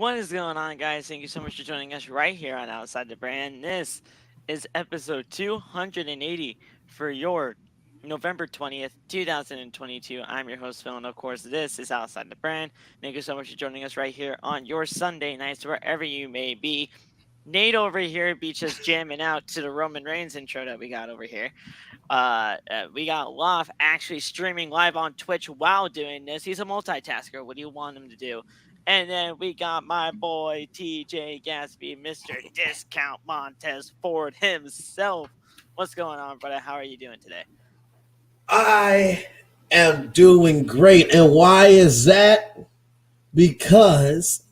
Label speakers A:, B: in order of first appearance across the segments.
A: What is going on, guys? Thank you so much for joining us right here on Outside the Brand. This is episode 280 for your November 20th, 2022. I'm your host, Phil, and of course, this is Outside the Brand. Thank you so much for joining us right here on your Sunday nights, wherever you may be. Nate over here be just jamming out to the Roman Reigns intro that we got over here. We got Loft actually streaming live on Twitch while doing this. He's a multitasker. What do you want him to do? And then we got my boy TJ Gatsby, Mr. Discount Montez Ford himself. What's going on, brother? How are you doing today?
B: I am doing great. And why is that? Because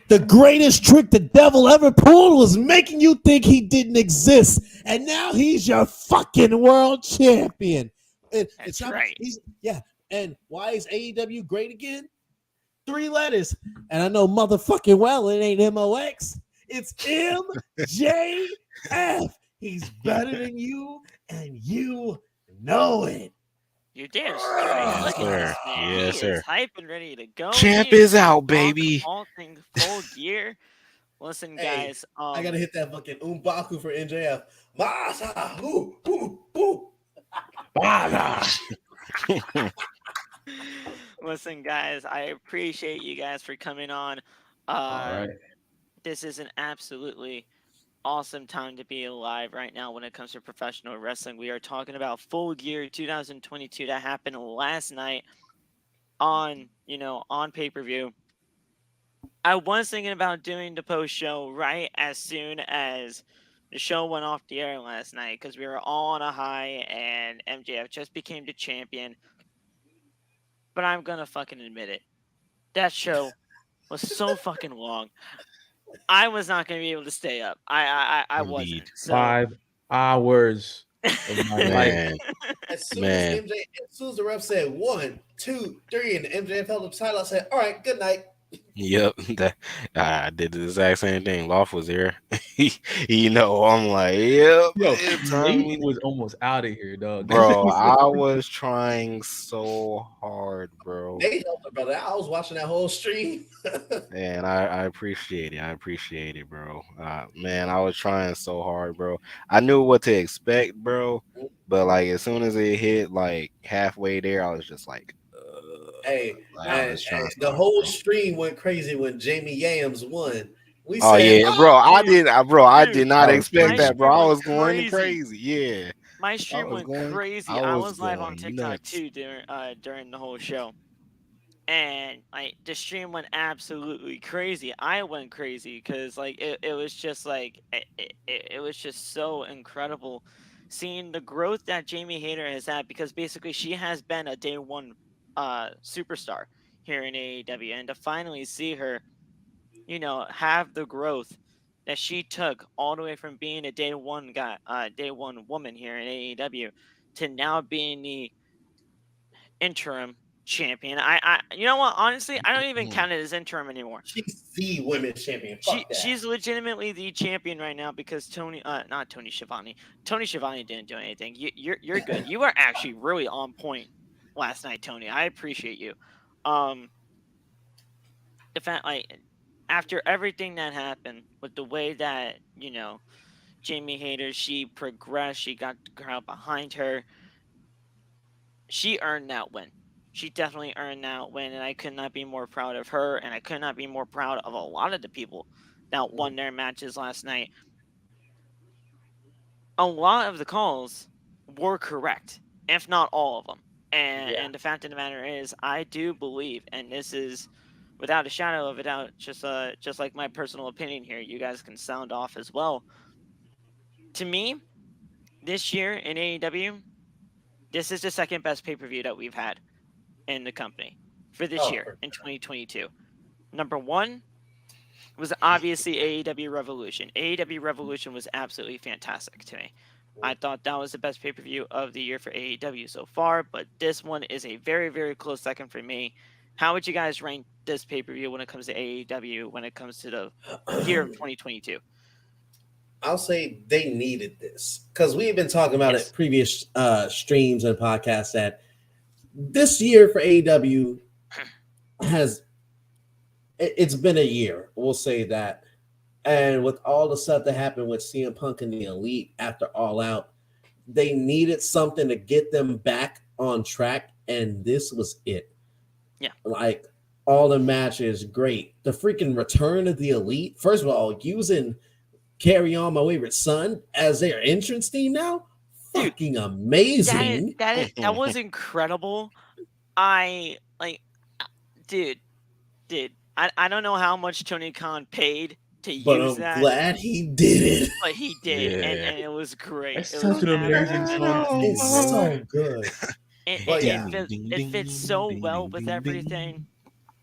B: the greatest trick the devil ever pulled was making you think he didn't exist. And now he's your fucking world champion. And
A: That's right.
B: And why is AEW great again? 3 letters. And I know motherfucking well it ain't MOX. It's MJF. He's better than you, and you know it.
A: You're damn straight. Look at this, man.
C: Yes,
A: he
C: sir.
A: is hype and ready to go.
C: Champ is out, baby.
A: All things full gear. Listen, guys.
B: I gotta hit that fucking Umbaku for MJF. Masa, ooh, ooh, ooh.
A: Listen, guys, I appreciate you guys for coming on.
B: All right.
A: This is an absolutely awesome time to be alive right now when it comes to professional wrestling. We are talking about Full Gear 2022 that happened last night on pay-per-view. I was thinking about doing the post-show right as soon as the show went off the air last night because we were all on a high and MJF just became the champion. But I'm gonna fucking admit it. That show was so fucking long. I was not gonna be able to stay up. I wasn't. So.
D: 5 hours of my life.
B: As soon as the ref said 1, 2, 3, and the MJF held the title, I said, "All right, good night."
C: Yep, I did the exact same thing. Loft was there. I'm like, yep.
D: Yo, Nate was almost out of here, dog.
C: Bro, I was trying so hard, bro.
B: Nate helped me, brother. I was watching that whole stream.
C: And I appreciate it. I appreciate it, bro. Man, I was trying so hard, bro. I knew what to expect, bro. But like as soon as it hit like halfway there, I was just like,
B: the whole stream went crazy when Jamie Yams won.
C: I did not expect that, bro. I was going crazy. Yeah.
A: My stream went crazy. I was live on TikTok too during the whole show. And the stream went absolutely crazy. I went crazy because it was just it was just so incredible seeing the growth that Jamie Hayter has had, because basically she has been a day one superstar here in AEW, and to finally see her have the growth that she took all the way from being a day one woman here in AEW to now being the interim champion. I you know what, honestly, I don't even count it as interim anymore.
B: She's the women's champion.
A: She's legitimately the champion right now because Tony Schiavone didn't do anything. You're good. You are actually really on point last night, Tony. I appreciate you. The fact, after everything that happened with the way that Jamie Hayter, she progressed, she got the crowd behind her, she earned that win. She definitely earned that win, and I could not be more proud of her, and I could not be more proud of a lot of the people that won their matches last night. A lot of the calls were correct, if not all of them. And the fact of the matter is, I do believe, and this is without a shadow of a doubt, just like my personal opinion here, you guys can sound off as well. To me, this year in AEW, this is the second best pay-per-view that we've had in the company for this year in 2022. Number one was obviously AEW Revolution. AEW Revolution was absolutely fantastic to me. I thought that was the best pay-per-view of the year for AEW so far, but this one is a very, very close second for me. How would you guys rank this pay-per-view when it comes to AEW, when it comes to the year of 2022?
B: I'll say they needed this because we've been talking about it previous streams and podcasts that this year for AEW it's been a year. We'll say that. And with all the stuff that happened with CM Punk and the Elite after All Out, they needed something to get them back on track, and this was it.
A: Yeah.
B: Like, all the matches, great. The freaking return of the Elite, first of all, using Carry On My Wayward Son as their entrance theme now,
A: Dude,
B: fucking amazing.
A: That was incredible. I like, dude. I don't know how much Tony Khan paid to
B: But
A: use
B: I'm
A: that,
B: glad he did it.
A: but he did,
C: Yeah.
A: and it was great.
D: It's
A: It was
D: such an amazing song.
B: It's so good. But yeah.
A: It fits so well with everything.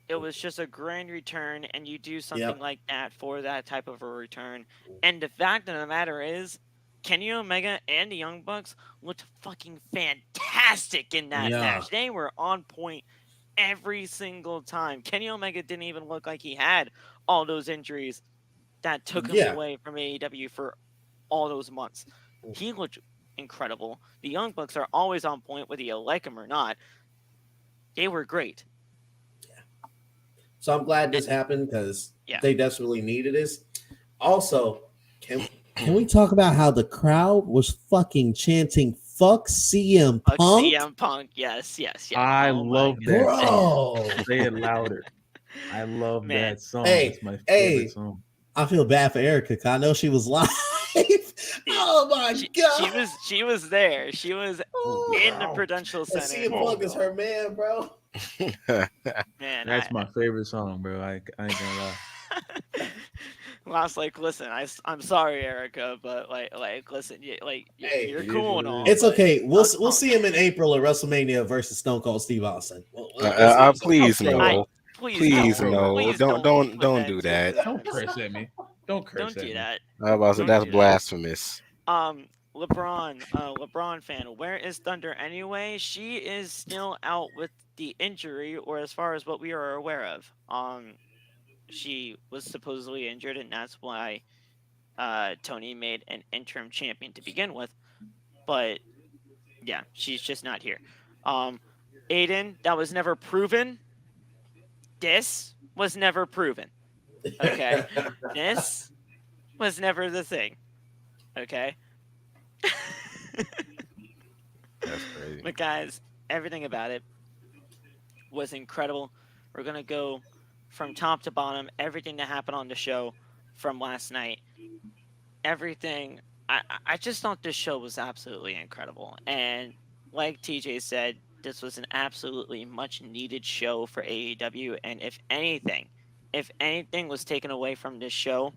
A: It was just a grand return, and you do something like that for that type of a return. And the fact of the matter is, Kenny Omega and the Young Bucks looked fucking fantastic in that match. They were on point every single time. Kenny Omega didn't even look like he had all those injuries that took him away from AEW for all those months. He looked incredible. The Young Bucks are always on point, whether you like them or not. They were great.
B: So I'm glad this happened because they desperately needed this. Also, can we talk about how the crowd was fucking chanting "fuck CM Punk"?
A: Fuck CM Punk, yes.
D: I love that
B: Bro.
D: song. Say it louder. I love that song. It's my favorite song.
B: I feel bad for Erica because I know she was live. Oh my god,
A: she was there. She was in the Prudential Center.
B: CM Punk is her man, bro.
A: Man,
D: that's my favorite song, bro. I ain't gonna lie.
A: I was like, listen, I'm sorry, Erica, but like, listen, you're cool and all.
B: It's okay. We'll see him in April at WrestleMania versus Stone Cold Steve Austin.
C: Please no. Please no.
A: Please
C: don't do that.
D: Don't curse at me. Don't curse at me.
A: Do that.
C: That's blasphemous.
A: LeBron fan, where is Thunder anyway? She is still out with the injury, or as far as what we are aware of. She was supposedly injured, and that's why Tony made an interim champion to begin with. But yeah, she's just not here. Aiden, that was never proven. This was never proven. Okay? This was never the thing. Okay?
C: That's crazy.
A: But guys, everything about it was incredible. We're going to go from top to bottom, everything that happened on the show from last night. Everything. I just thought this show was absolutely incredible. And like TJ said, this was an absolutely much needed show for AEW. And if anything was taken away from this show,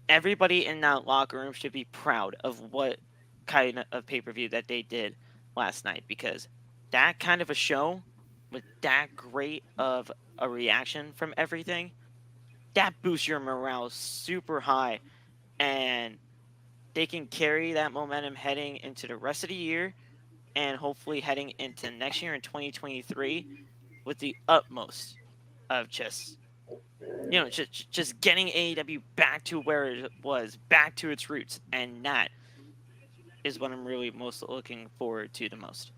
A: everybody in that locker room should be proud of what kind of pay-per-view that they did last night, because that kind of a show with that great of a reaction from everything, that boosts your morale super high, and they can carry that momentum heading into the rest of the year and hopefully heading into next year in 2023 with the utmost of just getting AEW back to where it was, back to its roots, and that is what I'm really most looking forward to the most.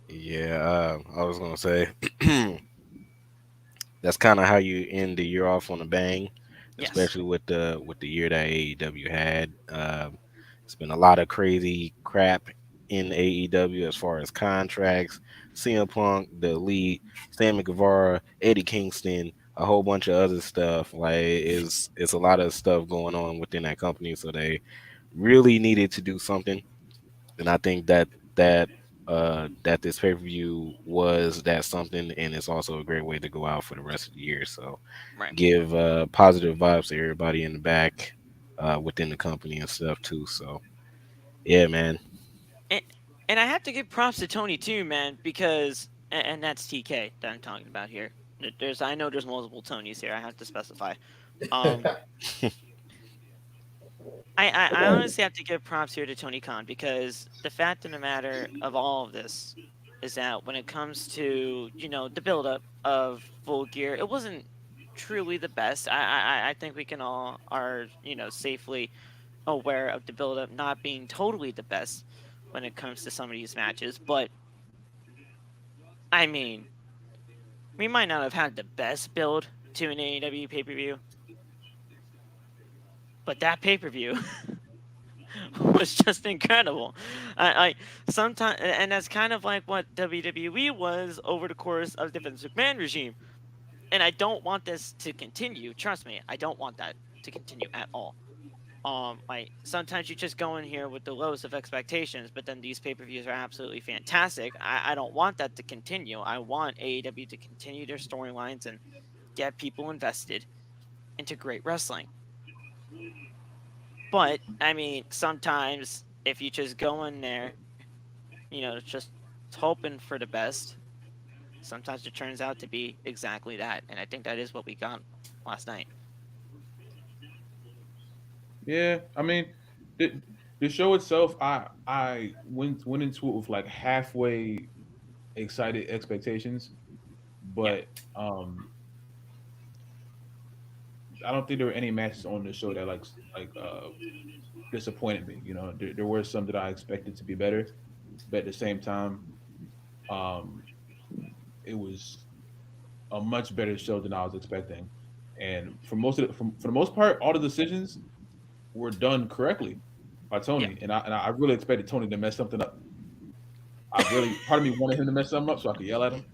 C: Yeah, I was gonna say that's kind of how you end the year off on a bang, especially with the year that AEW had. It's been a lot of crazy crap in AEW as far as contracts, CM Punk, the Elite, Sammy Guevara, Eddie Kingston, a whole bunch of other stuff. Like it's a lot of stuff going on within that company, so they really needed to do something, and I think that this pay-per-view was that something, and it's also a great way to go out for the rest of the year. So give positive vibes to everybody in the back within the company and stuff too. So yeah, man.
A: And I have to give props to Tony too, man, because and that's TK that I'm talking about here. I know there's multiple Tonys here. I have to specify. I honestly have to give props here to Tony Khan, because the fact of the matter of all of this is that when it comes to, the buildup of Full Gear, it wasn't truly the best. I think we can all are, safely aware of the buildup not being totally the best when it comes to some of these matches. But, I mean, we might not have had the best build to an AEW pay-per-view. But that pay-per-view was just incredible. I sometimes, and that's kind of like what WWE was over the course of the Vince McMahon regime. And I don't want this to continue. Trust me, I don't want that to continue at all. Like sometimes you just go in here with the lowest of expectations, but then these pay-per-views are absolutely fantastic. I don't want that to continue. I want AEW to continue their storylines and get people invested into great wrestling. But I mean, sometimes if you just go in there, just hoping for the best, sometimes it turns out to be exactly that. And I think that is what we got last night.
D: Yeah, I mean, the show itself, I went into it with like halfway excited expectations, but I don't think there were any matches on the show that disappointed me. There were some that I expected to be better, but at the same time, it was a much better show than I was expecting. And for the most part, all the decisions were done correctly by Tony, and I really expected Tony to mess something up. Part of me wanted him to mess something up so I could yell at him,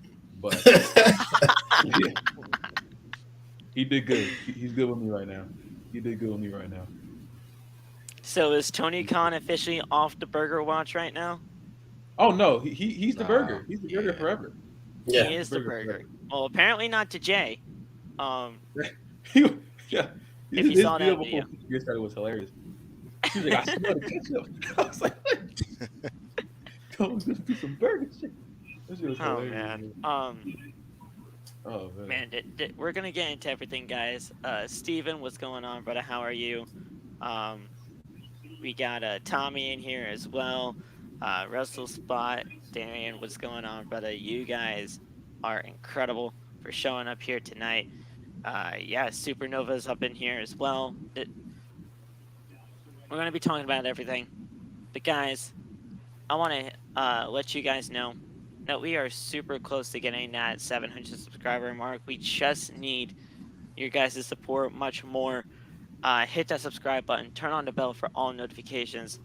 D: but yeah, he did good. He's good with me right now. He did good with me right now.
A: So is Tony Khan officially off the burger watch right now?
D: Oh no, he's the burger. He's the burger forever.
A: Yeah, he is the burger. Well, apparently not to Jay.
D: Yeah.
A: If you saw that video,
D: you started was hilarious. He's like, I smell the ketchup. I was like, let's do some burger shit. This was hilarious.
A: Man.
D: Oh man.
A: We're gonna get into everything, guys. Steven, what's going on, brother? How are you? We got Tommy in here as well. Russell Spot, Darian, what's going on, brother? You guys are incredible for showing up here tonight. Supernova's up in here as well. We're going to be talking about everything. But guys, I want to let you guys know that we are super close to getting that 700 subscriber mark. We just need your guys' support much more. Hit that subscribe button. Turn on the bell for all notifications.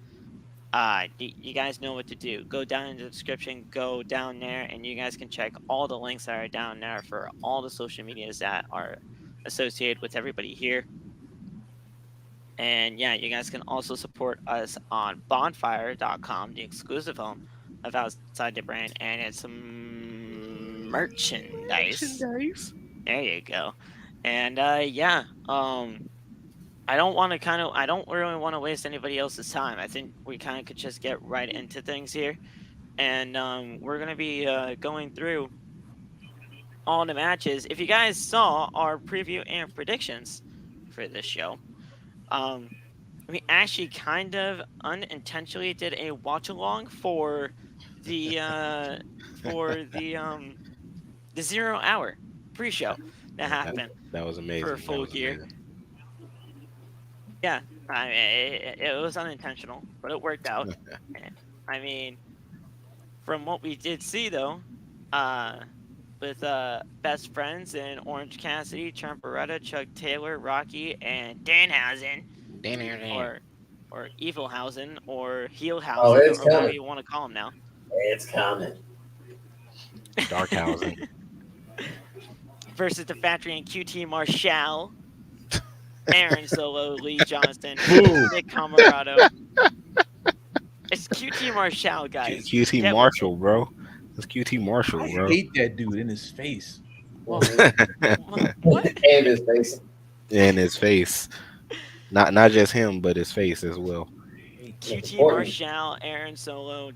A: You guys know what to do. Go down in the description. Go down there, and you guys can check all the links that are down there for all the social medias that are associated with everybody here. And yeah, you guys can also support us on bonfire.com, the exclusive home of Outside the Brand, and it's merchandise. There you go. And I don't really want to waste anybody else's time. I think we kind of could just get right into things here. And we're going to be going through all the matches. If you guys saw our preview and predictions for this show, we actually kind of unintentionally did a watch along for the 0 hour pre-show that happened.
C: That was amazing.
A: For Full Gear. Yeah, it was unintentional, but it worked out. I mean, from what we did see though, with Best Friends and Orange Cassidy, Trent Beretta, Chuck Taylor, Rocky, and Danhausen, or Evilhausen, or Heelhausen, or whatever you want to call him now.
B: It's coming.
C: Darkhausen.
A: Versus the Factory and QT Marshall, Aaron Solo, Lee Johnston, Nick Camarado. It's QT Marshall, guys.
C: QT Marshall, bro. It's QT Marshall, bro.
D: I hate that dude in his face.
A: What?
B: And his face.
C: And his face. Not just him, but his face as well.
A: QT Marshall, Aaron Solo,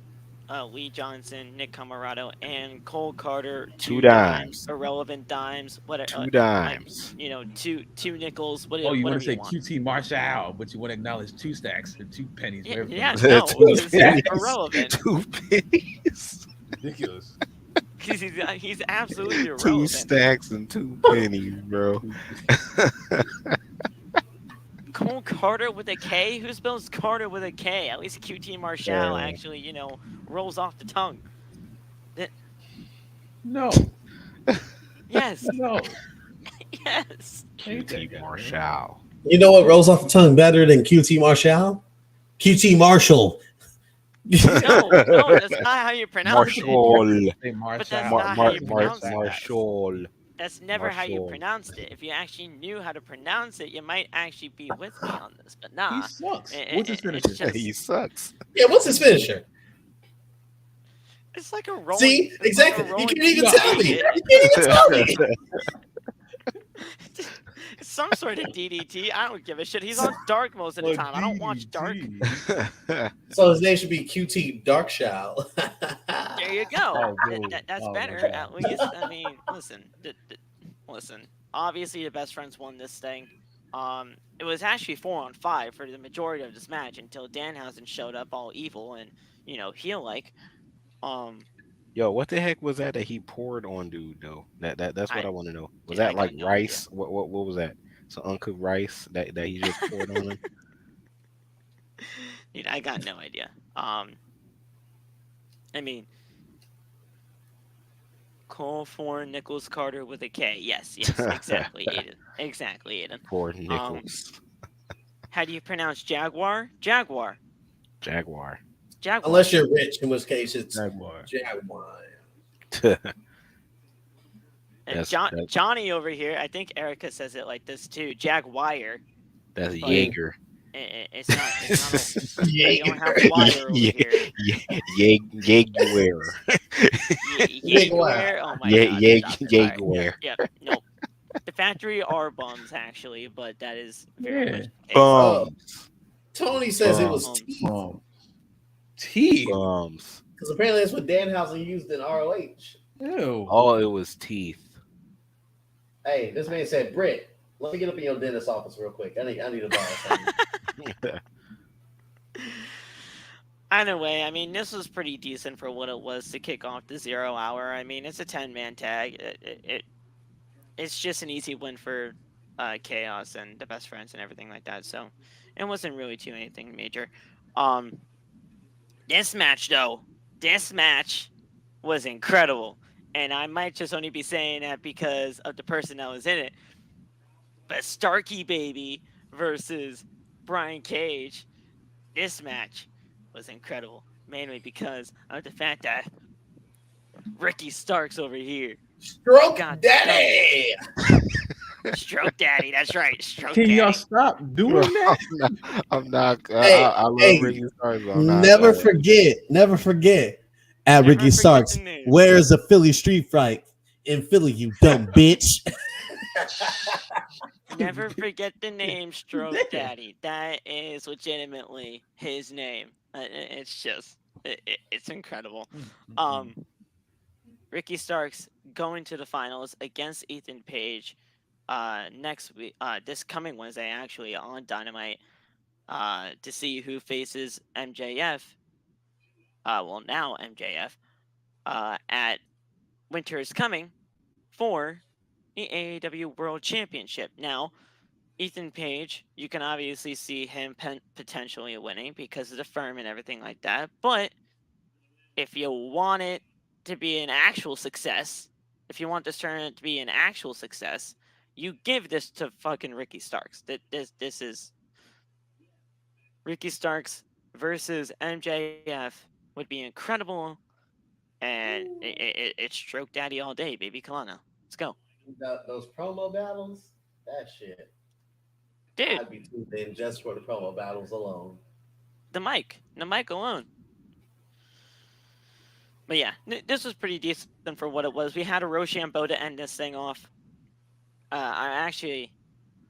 A: Lee Johnson, Nick Camarado, and Cole Carter.
C: Two dimes.
A: Irrelevant dimes. Whatever.
C: Two dimes.
A: Two nickels.
D: You want to say QT Marshall, but you want to acknowledge 2 stacks or 2 pennies.
A: Yeah, no, it's irrelevant.
C: 2 pennies.
D: Ridiculous.
A: He's absolutely irrelevant.
C: 2 stacks and 2 pennies, bro.
A: Cole Carter with a K? Who spells Carter with a K? At least QT Marshall actually, rolls off the tongue.
D: No.
A: Yes.
D: No.
A: Yes.
C: QT Marshall.
B: You know what rolls off the tongue better than QT Marshall? QT Marshall.
A: No, that's not how you pronounce it.
C: Marshall.
A: But that's not how you pronounce it.
C: Marshall.
A: That's never how you
C: Marshall.
A: pronounced it. If you actually knew how to pronounce it, you might actually be with me on this. But nah.
D: He sucks.
A: It-
D: What's his
A: it-
D: finisher?
A: it's just-
C: He sucks.
B: Yeah, what's his finisher?
A: It's like a rolling.
B: See,
A: it's like a
B: exactly. You
A: rolling
B: can't even
A: DDT.
B: tell me. You can't even tell me.
A: It's some sort of DDT. I don't give a shit. He's on dark most of the time. I don't watch dark.
B: So his name should be QT Darkshall.
A: There you go.
D: Oh, dude.
A: That's
D: Oh,
A: better,
D: my
A: at least. I mean, listen. Listen. Obviously, the best friends won this thing. It was actually 4-on-5 for the majority of this match until Danhausen showed up all evil and heel like.
C: Yo, what the heck was that he poured on dude though? That's what I want to know. Was
A: Dude, I
C: that
A: got
C: like
A: no
C: rice? What was that? Some uncooked rice that he just poured on him?
A: Dude, I got no idea. I mean, Cole for Nichols Carter with a K. Yes, exactly, Aiden. Exactly, Aiden.
C: Poor Nichols.
A: How do you pronounce Jaguar? Jaguar.
C: Jaguar.
B: Unless you're rich, in which case it's
D: Jaguar.
A: And Johnny over here, I think Erica says it like this too. Jaguar.
C: That's Jaeger.
A: It's not. You don't have wire over here.
C: Jaguar.
A: Jaguar. Oh my god.
C: Jaguar.
A: Yep. Nope. The factory are bums actually, but that is very much.
C: Bums.
B: Tony says it was teeth.
D: Teeth.
C: Bums.
B: Because apparently that's what Danhausen used in ROH.
D: Ew.
C: Oh, it was teeth.
B: Hey, this man said, Britt, let me get up in your dentist office real quick. I need to borrow something.
A: Anyway, I mean, this was pretty decent for what it was to kick off the 0 hour. I mean, it's a 10-man tag. It's just an easy win for Chaos and the Best Friends and everything like that. So it wasn't really too anything major. This match, though, was incredible. And I might just only be saying that because of the person that was in it. But Starkey Baby versus Brian Cage, this match was incredible. Mainly because of the fact that Ricky Starks over here.
B: Stroke Daddy!
A: Stroke Daddy, that's right. Stroke
D: Can
A: Daddy.
D: y'all stop doing that?
C: I'm not.
B: Hey,
C: I love Ricky Starks.
B: Never forget. At
A: Never
B: Ricky
A: forget
B: Starks,
A: the name.
B: where's the Philly street fight in Philly, you dumb bitch?
A: Never forget the name Stroke Daddy. That is legitimately his name. It's just, it's incredible. Ricky Starks going to the finals against Ethan Page next week, this coming Wednesday actually on Dynamite, to see who faces MJF. Now MJF at Winter is Coming for the AEW World Championship. Now, Ethan Page, you can obviously see him potentially winning because of the firm and everything like that. But if you want it to be an actual success, if you want this tournament to be an actual success, you give this to fucking Ricky Starks. This is Ricky Starks versus MJF would be incredible, and it's Stroke Daddy all day, baby. Come on now, let's go.
B: Those promo battles, that shit.
A: Dude,
B: I'd be tuned in just for the promo battles alone.
A: the mic alone. But yeah, this was pretty decent for what it was. We had a Rochambeau to end this thing off. I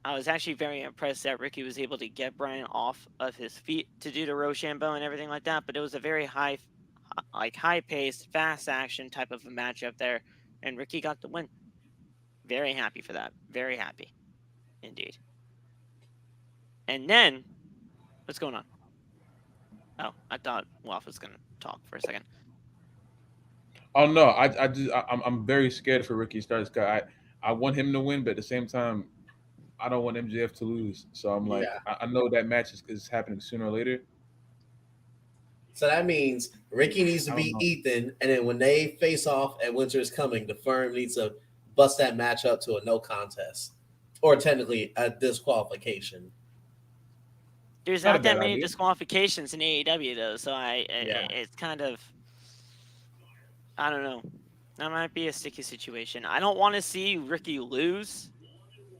A: was actually very impressed that Ricky was able to get Brian off of his feet to do the Rochambeau and everything like that. But it was a very high-paced, fast action type of a matchup there, and Ricky got the win. Very happy for that. Very happy, indeed. And then, what's going on? Oh, I thought Waff was gonna talk for a second.
D: Oh no, I'm very scared for Ricky Starks. I want him to win, but at the same time, I don't want MJF to lose. So I'm like,
B: Yeah.
D: I know that match is happening sooner or later.
B: So that means Ricky needs to beat Ethan, and then when they face off at Winter is Coming, the firm needs to bust that match up to a no contest. or technically a disqualification.
A: There's
D: Not a
A: not that
D: bad
A: many
D: idea.
A: disqualifications in AEW though, so it's kind of, I don't know. That might be a sticky situation. I don't want to see Ricky lose,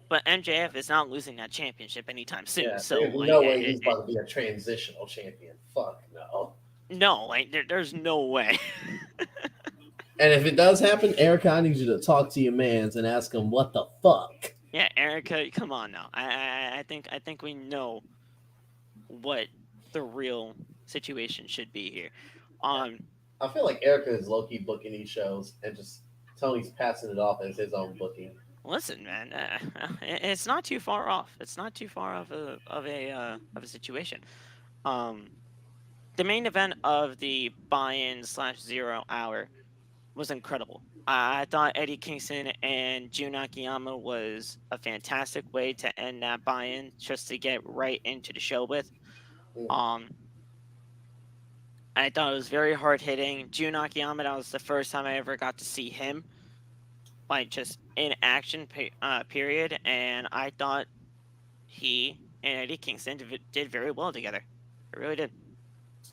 A: but MJF is not losing that championship anytime soon.
B: Yeah,
A: So
B: there's
A: like,
B: no way he's about to be a transitional champion. Fuck no.
A: no, like there's no way.
B: And if it does happen, Erica, I need you to talk to your mans and ask him what the fuck.
A: Yeah, Erica, come on now. I think we know what the real situation should be here.
B: I feel like Erica is low key booking these shows, and just Tony's passing it off as his own booking.
A: Listen, man, it's not too far off. It's not too far off of a situation. The main event of the buy-in / 0 hour was incredible. I thought Eddie Kingston and Jun Akiyama was a fantastic way to end that buy-in, just to get right into the show with. I thought it was very hard hitting. Jun Akiyama, that was the first time I ever got to see him, like just in action, period. And I thought he and Eddie Kingston did very well together. I really did.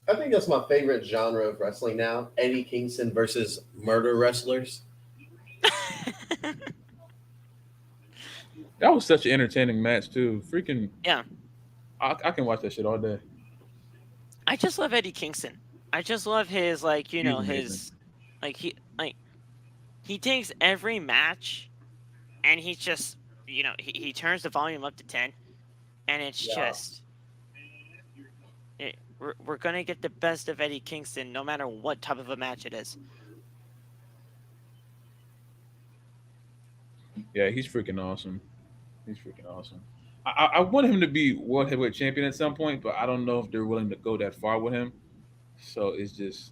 B: I think that's my favorite genre of wrestling now. Eddie Kingston versus murder wrestlers.
D: That was such an entertaining match too. Freaking
A: yeah.
D: I can watch that shit all day.
A: I just love Eddie Kingston. I just love his his he takes every match and he just he turns the volume up to 10 and it's just we're gonna get the best of Eddie Kingston no matter what type of a match it is.
D: Yeah, he's freaking awesome. He's freaking awesome. I want him to be World Heavyweight Champion at some point, but I don't know if they're willing to go that far with him. So it's just,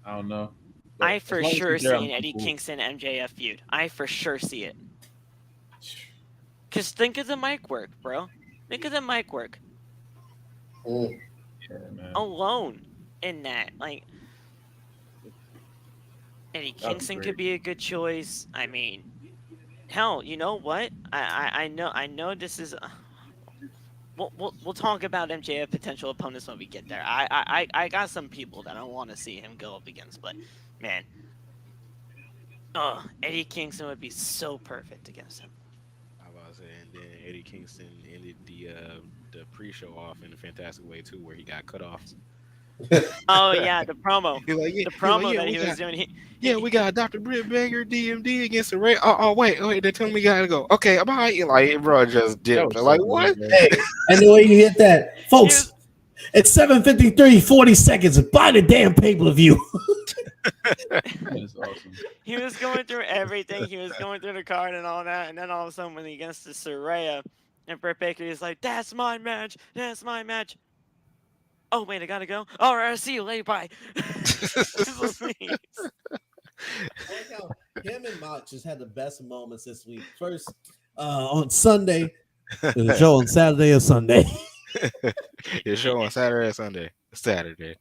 D: I don't know. But
A: I for sure see an Eddie Kingston MJF feud. I for sure see it. Because think of the mic work, bro. Think of the mic work.
D: Yeah, man.
A: Alone in that. Like, Eddie Kingston could be a good choice. I mean, hell, you know what? I know this is... We'll talk about MJF potential opponents when we get there. I got some people that I want to see him go up against, but man, Eddie Kingston would be so perfect against him.
C: I was about to say, and then Eddie Kingston ended the pre-show off in a fantastic way too, where he got cut off.
A: Oh yeah, the promo.
C: The
A: promo that he was doing.
C: We got Dr. Britt Baker D.M.D against the Ray. Oh wait, they're telling me gotta go. Okay, I'm behind you. Like, bro, just dipped. Like, what?
B: Hey, and the way you hit that, folks. It's 7:53, 40 seconds. Buy the damn pay-per-view.
D: That's awesome.
A: He was going through everything. He was going through the card and all that, and then all of a sudden, when he gets to Saraya, and Britt Baker is like, "That's my match. That's my match." Oh wait, I gotta go. All right, I'll see you later. Bye.
B: Him and Mox just had the best moments this week. First, on Sunday, the show on Saturday or Sunday.
C: Your show on Saturday or Sunday? Saturday.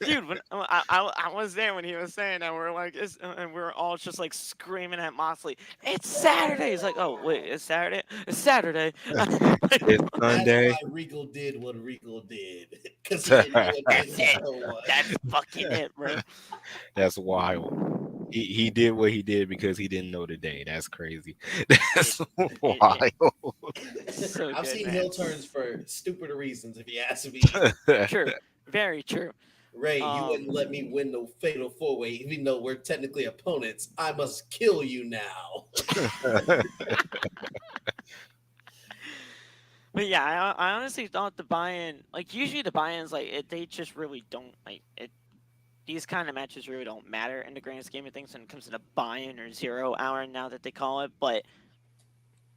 A: Dude, when I was there when he was saying that, we're like, and we're all just like screaming at Moxley. It's Saturday. He's like, oh wait, it's Saturday. It's Saturday.
C: It's Sunday.
B: That's why Regal did what Regal did. Because
A: that's fucking it, bro.
C: That's wild. He did what he did because he didn't know the day. That's crazy. That's wild.
B: So I've seen heel turns for stupider reasons, if you ask me.
A: True. Very true.
B: Ray, you wouldn't let me win the fatal 4-way, even though we're technically opponents. I must kill you now.
A: But yeah, I honestly thought the buy-in, like usually the buy-ins, like they just really don't like it. These kind of matches really don't matter in the grand scheme of things when it comes to the buy-in or 0 hour now that they call it. But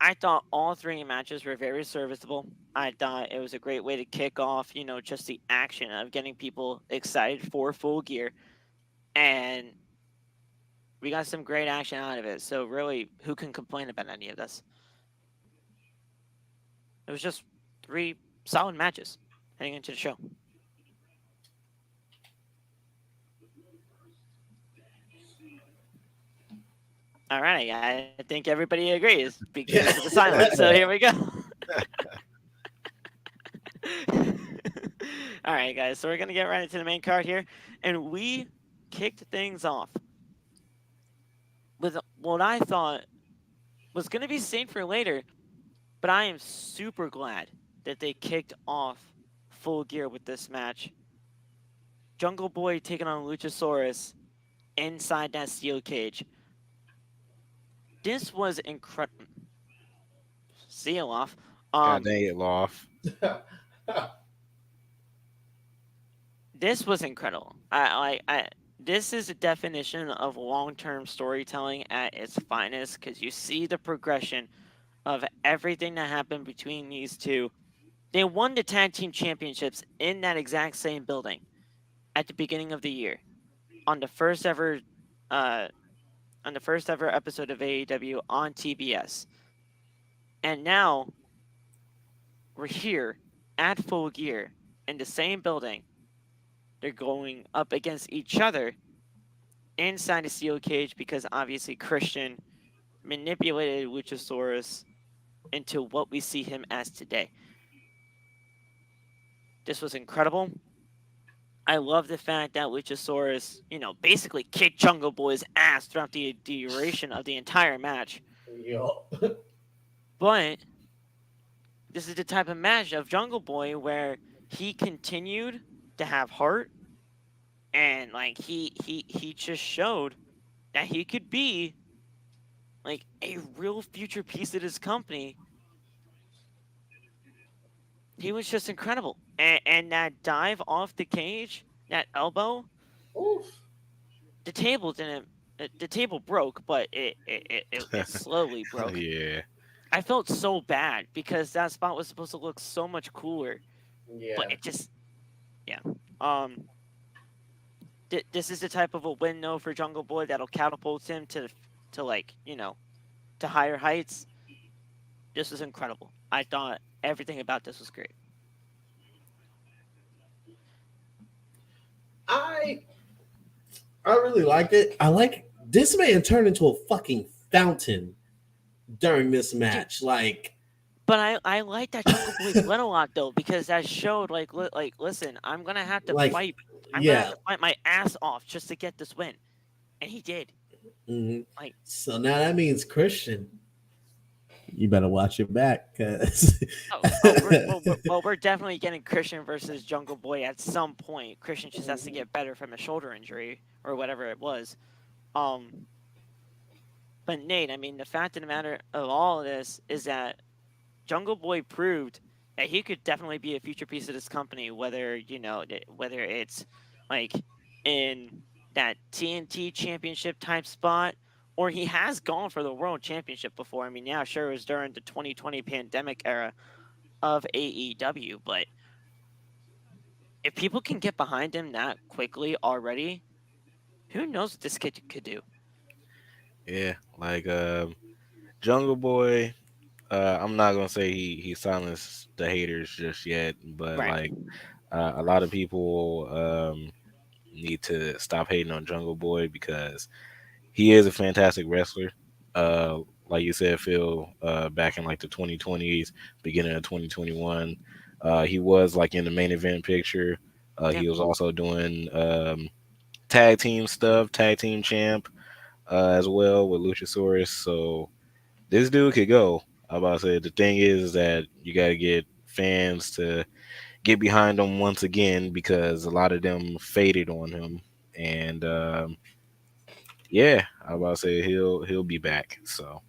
A: I thought all three matches were very serviceable. I thought it was a great way to kick off, just the action of getting people excited for Full Gear. And we got some great action out of it. So really, who can complain about any of this? It was just 3 solid matches heading into the show. All right, I think everybody agrees because of the silence. So here we go. All right, guys. So we're gonna get right into the main card here, and we kicked things off with what I thought was gonna be saved for later, but I am super glad that they kicked off Full Gear with this match. Jungle Boy taking on Luchasaurus inside that steel cage. This was incredible. Seal off.
C: God dang it, Loft.
A: This was incredible. This is a definition of long-term storytelling at its finest because you see the progression of everything that happened between these two. They won the tag team championships in that exact same building at the beginning of the year on the first ever episode of AEW on TBS. And now we're here at Full Gear in the same building. They're going up against each other inside a steel cage because obviously Christian manipulated Luchasaurus into what we see him as today. This was incredible. I love the fact that Luchasaurus, basically kicked Jungle Boy's ass throughout the duration of the entire match. But this is the type of match of Jungle Boy where he continued to have heart, and he just showed that he could be like a real future piece of this company. He was just incredible, and that dive off the cage, that elbow,
B: Oof.
A: the table didn't. The table broke, but it slowly broke.
C: Yeah.
A: I felt so bad because that spot was supposed to look so much cooler.
B: Yeah.
A: But it just, yeah. This is the type of a win, though, for Jungle Boy that'll catapult him to higher heights. This was incredible. I thought everything about this was great.
B: I really liked it. I like this man turned into a fucking fountain during this match.
A: But I like that Jungle Boy went a lot though because that showed listen, I'm gonna have to fight. I'm gonna have to fight my ass off just to get this win, and he did.
B: Mm-hmm. So now that means Christian, you better watch your back, cause
A: we're definitely getting Christian versus Jungle Boy at some point. Christian just has to get better from a shoulder injury or whatever it was. But Nate, I mean, the fact of the matter of all of this is that Jungle Boy proved that he could definitely be a future piece of this company, whether it's like in that TNT Championship type spot, or he has gone for the World Championship before. I mean, yeah, sure, it was during the 2020 pandemic era of AEW, but if people can get behind him that quickly already, who knows what this kid could do?
C: Yeah, Jungle Boy. I'm not gonna say he silenced the haters just yet, but
A: Right.
C: a lot of people need to stop hating on Jungle Boy because he is a fantastic wrestler. Like you said, Phil, back in the 2020s, beginning of 2021, he was in the main event picture. He was also doing tag team stuff, tag team champ as well with Luchasaurus. So this dude could go. I about to say the thing is that you got to get fans to get behind him once again because a lot of them faded on him, and yeah, I about to say he'll be back. So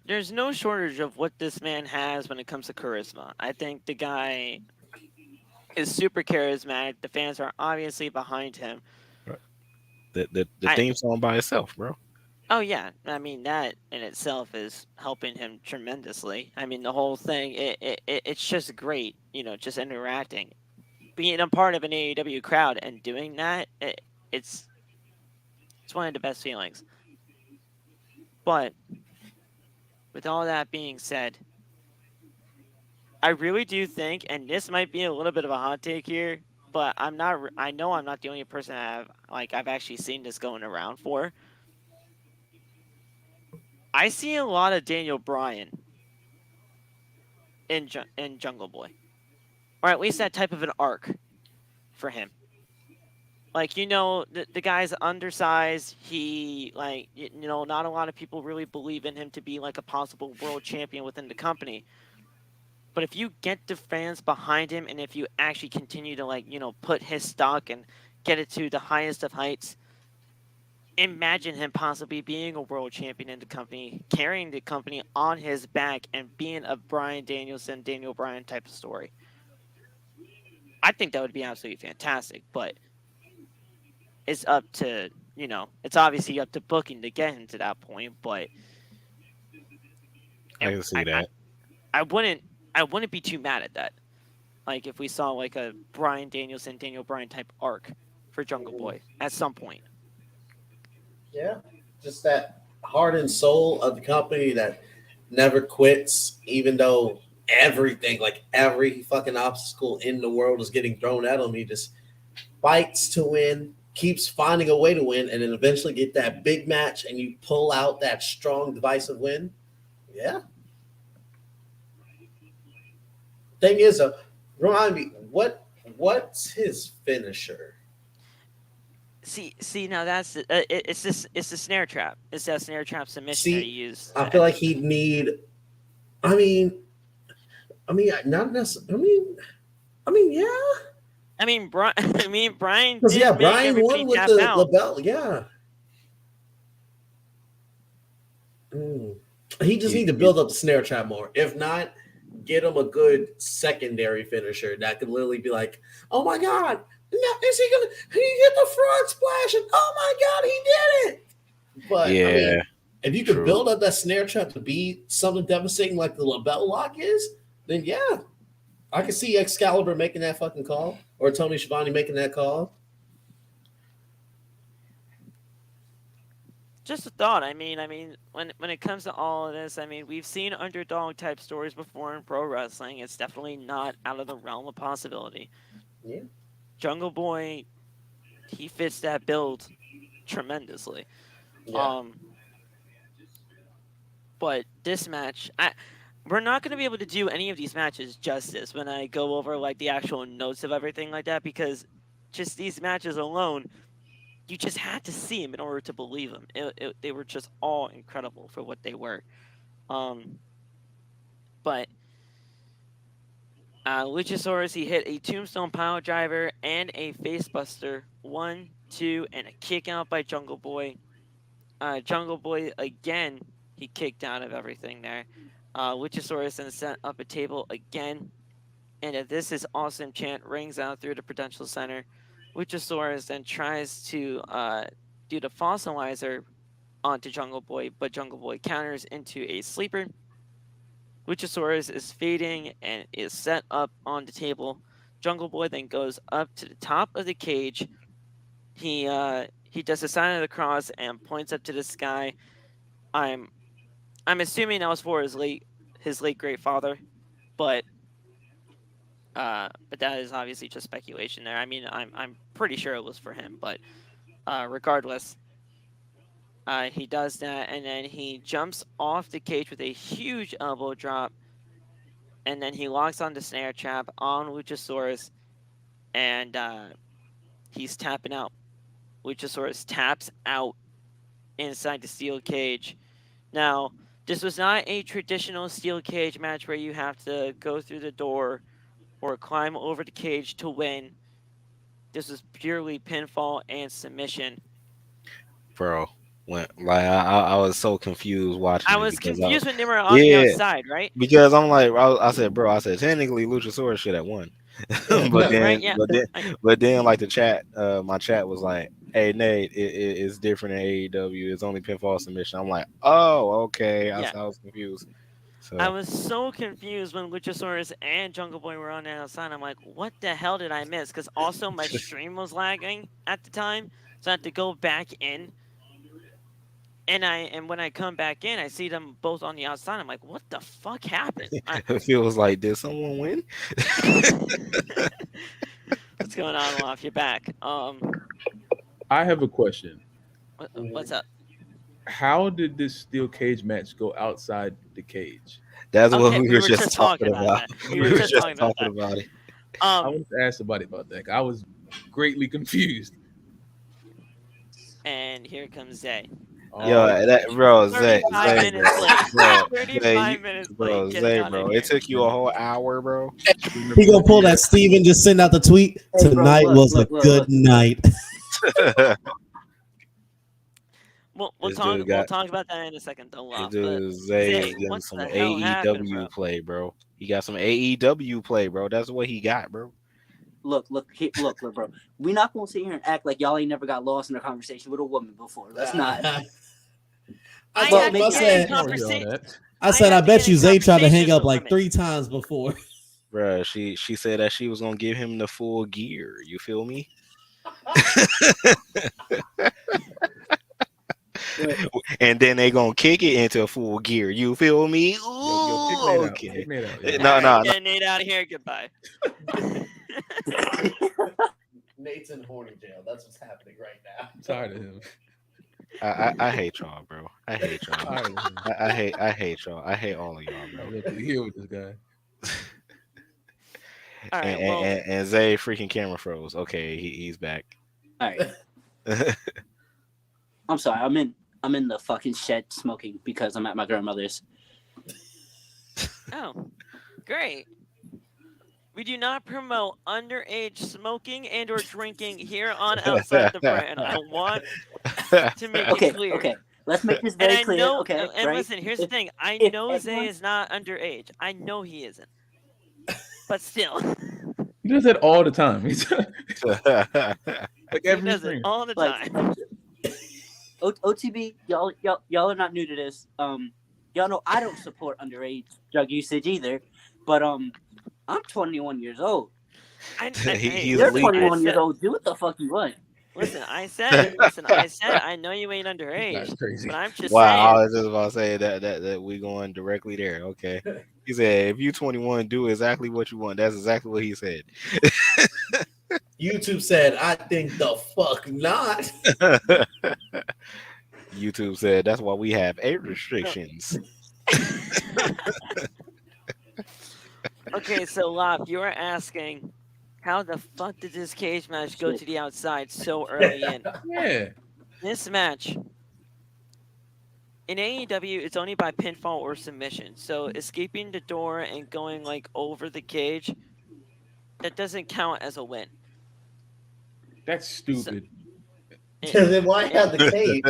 A: there's no shortage of what this man has when it comes to charisma. I think the guy is super charismatic. The fans are obviously behind him.
C: Right. The theme song by itself, bro.
A: Oh yeah, I mean that in itself is helping him tremendously. I mean the whole thing, it's just great, just interacting, being a part of an AEW crowd and doing that. It's one of the best feelings. But with all that being said, I really do think, and this might be a little bit of a hot take here, but I know I'm not the only person I've actually seen this going around for. I see a lot of Daniel Bryan in Jungle Boy, or at least that type of an arc for him. Like, the guy's undersized. He, like, not a lot of people really believe in him to be like a possible world champion within the company. But if you get the fans behind him, and if you actually continue to, like, put his stock and get it to the highest of heights, imagine him possibly being a world champion in the company, carrying the company on his back, and being a Bryan Danielson, Daniel Bryan type of story. I think that would be absolutely fantastic, but it's up to, it's obviously up to booking to get him to that point, but
C: I can see that.
A: I wouldn't be too mad at that. Like, if we saw like a Bryan Danielson, Daniel Bryan type arc for Jungle Boy at some point.
B: Yeah, just that heart and soul of the company that never quits, even though everything, like every fucking obstacle in the world is getting thrown at him. He just fights to win, keeps finding a way to win, and then eventually get that big match and you pull out that strong, divisive win. Yeah. Thing is, remind me, what's his finisher?
A: See, now that's it's the snare trap. It's that snare trap submission that he used.
B: I feel like he'd need. I mean, not necessarily. Yeah.
A: Bryan.
B: Because Bryan won with the belt. Yeah. He just need to build up the snare trap more. If not, get him a good secondary finisher that could literally be like, oh my god. No, is he gonna? He hit the frog splash, and oh my god, he did it! But
C: yeah,
B: if you could build up that snare trap to be something devastating like the LaBelle lock is, then yeah, I can see Excalibur making that fucking call, or Tony Schiavone making that call.
A: Just a thought. When it comes to all of this, we've seen underdog type stories before in pro wrestling. It's definitely not out of the realm of possibility.
B: Yeah.
A: Jungle Boy, he fits that build tremendously.
B: Yeah.
A: But this match, we're not going to be able to do any of these matches justice when I go over like the actual notes of everything like that, because just these matches alone, you just had to see them in order to believe them. They were just all incredible for what they were. But Luchasaurus, he hit a tombstone pile driver and a facebuster. 1, 2, and a kick out by Jungle Boy. Jungle Boy, again, he kicked out of everything there. Luchasaurus then set up a table again. And a "This is awesome" chant rings out through the Prudential Center. Luchasaurus then tries to do the fossilizer onto Jungle Boy, but Jungle Boy counters into a sleeper. Luchasaurus is fading and is set up on the table. Jungle Boy then goes up to the top of the cage. He does the sign of the cross and points up to the sky. I'm assuming that was for his late great father, but that is obviously just speculation there. I'm pretty sure it was for him, but regardless, he does that, and then he jumps off the cage with a huge elbow drop, and then he locks on the snare trap on Luchasaurus, and he's tapping out. Luchasaurus taps out inside the steel cage. Now, this was not a traditional steel cage match where you have to go through the door or climb over the cage to win. This was purely pinfall and submission.
C: Bro. I was so confused watching.
A: I was confused when they were on the outside, right?
C: Because I'm like, I said technically Luchasaurus should have won, but then like the chat, my chat was like, hey Nate, it's different in AEW. It's only pinfall submission. I'm like, oh okay. I was confused. So
A: I was so confused when Luchasaurus and Jungle Boy were on the outside. I'm like, what the hell did I miss? Because also my stream was lagging at the time, so I had to go back in. And when I come back in, I see them both on the outside. I'm like, what the fuck happened?
C: It feels like, did someone win?
A: What's going on, Off? You're back.
D: I have a question.
A: What's up?
D: How did this steel cage match go outside the cage?
C: That's what
A: Okay,
C: we were just talking about.
A: that.
C: We were just talking about it.
D: I wanted to ask somebody about that. I was greatly confused.
A: And here comes Zay.
C: Yo, that bro, Zay,
A: 35 minutes
C: bro,
A: late.
C: bro,
A: 35 minutes
C: bro,
A: late.
C: Zay, bro. It took you a whole hour, bro.
B: He gonna pull that Steven just send out the tweet.
E: Hey, bro,
B: Tonight was a good night.
A: We'll talk about that in a second, though.
C: Zay is getting some AEW play, bro. He got some AEW play, bro. That's what he got, bro.
E: Look, bro. We're not gonna sit here and act like y'all ain't never got lost in a conversation with a woman before. Let's not.
B: I said, I bet you Zay tried to hang up like 3 times before.
C: Bruh, she said that she was gonna give him the full gear. You feel me? And then they gonna kick it into full gear. You feel me? Ooh, okay. No.
A: Get Nate out of here. Goodbye.
B: Nate's in horny jail. That's what's happening right now.
D: I'm tired of him.
C: I hate y'all, bro. I hate y'all. I hate y'all. I hate all of y'all, bro.
D: I love to hear with this guy.
A: All right,
C: and Zay freaking camera froze. Okay, he's back.
E: All right. I'm sorry. I'm in the fucking shed smoking because I'm at my grandmother's.
A: Oh, great. We do not promote underage smoking and or drinking here on Outside the Brand. I want to make it clear.
E: Okay. Let's make this very clear. Okay.
A: And
E: right?
A: listen, here's the thing. I know Zay is not underage. I know he isn't. But still.
D: He does that all the time. Like every
A: he does it all the time.
E: OTB, y'all are not new to this. Y'all know I don't support underage drug usage either. But I'm 21 years old. You're 21 years old. Do what the fuck you want.
A: Listen, I said, I know you ain't underage, but I'm just
C: saying.
A: I
C: was just about to say that we going directly there. Okay. He said, if you 21, do exactly what you want. That's exactly what he said.
B: YouTube said, I think the fuck not.
C: YouTube said, that's why we have age restrictions.
A: Okay, so Lop, you were asking, how the fuck did this cage match go to the outside so early in?
D: Yeah.
A: This match, in AEW, it's only by pinfall or submission. So escaping the door and going like over the cage, that doesn't count as a win.
D: That's stupid.
B: Then why have the cage?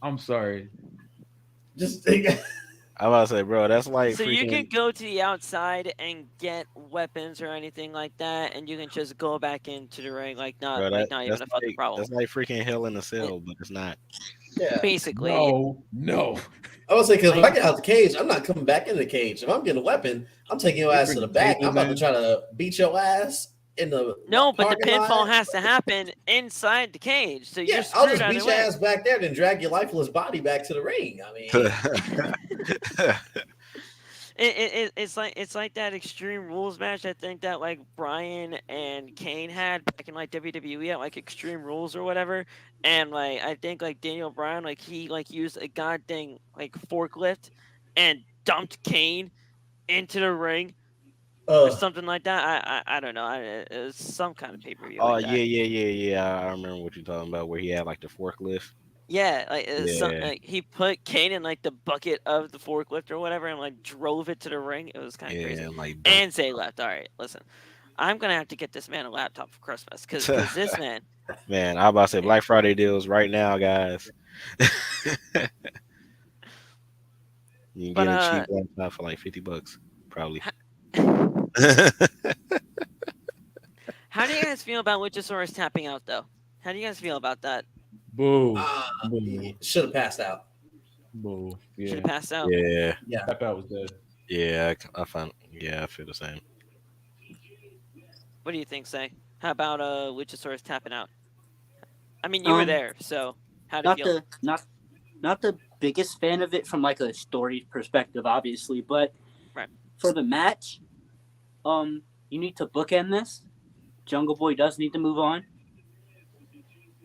D: I'm sorry.
B: Just think.
C: I'm about to say, bro, that's like
A: so you can go to the outside and get weapons or anything like that, and you can just go back into the ring like not even a fucking problem.
C: That's like freaking Hell in a Cell, but it's not.
B: Yeah.
A: Basically.
D: No.
B: I would say because if I get out the cage, I'm not coming back in the cage. If I'm getting a weapon, I'm taking your ass to the back. I'm about to try to beat your ass in the
A: but the pinfall has to happen inside the cage. So you're
B: I'll just beat your ass back there, then drag your lifeless body back to the ring. I mean,
A: it's like that Extreme Rules match. I think that like Bryan and Kane had back in like WWE at like Extreme Rules or whatever. And like I think like Daniel Bryan like he like used a goddamn like forklift and dumped Kane into the ring. Or something like that. I don't know. It was some kind of pay-per-view.
C: Oh, like yeah. I remember what you're talking about, where he had like the forklift.
A: Yeah, like he put Kane in like the bucket of the forklift or whatever, and like drove it to the ring. It was kind of crazy. And Zay left. All right, listen, I'm gonna have to get this man a laptop for Christmas because this man.
C: Man, I'm about to say Black Friday deals right now, guys. You can get a cheap laptop for like $50, probably.
A: How do you guys feel about Luchasaurus tapping out, though? How do you guys feel about that?
D: Boo.
B: Should have passed out.
D: Boo. Yeah.
A: Should have passed out.
C: Yeah.
D: Tap out was dead.
C: Yeah, I feel the same.
A: What do you think, Say? How about Luchasaurus tapping out? I mean, you were there, so how do you feel?
E: Not the biggest fan of it from like a story perspective, obviously, but for the match, you need to bookend this. Jungle Boy does need to move on.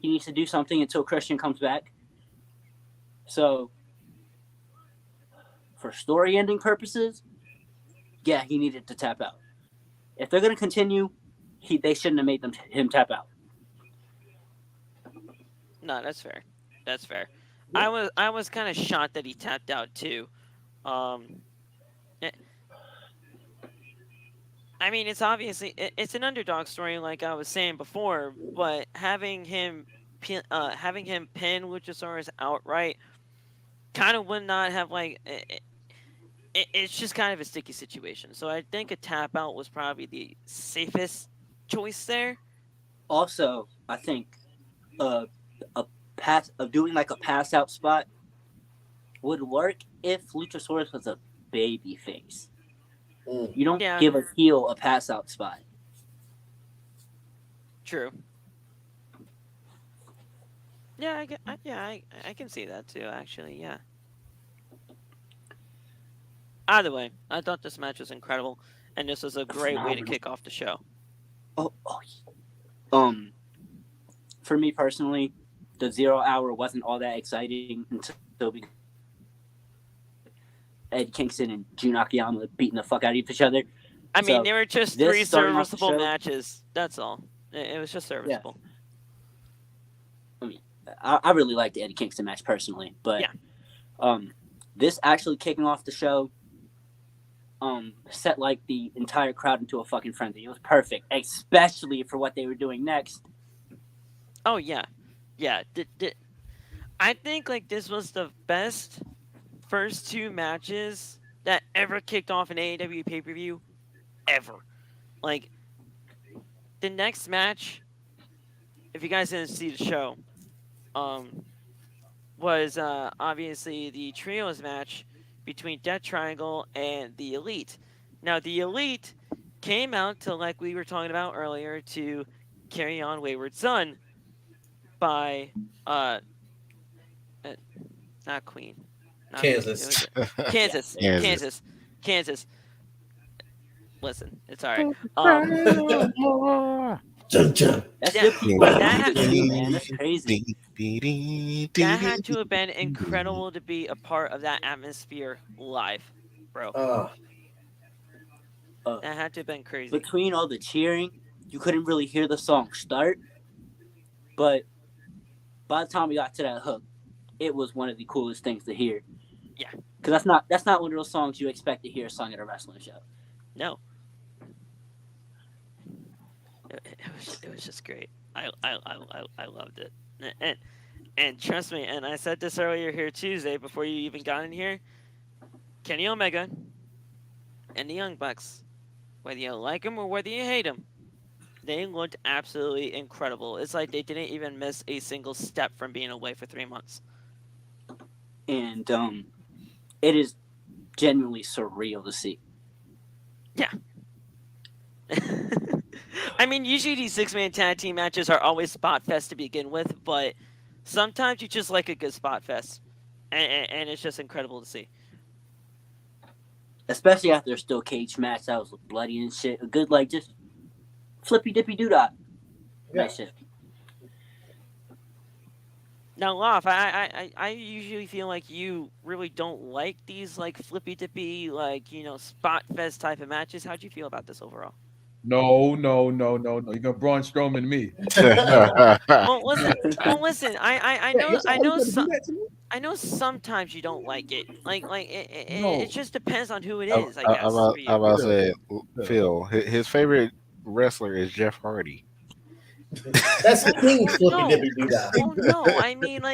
E: He needs to do something until Christian comes back. So, for story ending purposes, yeah, he needed to tap out. If they're going to continue, they shouldn't have made him tap out.
A: No, that's fair. That's fair. Yeah. I was kind of shocked that he tapped out too. I mean, it's obviously it's an underdog story, like I was saying before. But having him pin Luchasaurus outright kind of would not have like. It's just kind of a sticky situation. So I think a tap out was probably the safest choice there.
E: Also, I think doing like a pass out spot would work if Luchasaurus was a baby face. You don't give a heel a pass out spot.
A: True. Yeah, I can see that too. Actually, yeah. Either way, I thought this match was incredible, and this was a great way to kick off the show.
E: For me personally, the 0 hour wasn't all that exciting until Ed Kingston and Jun Akiyama beating the fuck out of each other.
A: I mean, they were just 3 serviceable matches. That's all. It was just serviceable.
E: Yeah. I mean, I really liked the Eddie Kingston match personally, but this actually kicking off the show set like the entire crowd into a fucking frenzy. It was perfect, especially for what they were doing next.
A: Oh yeah. I think like this was the best first 2 matches that ever kicked off an AEW pay-per-view ever. Like the next match, if you guys didn't see the show, was obviously the trios match between Death Triangle and the Elite. Now the Elite came out to, like we were talking about earlier, to carry on Wayward Son by not Queen.
B: Kansas.
A: Kansas. Listen, it's all right.
E: That's crazy.
A: That had to have been incredible to be a part of that atmosphere live, bro. That had to have been crazy.
E: Between all the cheering, you couldn't really hear the song start, but by the time we got to that hook, it was one of the coolest things to hear.
A: Yeah,
E: because that's not one of those songs you expect to hear sung at a wrestling show.
A: No, it was just great. I loved it, and trust me. And I said this earlier here Tuesday before you even got in here. Kenny Omega and the Young Bucks, whether you like them or whether you hate them, they looked absolutely incredible. It's like they didn't even miss a single step from being away for 3 months.
E: And it is genuinely surreal to see.
A: Yeah. I mean, usually these 6-man tag team matches are always spot fest to begin with, but sometimes you just like a good spot fest, and it's just incredible to see.
E: Especially after a steel cage match that was bloody and shit. A good, like, just flippy dippy doo-dah.
B: Yeah.
E: Nice shit.
A: Now, Loff, I usually feel like you really don't like these, like, flippy dippy, like, spot fest type of matches. How'd you feel about this overall?
D: No. You're gonna Braun Strowman me.
A: Well, listen. I know sometimes you don't like it. It just depends on who it is. I guess.
C: I'm about to say, Phil, his favorite wrestler is Jeff Hardy.
B: That's the thing, flippy dippy do that.
A: Well, no, I mean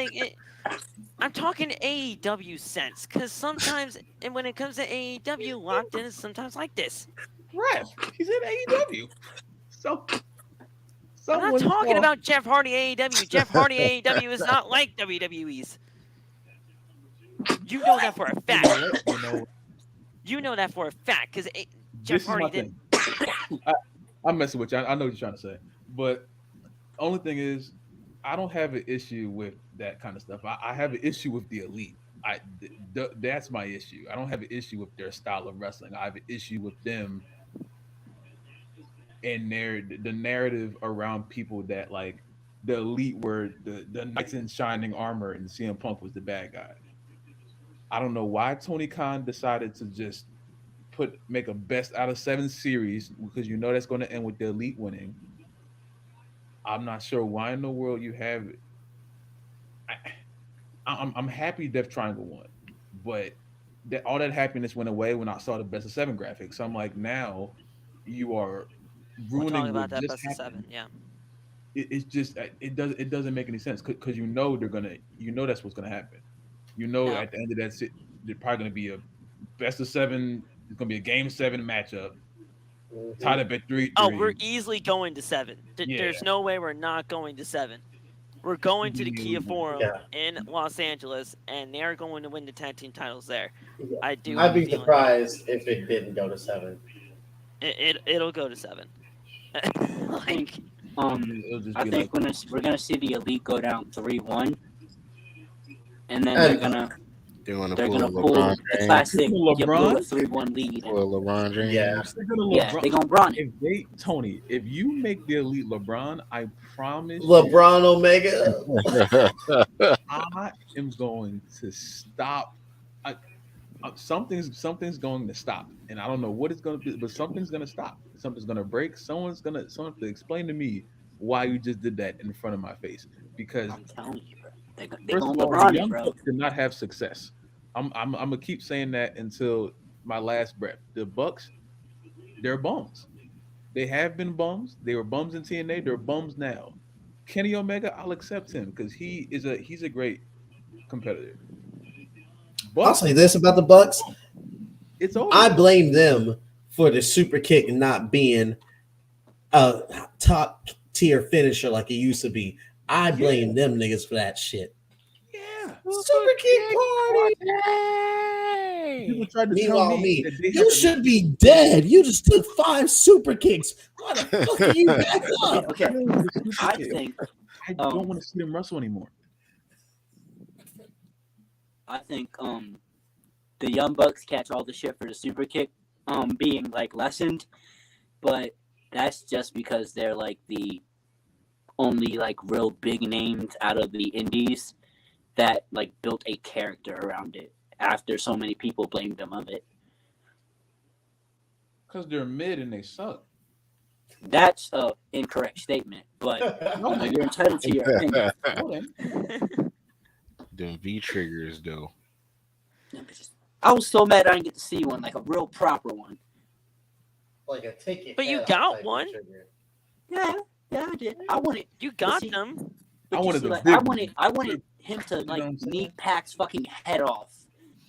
A: I'm talking AEW sense, because sometimes, and when it comes to AEW, locked in is sometimes like this.
D: Right, he's in AEW. So
A: I'm not talking about Jeff Hardy AEW. Jeff Hardy AEW is not like WWE's. You know that for a fact. You know that for a fact, because Jeff Hardy didn't.
D: I'm messing with you. I know what you're trying to say, but only thing is, I don't have an issue with that kind of stuff. I have an issue with the Elite. That's my issue. I don't have an issue with their style of wrestling. I have an issue with them and the narrative around people that like the Elite were the knights in shining armor and CM Punk was the bad guy. I don't know why Tony Khan decided to just make a best out of 7 series because you know that's going to end with the Elite winning. I'm not sure why in the world you have. I'm happy Death Triangle won, but all that happiness went away when I saw the best of 7 graphics. So I'm like, now you are
A: We'll talk
D: ruining
A: about
D: what
A: that
D: just
A: best of
D: happened.
A: 7. Yeah.
D: It's just it doesn't make any sense because you know that's what's gonna happen. You know
A: Yeah.
D: at the end of that, they're probably gonna be a best of 7. It's gonna be a game 7 matchup. Tied up at 3-3.
A: Oh, we're easily going to 7.
D: Yeah.
A: There's no way we're not going to 7. We're going to the Kia Forum
B: Yeah.
A: in Los Angeles, and they're going to win the tag team titles there.
B: Yeah.
A: I do.
B: I'd be surprised if it didn't go to 7.
A: It'll go to 7. Like,
E: I think we're gonna see the Elite go down 3-1, and then they're gonna pull the classic
D: LeBron
E: 3-1 lead.
C: LeBron James.
B: Yeah.
E: They're gonna LeBron it.
D: Tony, if you make the Elite LeBron, I promise
B: LeBron Omega.
D: I am going to stop. Something's going to stop, and I don't know what it's going to be, but something's going to stop. Something's going to break. Someone have to explain to me why you just did that in front of my face. Because
E: I'm telling you, bro.
D: first of all, the Young Bucks did not have success. I'm gonna keep saying that until my last breath. The Bucks, they're bums. They have been bums. They were bums in TNA. They're bums now. Kenny Omega, I'll accept him because he's a great competitor. But
B: I'll say this about the Bucks.
D: It's over.
B: I blame them for the super kick not being a top tier finisher like it used to be. I blame them niggas for that shit.
D: Yeah.
B: Super kick party.
D: People tried to
B: Meanwhile,
D: tell me that
B: you should be dead. You just took 5 super kicks. Why the fuck are you back up?
E: Okay. I think
D: I don't want to see them wrestle anymore.
E: I think the Young Bucks catch all the shit for the super kick being like lessened, but that's just because they're like the only like real big names out of the indies that like built a character around it after so many people blamed them of it.
D: Because they're mid and they suck.
E: That's an incorrect statement, but you're entitled to your opinion.
C: Them V triggers though.
E: I was so mad I didn't get to see one, like a real proper one.
B: Like a ticket.
A: But you got one.
E: Yeah, I did. I wanted.
A: You got them.
E: I wanted him to like knee Pac's fucking head off.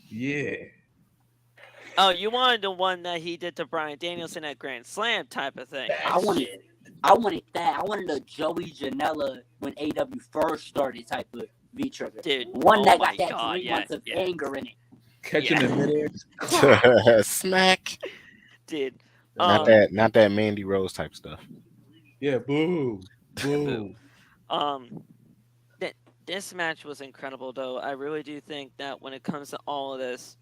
D: Yeah.
A: Oh, you wanted the one that he did to Bryan Danielson at Grand Slam type of thing.
E: I wanted that. I wanted a Joey Janela when AEW first started type of V trigger.
A: Dude,
E: one that got that 3 months of anger in it.
D: Catching in midair.
C: Smack.
A: Dude.
C: Not that Mandy Rose type stuff.
D: Yeah, boo. Boo.
A: This match was incredible though. I really do think that when it comes to all of this,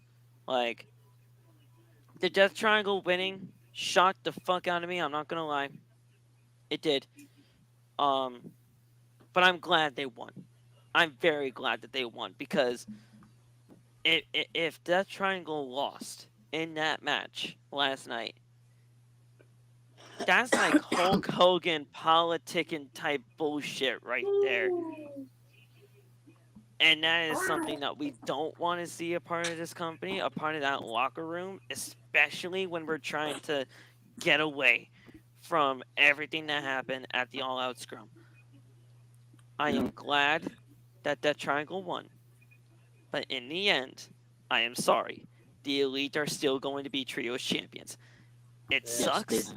A: like the Death Triangle winning shocked the fuck out of me. I'm not gonna lie. It did. But I'm glad they won. I'm very glad that they won because if Death Triangle lost in that match last night, that's like Hulk Hogan politicking type bullshit right there. And that is something that we don't want to see a part of this company, a part of that locker room, especially when we're trying to get away from everything that happened at the All Out Scrum. I am glad that Death Triangle won. But in the end, I am sorry. The Elite are still going to be Trios champions. It sucks.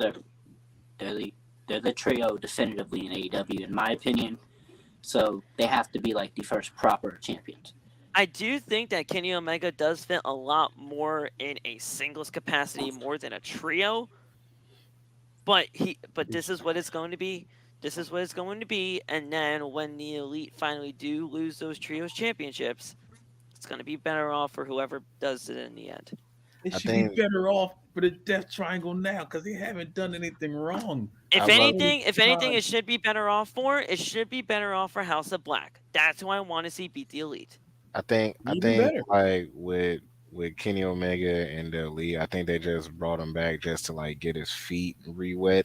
E: They're the trio definitively in AEW, in my opinion. So they have to be like the first proper champions.
A: I do think that Kenny Omega does fit a lot more in a singles capacity more than a trio. But this is what it's going to be. This is what it's going to be. And then when the Elite finally do lose those trios championships, it's going to be better off for whoever does it in the end.
D: It
C: I
D: should
C: think-
D: be better off for the Death Triangle now because they haven't done anything wrong.
A: If anything, it should be better off for. It should be better off for House of Black. That's who I want to see beat the Elite.
C: I think
D: better.
C: like with Kenny Omega and the Elite, I think they just brought him back just to like get his feet re-wet.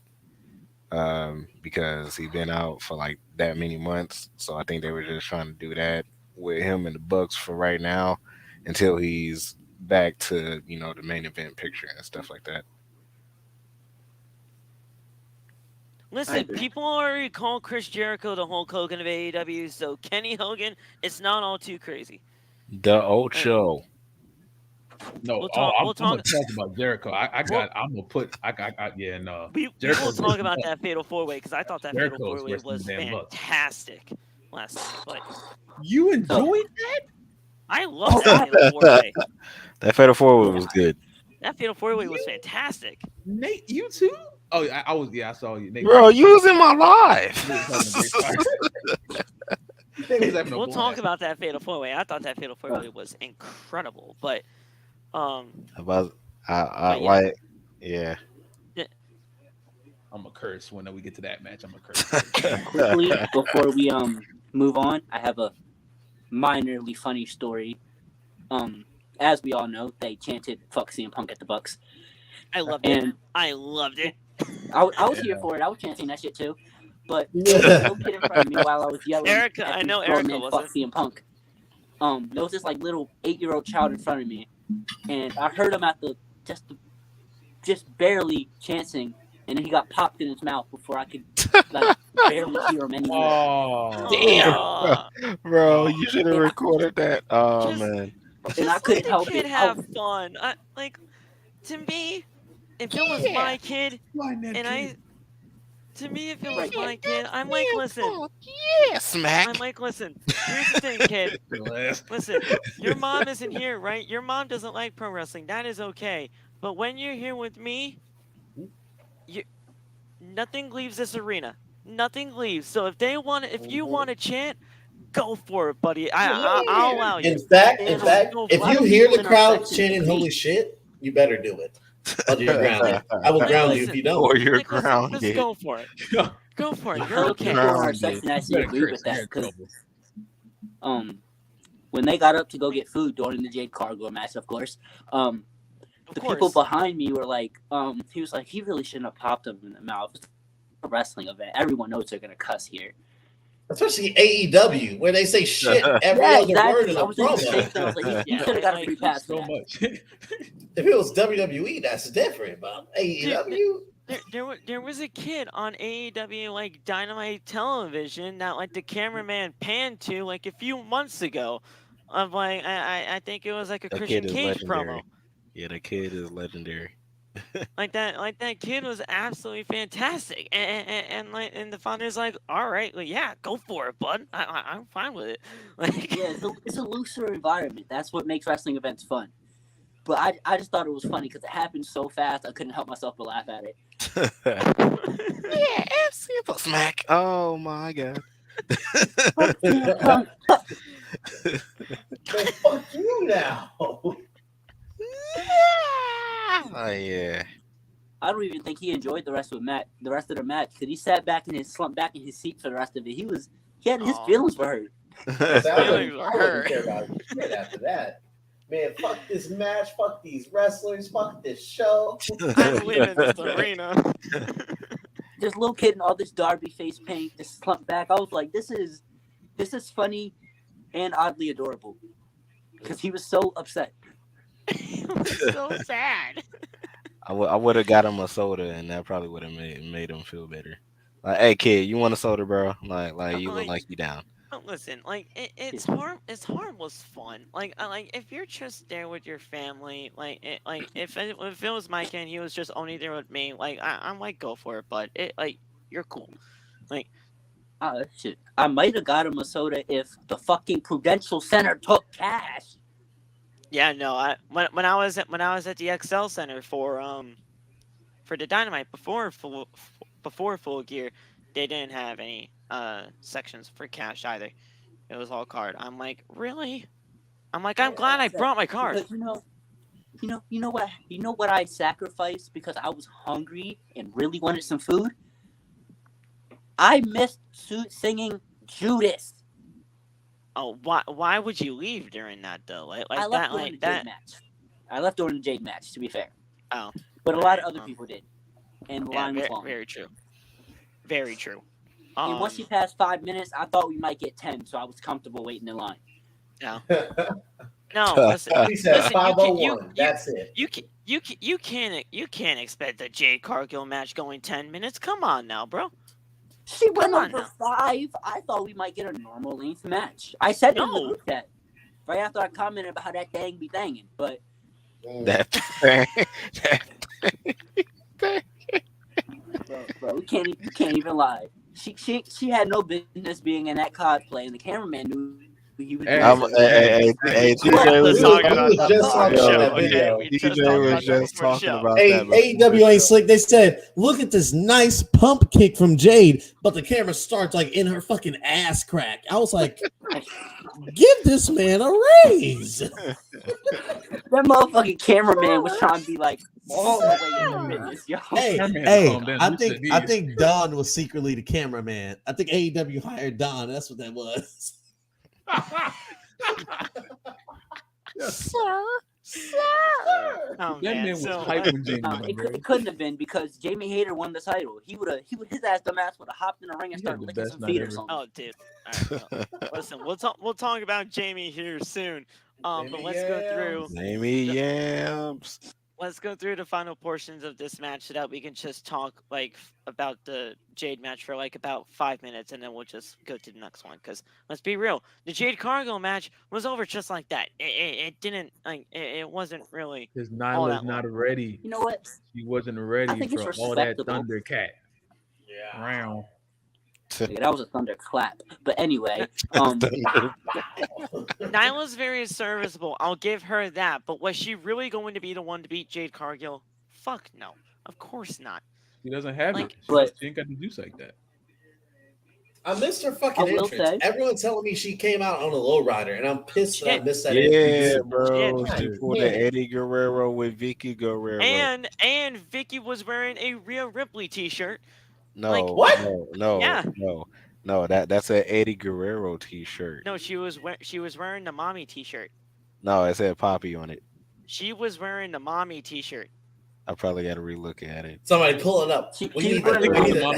C: Because he'd been out for like that many months. So I think they were just trying to do that with him and the Bucks for right now until he's back to, you know, the main event picture and stuff like that.
A: Listen, people already call Chris Jericho the Hulk Hogan of AEW, so Kenny Hogan, it's not all too crazy.
C: The Ocho.
D: No,
A: We'll
D: I'm
A: talk
D: gonna talk about Jericho. No.
A: We will talk about that Fatal 4-Way because I thought that Fatal 4-Way was fantastic last night. But
D: you enjoyed that?
A: I love that Fatal 4-Way.
C: That Fatal 4-Way was good.
A: That Fatal 4-Way was fantastic.
D: Nate, you too? Oh, I was. Yeah, I saw you. Nate,
C: Bro, you was in my life.
A: We'll talk about that Fatal 4-Way. I thought that Fatal 4-Way was incredible, but
C: yeah.
D: I'm a curse when we get to that match. I'm a curse.
E: Quickly before we move on, I have a minorly funny story. As we all know, they chanted "fuck CM Punk" at the Bucks.
A: I loved it. I loved it.
E: I was here for it. I was chanting that shit too. But no kid in front of me while I was yelling.
A: Erica, I know Erica wasn't.
E: Fuck CM Punk. There was this like little 8-year-old child in front of me, and I heard him at the just barely chanting, and then he got popped in his mouth before I could like barely hear him anymore.
D: Oh,
C: damn, bro! You should have recorded that. Oh man!
E: And I couldn't help
A: it. Have fun. To me, if it was my kid, to me, if it was my kid, I'm like, listen.
C: Yeah, smack.
A: I'm like, listen. Here's the thing, kid. Listen, your mom isn't here, right? Your mom doesn't like pro wrestling. That is okay. But when you're here with me, nothing leaves this arena. Nothing leaves. So if you want to chant, go for it, buddy. I'll allow you.
B: In fact, if you hear the crowd chanting "Holy shit," you better do it. You're grounded. I will ground you if you don't.
C: Or you're grounded.
A: Just go for it. Go for it. You're okay.
E: I actually agree with that because when they got up to go get food during the Jade Cargill match, of course, people behind me were like, he was like, he really shouldn't have popped him in the mouth. It's a wrestling event. Everyone knows they're gonna cuss here.
B: Especially AEW, where they say shit every other word in a promo.
E: I was like, you could have got a free pass so much.
B: If it was WWE, that's different. But AEW,
A: there was a kid on AEW like Dynamite Television that like the cameraman panned to like a few months ago. Of like I think it was like a Christian Cage promo.
C: Yeah, the kid is legendary.
A: like that kid was absolutely fantastic, and the founder's like, all right, well, yeah, go for it, bud. I'm fine with it. Like,
E: yeah, it's a looser environment. That's what makes wrestling events fun. But I just thought it was funny because it happened so fast. I couldn't help myself but laugh at it.
C: Yeah, simple smack. Oh my god.
B: fuck you now.
C: Oh yeah.
E: I don't even think he enjoyed the rest of the match because he sat back and slumped back in his seat for the rest of it. He had his feelings were hurt.
B: I care about shit after that. Man, fuck this match, fuck these wrestlers, fuck this show.
A: I'm leaving this arena.
E: This little kid in all this Darby face paint just slumped back. I was like, this is funny and oddly adorable because he was so upset.
A: He was so sad.
C: I would have got him a soda, and that probably would have made him feel better. Like, hey kid, you want a soda, bro? Like you look like you down.
A: Listen, like it's harmless fun. Like if you're just there with your family, if it was my kid, he was just only there with me. Like I'm like, go for it, bud. You're cool. Like,
E: shit. I might have got him a soda if the fucking Prudential Center took cash.
A: Yeah, no. When I was at the XL Center for the Dynamite before Full Gear, they didn't have any sections for cash either. It was all card. I'm like, really? I'm glad I brought my card.
E: Because, You know what I sacrificed because I was hungry and really wanted some food. I missed singing Judas.
A: Oh, why would you leave during that though?
E: I left during the Jade match. I left during the Jade match, to be fair.
A: Oh,
E: but a lot of other people did, and the line was long.
A: Very true. Very true.
E: And once you passed 5 minutes, I thought we might get 10, so I was comfortable waiting in line.
A: No. No, listen.
B: He said 5:01. That's it.
A: You can't expect the Jade Cargill match going 10 minutes. Come on now, bro.
E: She went on for 5. I thought we might get a normal length match. I said it in the group chat right after I commented about how that thing be thanging, but bro, you can't even lie. She had no business being in that cosplay, and the cameraman knew. He was
C: TJ was just talking about that.
B: AEW ain't slick. They said, look at this nice pump kick from Jade, but the camera starts like in her fucking ass crack. I was like, give this man a raise.
E: That motherfucking cameraman was trying to be like all the way in the business, yo.
B: Hey, I think Don was secretly the cameraman. I think AEW hired Don. That's what that was.
E: It couldn't have been because Jamie Hayter won the title. His ass dumbass would have hopped in the ring and started licking some feet or something.
A: Oh, dude. All right, listen, we'll talk about Jamie here soon. But let's go through
C: Jamie Yams.
A: Let's go through the final portions of this match so that we can just talk about the Jade match for about 5 minutes, and then we'll just go to the next one. Because let's be real, the Jade Cargill match was over just like that. It didn't it wasn't really.
D: Because Nyla's not ready.
E: You know what?
D: She wasn't ready for all that Thundercat.
B: Yeah.
D: Round.
E: That was a thunderclap. But anyway,
A: Nyla's very serviceable. I'll give her that. But was she really going to be the one to beat Jade Cargill? Fuck no. Of course not.
D: She doesn't have it. She ain't got the juice like that.
B: I missed her fucking entrance. Everyone's telling me she came out on a lowrider, and I'm pissed that I missed that.
C: Yeah, bro. She pulled an Eddie Guerrero with Vicky Guerrero.
A: And Vicky was wearing a Rhea Ripley t-shirt.
C: No,
B: what?
C: No. That's an Eddie Guerrero t-shirt.
A: No, she was wearing the mommy t-shirt.
C: No, it said Poppy on it.
A: She was wearing the mommy t-shirt.
C: I probably got to relook at it.
B: Somebody pull it up.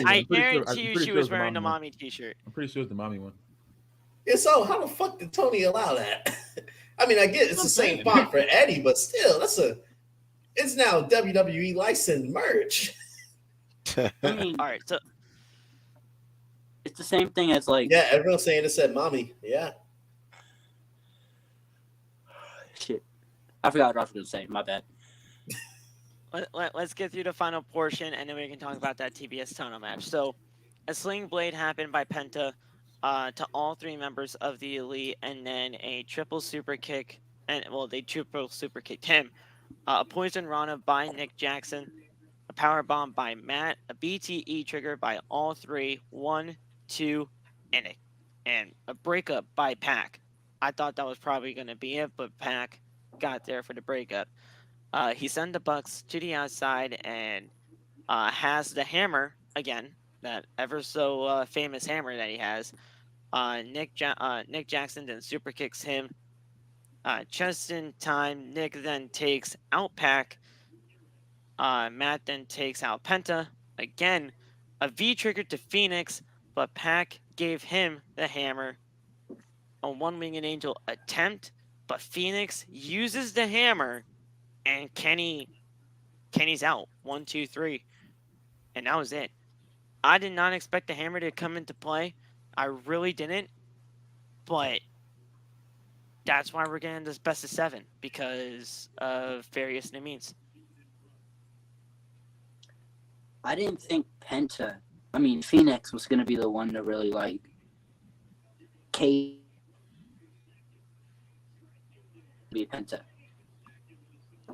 A: I guarantee you she was wearing the mommy t-shirt.
D: I'm pretty sure it's the mommy one.
B: Yeah, so how the fuck did Tony allow that? I mean, I get it's the same font for Eddie, but still, it's now WWE licensed merch.
E: I mean,
A: all right, so
E: it's the same thing as
B: yeah, everyone's saying it said mommy. Yeah.
E: Shit, I forgot what I was going to say. My bad.
A: Let's get through the final portion, and then we can talk about that TBS title match. So, a sling blade happened by Penta to all 3 members of the Elite, and then a triple super kick, they triple super kicked him. A poison rana by Nick Jackson. A power bomb by Matt, a BTE trigger by all 3, 1, 2, and a breakup by Pac. I thought that was probably going to be it, but Pac got there for the breakup. He sent the Bucks to the outside and has the hammer again, that ever so famous hammer that he has. Nick Jackson then super kicks him. Just in time, Nick then takes out Pac. Matt then takes out Penta. Again, a V trigger to Phoenix, but Pac gave him the hammer. A one-winged angel attempt, but Phoenix uses the hammer, and Kenny's out. 1, 2, 3. And that was it. I did not expect the hammer to come into play. I really didn't. But that's why we're getting this best of 7, because of various new means.
E: I didn't think Phoenix was going to be the one to really be Penta.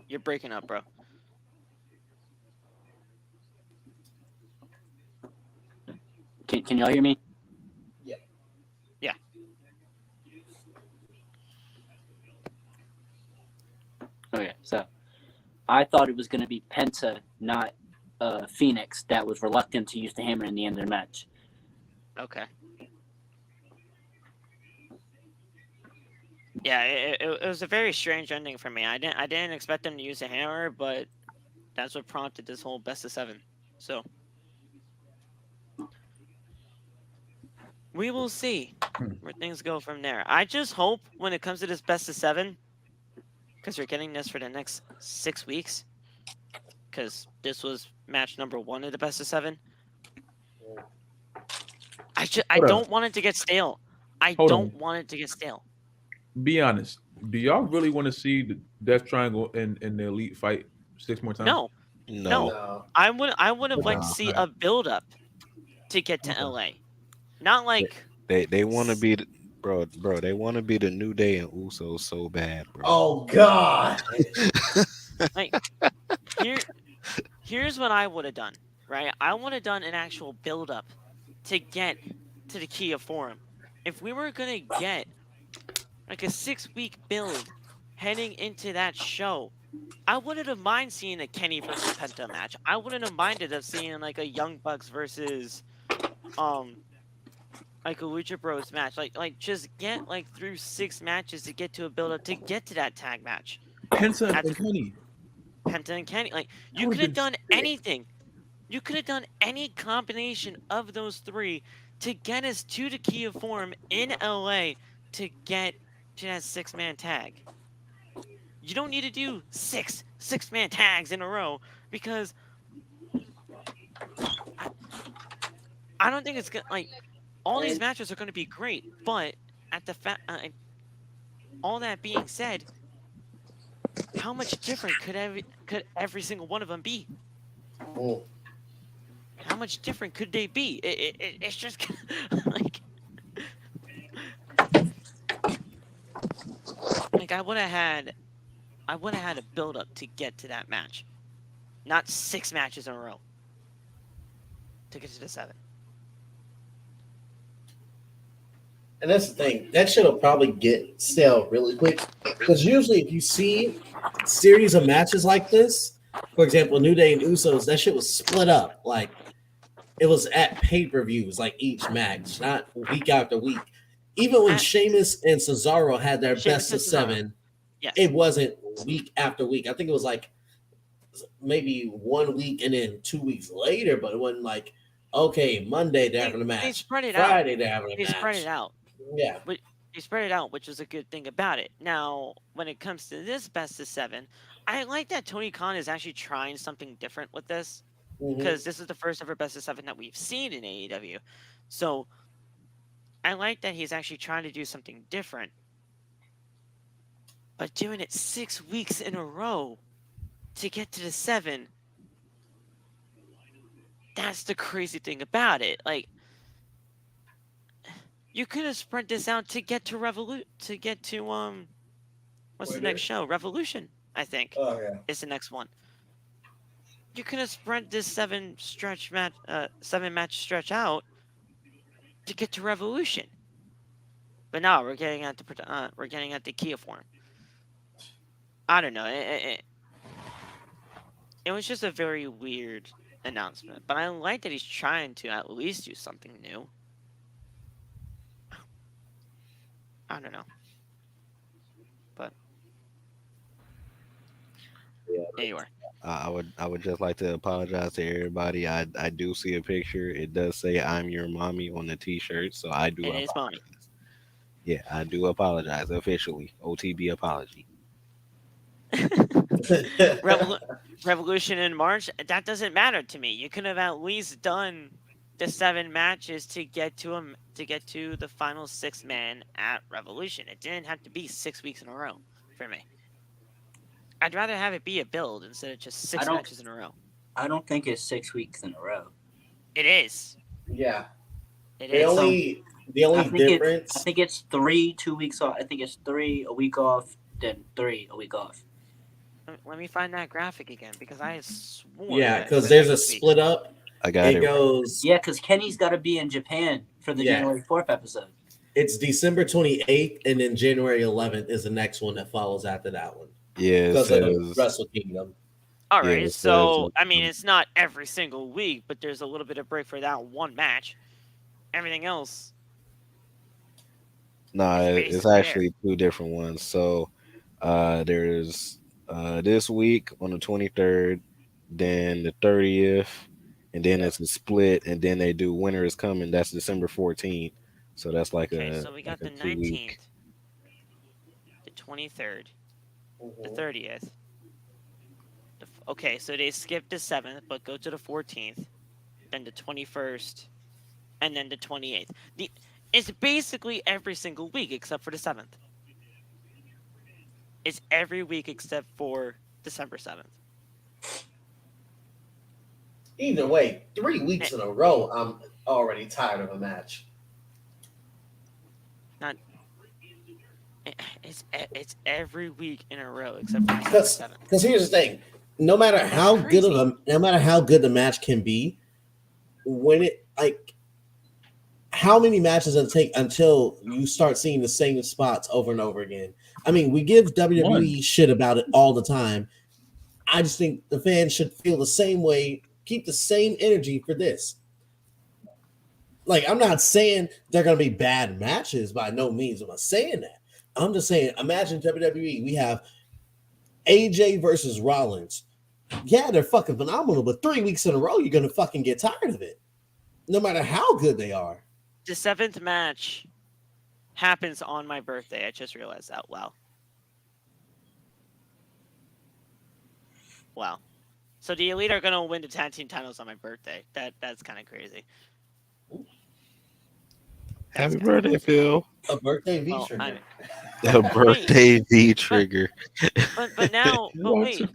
A: You're breaking up, bro.
E: Can y'all hear me?
B: Yeah.
A: Yeah.
E: Okay, so I thought it was going to be Penta, not Phoenix, that was reluctant to use the hammer in the end of the match.
A: Okay. Yeah, it was a very strange ending for me. I didn't expect them to use a hammer, but that's what prompted this whole best of 7. So we will see where things go from there. I just hope when it comes to this best of 7, because we're getting this for the next 6 weeks, because this was match number 1 of the best of 7. I don't want it to get stale. I don't want it to get stale.
D: Be honest. Do y'all really want to see the Death Triangle in the Elite fight 6 more times?
A: No. I would have liked to see a build up to get to LA. Not like
C: they want to be bro. They want to be the New Day and Usos so bad, bro.
B: Oh God!
A: Like here's what I would have done. Right, I would have done an actual build up to get to the Kia Forum. If we were gonna get like a 6-week build heading into that show, I wouldn't have minded seeing a Kenny versus Penta match. I wouldn't have minded of seeing like a Young Bucks versus like a Lucha Bros match. Like just get like through 6 matches to get to a build up to get to that tag match.
D: Penta and Kenny.
A: Penta and Kenny. Like you could have done anything. You could have done any combination of those 3 to get us to the Kia Forum in LA to get to that 6-man tag. You don't need to do 6-man tags in a row because I don't think it's gonna like all these matches are going to be great, but at the all that being said, how much different could every single one of them be?
B: Oh.
A: How much different could they be? It's just like I would have had a build up to get to that match, not 6 matches in a row to get to the 7.
B: And that's the thing. That shit'll probably get stale really quick. Because usually if you see a series of matches like this, for example, New Day and Usos, that shit was split up. Like, it was at pay-per-views, like each match, not week after week. Even when Sheamus and Cesaro had their best of 7,
A: yes,
B: it wasn't week after week. I think it was like maybe 1 week and then 2 weeks later, but it wasn't like, okay, Monday they're having a match.
A: They spread it
B: Friday
A: out.
B: they're having a match.
A: They spread it out.
B: Yeah.
A: But they spread it out, which is a good thing about it. Now, when it comes to this best of 7, I like that Tony Khan is actually trying something different with this. Because this is the first ever best of 7 that we've seen in AEW. So I like that he's actually trying to do something different. But doing it 6 weeks in a row to get to the 7, that's the crazy thing about it. Like, you could have spread this out to get to what's the next show? Revolution, I think.
B: Oh yeah.
A: Is the next one. You could have spread this 7 match stretch out to get to Revolution. But now we're getting at the Kia Forum. I don't know. It was just a very weird announcement, but I like that he's trying to at least do something new. I don't know. But
B: Yeah.
A: anyway.
C: I would just like to apologize to everybody. I do see a picture. It does say "I'm your mommy" on the T-shirt, so I do.
A: And it's mommy.
C: Yeah, I do apologize officially. OTB apology.
A: Revolution in March. That doesn't matter to me. You could have at least done the 7 matches to get to the final 6-man at Revolution. It didn't have to be 6 weeks in a row for me. I'd rather have it be a build instead of just 6 matches in a row.
E: I don't think it's 6 weeks in a row.
A: It is.
B: Yeah.
A: It
B: The
A: is.
B: only difference.
E: I think it's 3 2 weeks off. I think it's 3 a week off, then 3 a week off.
A: Let me find that graphic again because I swore.
B: Yeah, because there's a split up.
C: I got it.
B: Goes.
E: Yeah, because Kenny's got to be in Japan for the January 4th episode.
B: It's December 28th, and then January 11th is the next one that follows after that one.
C: Yeah,
B: Because of the Wrestle Kingdom.
A: All right,
C: it's
A: so I mean, it's not every single week, but there's a little bit of break for that one match. Everything else,
C: No,
A: is
C: it's
A: basically
C: actually two different ones. So there's this week on the 23rd, then the 30th, and then it's a split, and then they do Winter is Coming. That's December 14th. So that's like
A: okay.
C: a
A: So we got the
C: 2 week.
A: 19th, the 23rd, the
B: Mhm.
A: 30th. Okay, so they skipped the 7th, but go to the 14th, then the 21st, and then the 28th. It's basically every single week except for the 7th. It's every week except for December 7th.
B: Either way, 3 weeks in a row, I'm already tired of a match.
A: It's every week in a row except for December 7th.
B: Because here's the thing: no matter how good the match can be, when it like, how many matches does it take until you start seeing the same spots over and over again? I mean, we give WWE shit about it all the time. I just think the fans should feel the same way, keep the same energy for this. Like, I'm not saying they're going to be bad matches. By no means am I saying that. I'm just saying, imagine WWE. We have AJ versus Rollins. Yeah, they're fucking phenomenal, but 3 weeks in a row, you're going to fucking get tired of it. No matter how good they are.
A: The 7th match happens on my birthday. I just realized that. Wow. Wow. So the Elite are going to win the tag team titles on my birthday. That's kind of crazy.
C: Happy birthday, Phil.
B: A birthday V trigger.
C: A birthday V trigger.
A: But now, wait.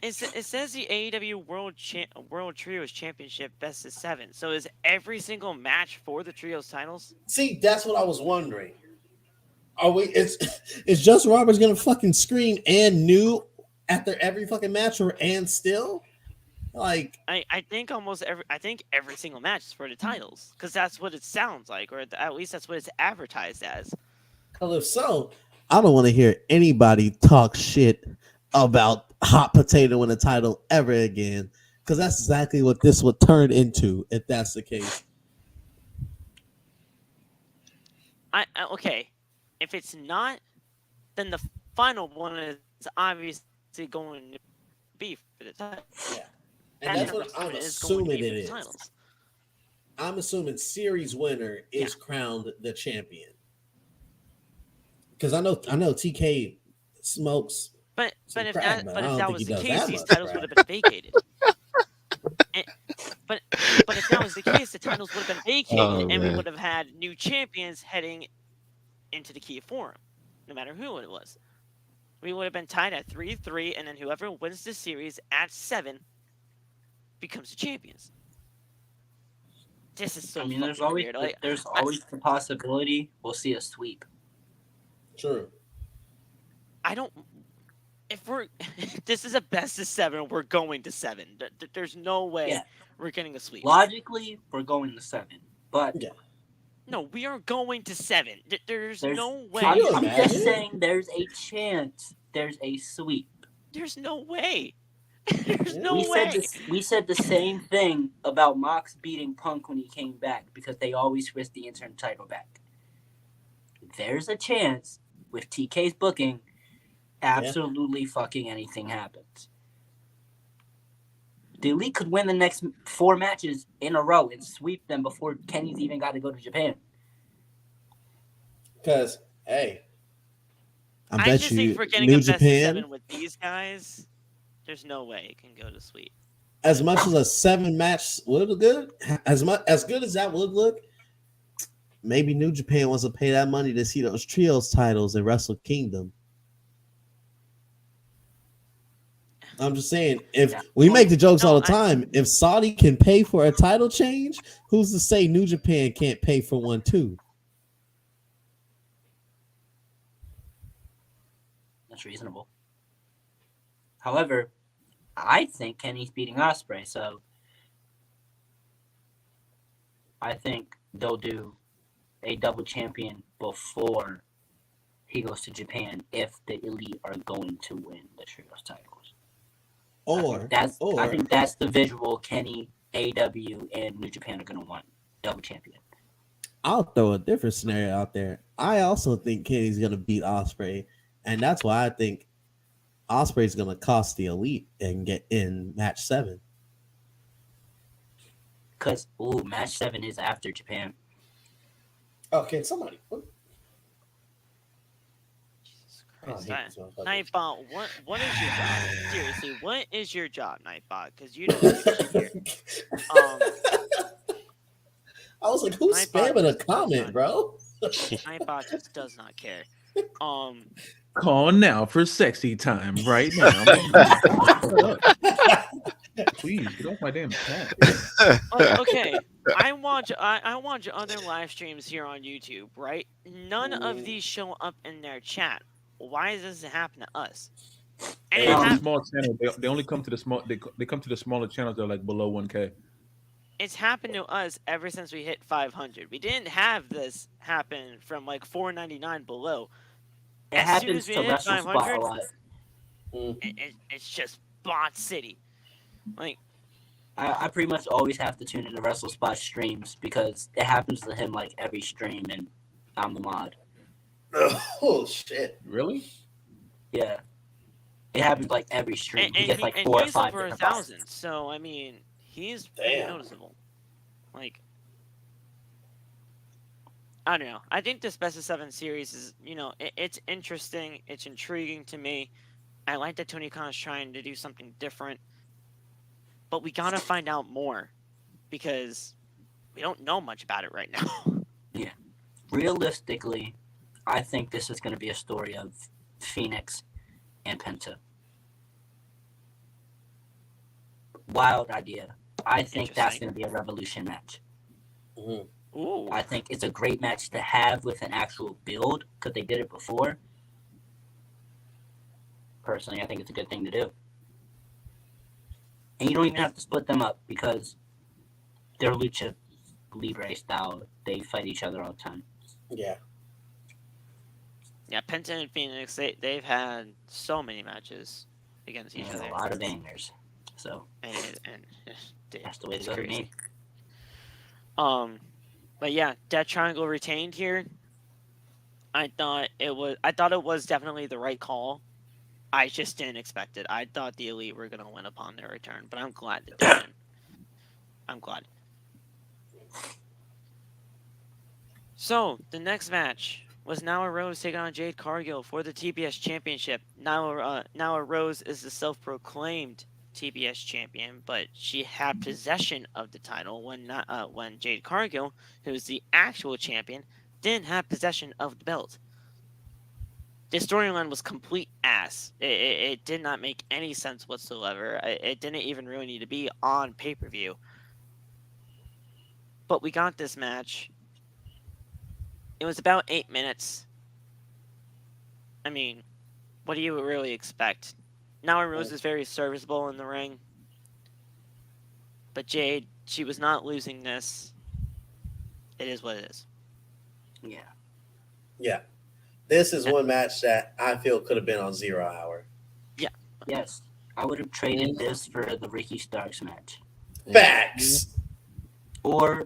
A: It says the AEW World Trios Championship best of 7. So is every single match for the Trios titles?
B: See, that's what I was wondering. Are we? Is Justin Roberts gonna fucking scream and new after every fucking match, or and still? Like,
A: I think every single match is for the titles, because that's what it sounds like, or at least that's what it's advertised as.
B: Because if so, I don't want to hear anybody talk shit about Hot Potato in the title ever again, because that's exactly what this would turn into if that's the case.
A: Okay, if it's not, then the final one is obviously going to be for the title.
B: Yeah. And that's what I'm assuming it is. I'm assuming series winner is crowned the champion. Because I know TK smokes.
A: But if that was the case, these titles would have been vacated. But if that was the case, the titles would have been vacated, and we would have had new champions heading into the Kia Forum, no matter who it was. We would have been tied at 3-3, and then whoever wins the series at 7 becomes the champions. This is so.
E: There's always
A: weird.
E: There's always the possibility we'll see a sweep.
B: True.
A: If this is a best of 7, we're going to 7. There's no way we're getting a sweep.
E: Logically, we're going to 7, but
A: no, we are going to 7. There's no way.
E: I'm just saying, there's a chance there's a sweep.
A: There's no way. There's no way.
E: We said the same thing about Mox beating Punk when he came back, because they always risk the interim title back. There's a chance with TK's booking, absolutely fucking anything happens. The Elite could win the next 4 matches in a row and sweep them before Kenny's even got to go to Japan.
B: Because, hey,
A: I just think for getting a best of 7 with these guys, there's no way it can go to sweep.
B: As much as a 7 match would look good, as good as that would look, maybe New Japan wants to pay that money to see those trios titles in Wrestle Kingdom. I'm just saying, if we make the jokes all the time, if Saudi can pay for a title change, who's to say New Japan can't pay for one too?
E: That's reasonable. However, I think Kenny's beating Ospreay, so I think they'll do a double champion before he goes to Japan if the Elite are going to win the trios titles. I think that's the visual Kenny, AEW, and New Japan are going to want. Double champion.
B: I'll throw a different scenario out there. I also think Kenny's going to beat Ospreay, and that's why I think Ospreay's going to cost the Elite and get in match 7.
E: Because, match 7 is after Japan.
B: Okay, somebody.
A: Nightbot, what is your job? Seriously, what is your job, Nightbot? Because you don't give a shit here.
B: I was like, who's spamming a comment, bro?
A: Nightbot just does not care.
D: Call now for sexy time right now. Please get off my damn cat.
A: Okay, I watch other live streams here on YouTube, right? None of these show up in their chat. Why does this happen to us? And
D: small channel. They only come to the small. They come to the smaller channels that are like below 1K.
A: It's happened to us ever since we hit 500. We didn't have this happen from like 499 below.
E: It happens to Wrestle Spot a lot.
A: It's just bot city. Like,
E: I pretty much always have to tune into Wrestle Spot streams because it happens to him like every stream, and I'm the mod.
B: Oh shit!
D: Really?
E: Yeah, it happens like every stream.
A: And
E: he gets like 4 or 5
A: over 1,000. So I mean, he's pretty noticeable. Like, I don't know. I think this best of 7 series is, it's interesting. It's intriguing to me. I like that Tony Khan is trying to do something different, but we gotta find out more because we don't know much about it right now.
E: Yeah, realistically, I think this is going to be a story of Phoenix and Penta. Wild idea. I think that's going to be a Revolution match.
A: Ooh.
E: I think it's a great match to have with an actual build because they did it before. Personally, I think it's a good thing to do. And you don't even have to split them up because they're Lucha Libre style. They fight each other all the time.
B: Yeah.
A: Yeah, Penta and Phoenix, they've had so many matches against each other.
E: A lot of bangers. So
A: and
E: that's the way to go to me.
A: But yeah, Death Triangle retained here. I thought it was definitely the right call. I just didn't expect it. I thought the Elite were gonna win upon their return, but I'm glad that they didn't. I'm glad. So the next match was Nyla Rose taking on Jade Cargill for the TBS Championship. Nyla Rose is the self-proclaimed TBS champion, but she had possession of the title when Jade Cargill, who's the actual champion, didn't have possession of the belt. The storyline was complete ass. It did not make any sense whatsoever. It didn't even really need to be on pay-per-view. But we got this match. It was about 8 minutes. I mean, what do you really expect? Nyla Rose is very serviceable in the ring. But Jade, she was not losing this. It is what it is.
E: Yeah.
B: Yeah. This is one match that I feel could have been on 0 Hour.
A: Yeah.
E: Yes. I would have traded this for the Ricky Starks match.
B: Facts.
E: Or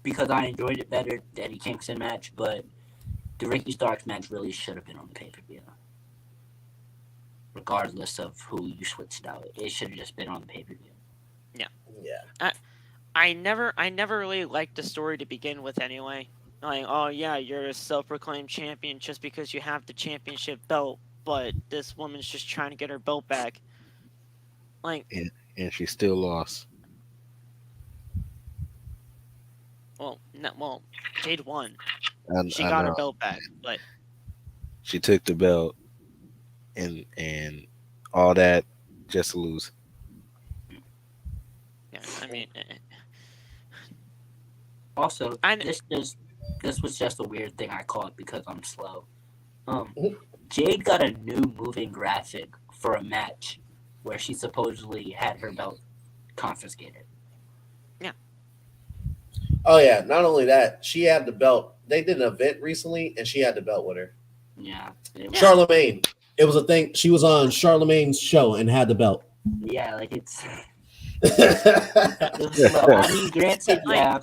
E: because I enjoyed it better, the Eddie Kingston match, but the Ricky Starks match really should have been on the pay-per-view. Regardless of who you switched out. It should have just been on the pay-per-view.
A: Yeah.
B: Yeah.
A: I never really liked the story to begin with anyway. Like, oh yeah, you're a self-proclaimed champion just because you have the championship belt, but this woman's just trying to get her belt back. Like,
C: and she still lost.
A: Well, Jade won. She
C: I
A: got
C: know.
A: her belt back, but
C: She took the belt and all that just to lose.
A: yeah, I mean,
E: Also, this was just a weird thing I caught because I'm slow. Jade got a new moving graphic for a match where she supposedly had her belt confiscated.
A: Yeah.
B: Oh yeah. Not only that, she had the belt. They did an event recently, and she had the belt with her.
E: Yeah.
B: Charlemagne. It was a thing. She was on Charlemagne's show and had the belt.
E: Yeah, like it's. It was slow. I mean, granted, yeah,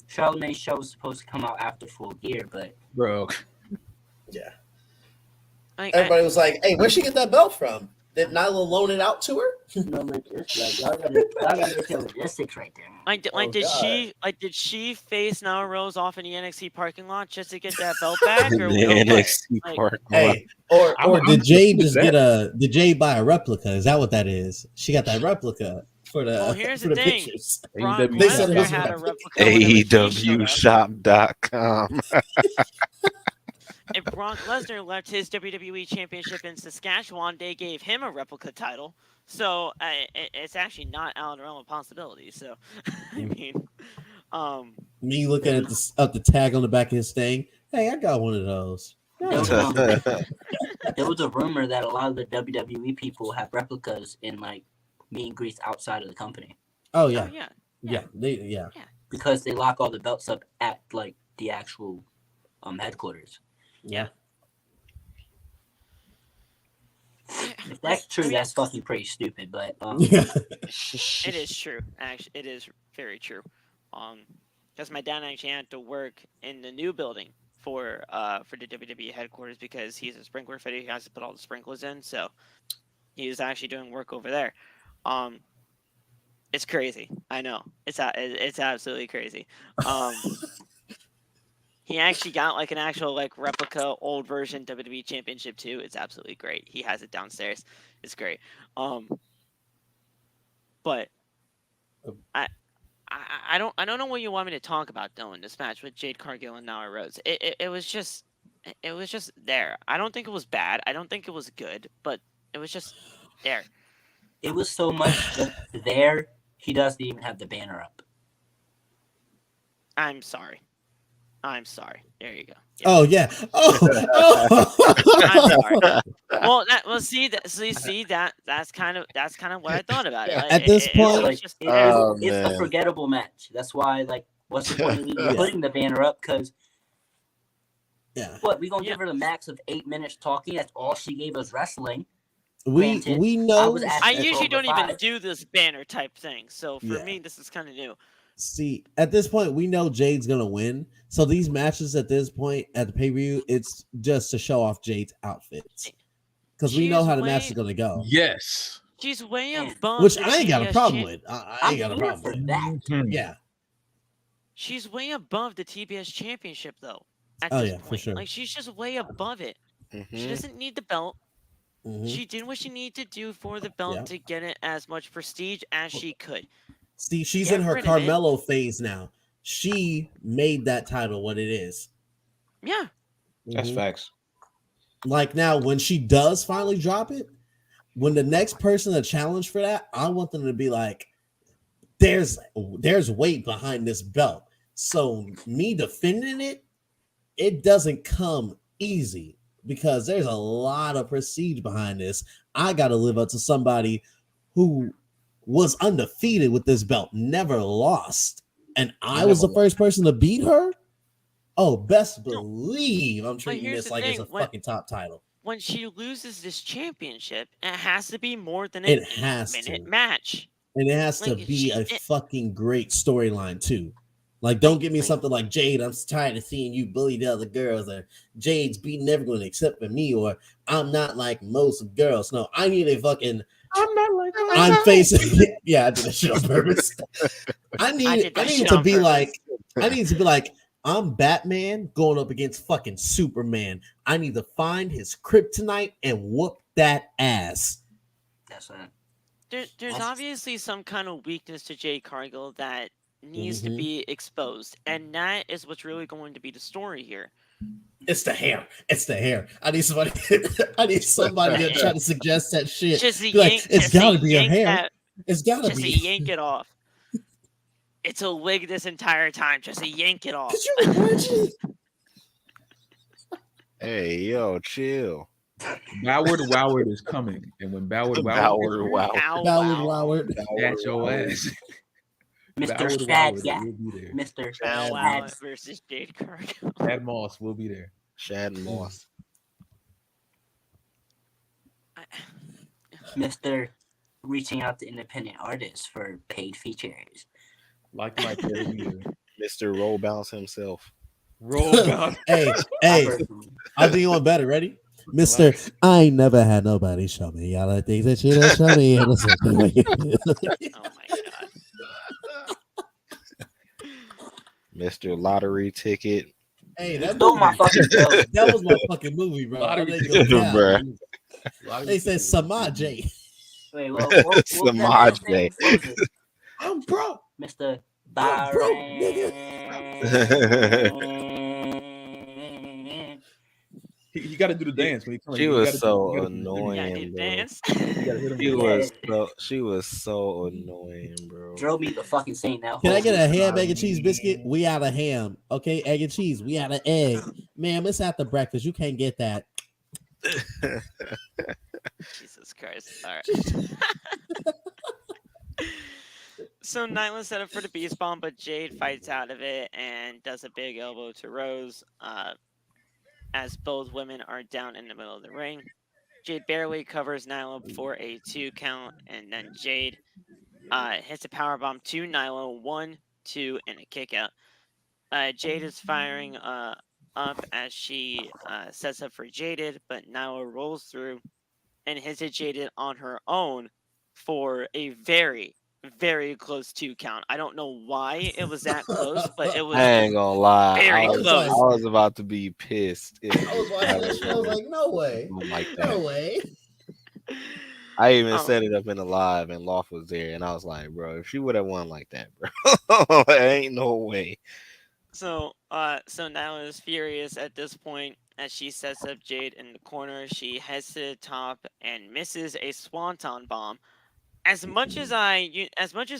E: Charlemagne's show was supposed to come out after Full Gear, but
D: Bro,
B: Yeah.
A: Like,
B: Everybody was like, "Hey, where'd she get that belt from? Did Nyla loan it out to her?"
E: no, like y'all gotta get your logistics right there.
A: Did she face Nyla Rose off in the NXT parking lot just to get that belt back, or
C: The
A: what?
C: NXT
A: Like,
C: park.
B: Hey, or did Jade just get did Jade buy a replica? Is that what that is? She got that replica for the
A: Well, here's
B: for
A: the
B: the
A: thing.
B: pictures.
A: Brock
D: AEW
B: They said it
A: Lesnar
B: was
A: had a
B: right.
A: replica whenever he showed up.
C: AEWshop.com.
A: If Brock Lesnar left his WWE Championship in Saskatchewan, they gave him a replica title. So it's actually not out of the realm of possibility. So, I mean,
B: Me looking at the tag on the back of his thing. Hey, I got one of those.
E: There was a rumor that a lot of the WWE people have replicas in like meet and greets outside of the company.
B: Oh yeah,
A: yeah.
E: Because they lock all the belts up at like the actual headquarters.
B: Yeah.
E: If that's true, that's fucking pretty stupid. But
B: Yeah.
A: It is true. Actually, it is very true. Because my dad actually had to work in the new building for the WWE headquarters because he's a sprinkler fitter. He has to put all the sprinklers in, so he was actually doing work over there. It's crazy. I know. It's absolutely crazy. He actually got like an actual like replica old version WWE Championship too. It's absolutely great. He has it downstairs. It's great. But I don't know what you want me to talk about though in this match with Jade Cargill and Nyla Rose. It was just there. I don't think it was bad. I don't think it was good, but it was just there.
E: It was so much there. He doesn't even have the banner up.
A: I'm sorry. There you go. Yeah.
B: Oh yeah.
A: I'm sorry. Well, that's kind of what I thought about it. Like,
B: At this point,
E: it's a forgettable match. That's why, like, what's the point of even putting the banner up? Because what we gonna give her the max of 8 minutes talking? That's all she gave us wrestling.
B: We know.
A: I usually don't even do this banner type thing, so for me, this is kind of new.
B: See, at this point, we know Jade's gonna win. So these matches at this point at the pay-per-view, it's just to show off Jade's outfits because we know how the match is gonna go.
D: Yes,
A: she's way above.
B: Which I ain't got a problem with. I ain't got a problem with
E: that.
B: Yeah,
A: she's way above the TBS Championship though. At
B: oh
A: this
B: yeah,
A: point.
B: for sure.
A: Like she's just way above it. She doesn't need the belt. She did what she needed to do for the belt to get it as much prestige as she could.
B: See, she's in her Carmelo phase now. She made that title what it is.
A: Yeah.
F: That's facts.
B: Like now, when she does finally drop it, when the next person to challenge for that, I want them to be like, there's weight behind this belt. So me defending it, it doesn't come easy because there's a lot of prestige behind this. I got to live up to somebody who was undefeated with this belt, never lost. And I was the first person to beat her. Oh, best believe I'm treating this like it's a fucking top title.
A: When she loses this championship, it has to be more than
B: an
A: a minute match.
B: And it has to be a fucking great storyline too. Like, don't give me something like Jade, I'm tired of seeing you bully the other girls, or Jade's beating everyone except for me, or I'm not like most girls. No, I need a fucking I'm facing yeah, I did that shit on purpose. I need to be like I'm Batman going up against fucking Superman. I need to find his kryptonite and whoop that ass.
E: That's right.
A: There's obviously some kind of weakness to Jade Cargill that needs to be exposed, and that is what's really going to be the story here.
B: It's the hair. I need somebody. To try to suggest that shit. It's got to be her hair. It's got to be.
A: Yank it off. It's a wig this entire time. Just yank it off.
B: Could you imagine?
C: Hey, yo, chill.
D: Boward is coming, and when Boward, that's your ass.
E: Mr. Shad,
A: Mr. Shad versus Jade Cargill.
D: Shad Moss will be there.
C: Shad
E: Mr. reaching out to independent artists for paid features.
D: Like Mr.
C: Roll Bounce himself.
D: Roll bounce.
B: Hey, I'll do you one better. Ready? Mr. I ain't never had nobody show me all the things that you done show me.
A: Oh my god.
B: Mr.
C: Lottery Ticket.
B: Hey, that
E: stole my fucking joke.
B: That was my fucking movie, bro. They said Samaj.
E: Wait, what
C: Samaj.
B: I'm broke.
E: Mr.
B: I'm broke, nigga.
D: He got to do the dance when he comes.
C: She was so annoying, bro.
A: Dance.
C: She was so annoying, bro.
E: Drove me the fucking scene now.
B: Can I get a ham, egg, and cheese biscuit? We out of ham. Okay, egg and cheese. We out of egg. Ma'am, it's after breakfast. You can't get that.
A: Jesus Christ. All right. So Nyla set up for the Beast Bomb, but Jade fights out of it and does a big elbow to Rose. As both women are down in the middle of the ring. Jade barely covers Nyla for a 2 count, and then Jade hits a powerbomb to Nyla, 1, 2, and a kick out. Jade is firing up as she sets up for Jaded, but Nyla rolls through and hits a Jaded on her own for a very, very close 2 count. I don't know why it was that close, but it was.
C: I ain't gonna lie.
A: Very close.
C: I was about to be pissed.
B: I was watching that shit. I was like, no way. No way.
C: I even set it up in the live, and Loft was there, and I was like, bro, if she would have won like that, bro, ain't no way.
A: So Nyla is furious at this point as she sets up Jade in the corner. She heads to the top and misses a swanton bomb. As much as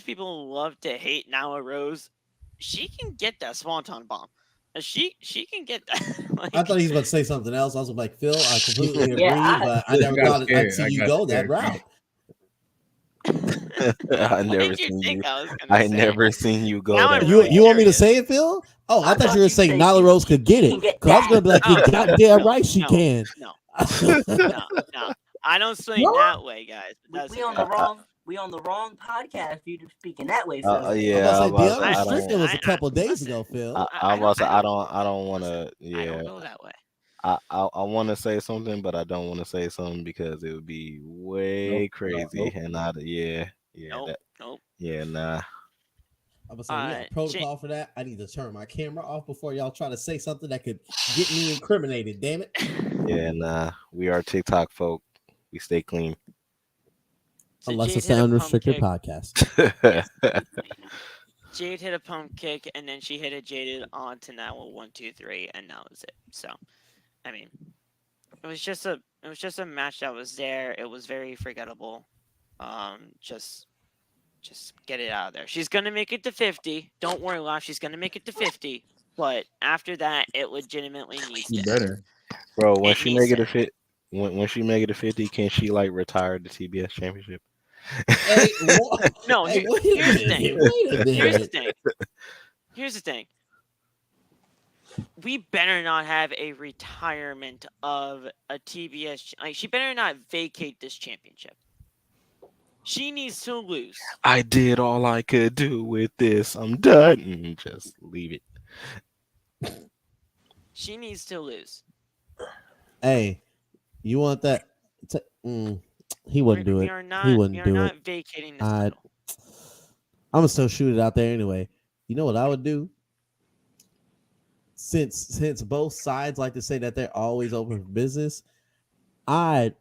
A: people love to hate Nyla Rose, she can get that swanton bomb. She can get that. Like,
B: I thought he was about to say something else. I was like, Phil, I completely agree,
E: Yeah,
B: but I never thought I'd see you go that route.
C: I never seen you go.
A: Now
C: That
A: I'm
B: You want me to say it, Phil? Oh, I thought you were saying Nyla Rose could get it. Because I was gonna be like, you goddamn right she can.
A: No. I don't swing that way, guys.
E: We on the wrong podcast. You speaking that way,
C: Yeah,
E: Phil.
B: DeAndre Strickland was a couple days ago, Phil.
C: I don't want to. Yeah,
A: I don't go that way.
C: I want to say something, but I don't want to say something because it would be way crazy, and nah.
B: I'm gonna say we have a protocol for that. I need to turn my camera off before y'all try to say something that could get me incriminated. Damn it.
C: Yeah, nah. We are TikTok folk. We stay clean.
A: So
B: Unless
A: Jade
B: it's
A: hit
B: an
A: a
B: unrestricted
A: pump
B: podcast.
A: Jade hit a pump kick, and then she hit a Jaded on to Nyla 1, 2, 3, and that was it. So, I mean, it was just a match that was there. It was very forgettable. Just get it out of there. She's gonna make it to 50. Don't worry, Law. She's gonna make it to 50. But after that, it legitimately needs to.
D: Better,
C: bro. When she make it to 50, when she make it to 50, can she like retire the TBS Championship?
B: Hey,
A: no. Here's the thing. Here's the thing. We better not have a retirement of a TBS. Like, she better not vacate this championship. She needs to lose.
C: I did all I could do with this. I'm done. Just leave it.
A: She needs to lose.
B: Hey, you want that? He wouldn't do it. He wouldn't do it.
A: Vacating this title.
B: I'm gonna still shoot it out there anyway. You know what I would do? Since both sides like to say that they're always open for business, I'd